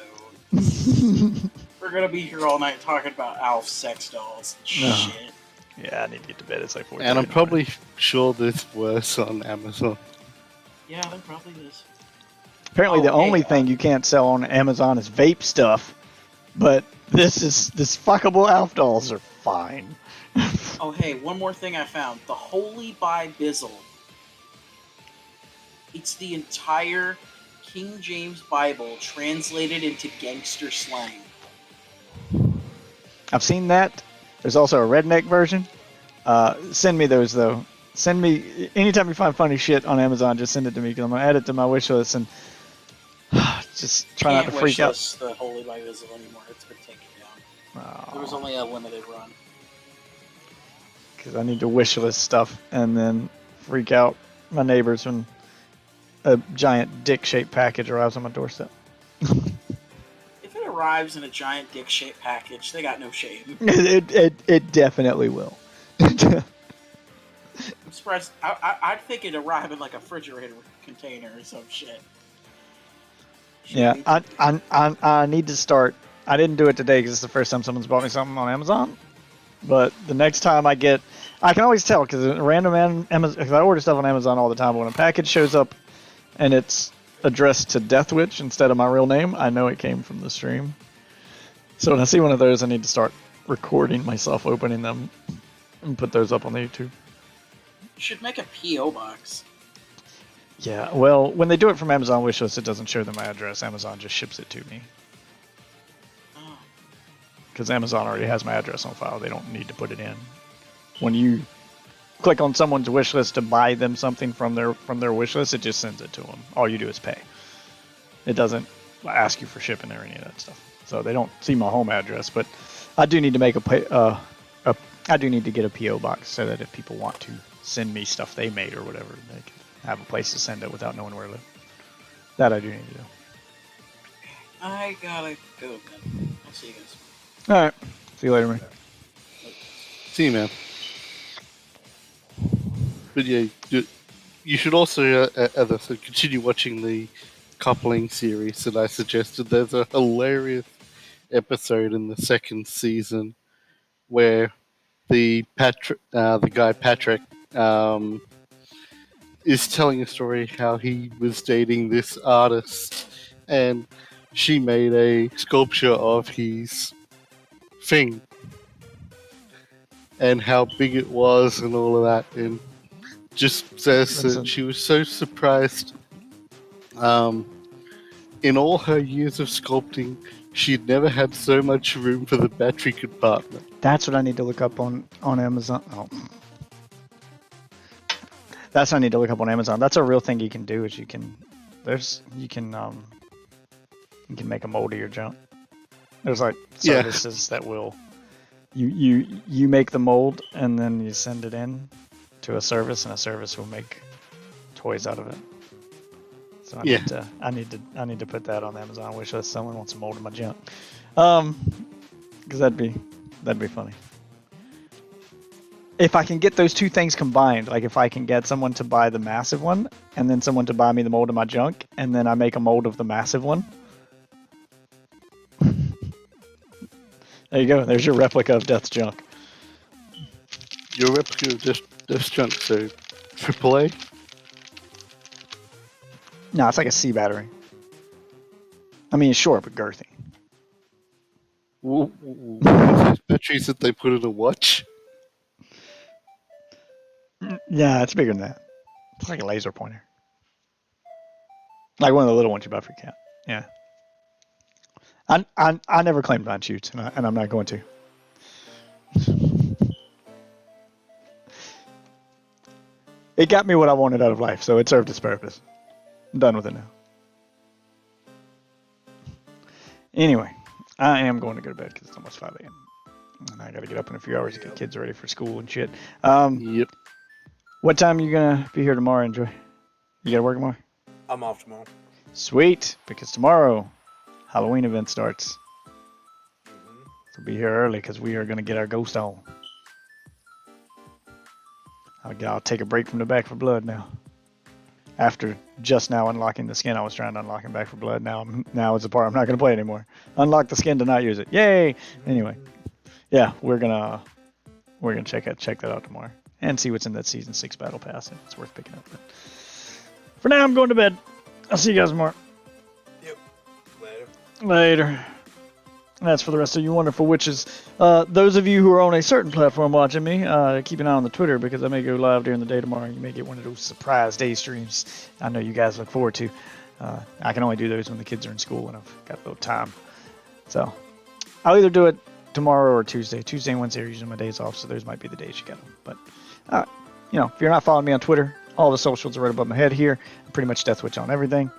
S7: We're gonna be here all night talking about Alf sex dolls and
S1: No.
S7: shit.
S1: Yeah, I need to get to bed. It's like 4:30.
S10: And I'm probably sure there's worse on Amazon.
S7: Yeah, there probably is.
S1: Apparently,
S7: Oh,
S1: the
S7: hey,
S1: only thing you can't sell on Amazon is vape stuff. But this fuckable Alf dolls are fine.
S7: Oh, hey, one more thing I found. The Holy by Bizzle. It's the entire King James Bible translated into gangster slang.
S1: I've seen that. There's also a redneck version. Send me those though. Send me anytime you find funny shit on Amazon. Just send it to me because I'm gonna add it to my wish list and just try not to freak out.
S7: Can't wish list the Holy by Bizzle anymore. It's been taken down. There was only a limited run.
S1: Because I need to wish list stuff and then freak out my neighbors when a giant dick-shaped package arrives on my doorstep.
S7: If it arrives in a giant dick-shaped package, they got no shame.
S1: It definitely will.
S7: I'm surprised. I'd think it'd arrive in like a refrigerator container or some shit.
S1: Yeah, I need to start. I didn't do it today because it's the first time someone's bought me something on Amazon. But the next time I can always tell because Amazon. Because I order stuff on Amazon all the time. But when a package shows up and it's addressed to Deathwitch instead of my real name, I know it came from the stream. So when I see one of those, I need to start recording myself opening them and put those up on the YouTube.
S7: You should make a P.O. box.
S1: Yeah, well, when they do it from Amazon Wishlist, it doesn't show them my address. Amazon just ships it to me. Because Amazon already has my address on file. They don't need to put it in. When you click on someone's wish list to buy them something from their wish list, it just sends it to them. All you do is pay. It doesn't ask you for shipping or any of that stuff. So they don't see my home address, but I do need to make I do need to get a PO box so that if people want to send me stuff they made or whatever, they can have a place to send it without knowing where I live. That I do need to do.
S7: I gotta go, man. I'll see you guys.
S1: All right. See you later, man.
S10: See you, man. But yeah, you should also, as I said, continue watching the coupling series that I suggested. There's a hilarious episode in the second season where the guy Patrick is telling a story how he was dating this artist and she made a sculpture of his thing and how big it was and all of that, and just says that she was so surprised in all her years of sculpting she'd never had so much room for the battery compartment.
S1: That's what I need to look up on Amazon. Oh. That's what I need to look up on Amazon. That's a real thing you can do. Is you can make a mold of your junk. There's like services that will you make the mold and then you send it in to a service and a service will make toys out of it. So I need to put that on the Amazon wish list. Someone wants a mold of my junk. Because that'd be funny. If I can get those two things combined, like if I can get someone to buy the massive one, and then someone to buy me the mold of my junk, and then I make a mold of the massive one. There you go. There's your replica of Death's junk.
S10: Your replica of Death's junk, so AAA?
S1: No, it's like a C battery. I mean, it's short but girthy.
S10: Those batteries that they put in a watch?
S1: Yeah, it's bigger than that. It's like a laser pointer. Like one of the little ones you buy for your cat. Yeah. I never claimed mine shoots, and I'm not going to. It got me what I wanted out of life, so it served its purpose. I'm done with it now. Anyway, I am going to go to bed because it's almost 5 a.m. And I got to get up in a few hours to get kids ready for school and shit.
S10: Yep.
S1: What time are you going to be here tomorrow, Enjoy? You got to work tomorrow?
S5: I'm off tomorrow.
S1: Sweet, because tomorrow, Halloween event starts. So be here early because we are going to get our ghost on. I'll take a break from the Back for Blood now. After just now unlocking the skin I was trying to unlock in Back for Blood, now it's the part I'm not going to play anymore. Unlock the skin to not use it. Yay! Anyway, yeah, we're gonna check that out tomorrow and see what's in that Season 6 Battle Pass. If it's worth picking up. But for now, I'm going to bed. I'll see you guys tomorrow.
S5: Yep.
S1: Later. That's for the rest of you wonderful witches. Those of you who are on a certain platform watching me, keep an eye on the Twitter because I may go live during the day tomorrow. You may get one of those surprise day streams I know you guys look forward to. I can only do those when the kids are in school and I've got a little time. So I'll either do it tomorrow or Tuesday. Tuesday and Wednesday are usually my days off, so those might be the days you get them. But, if you're not following me on Twitter, all the socials are right above my head here. I'm pretty much Deathwitch on everything.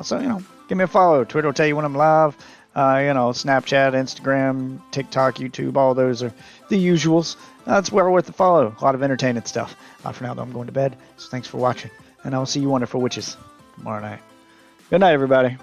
S1: So, give me a follow. Twitter will tell you when I'm live. Snapchat, Instagram, TikTok, YouTube, all those are the usuals. That's well worth the follow. A lot of entertaining stuff. For now, though, I'm going to bed. So thanks for watching. And I will see you wonderful witches tomorrow night. Good night, everybody.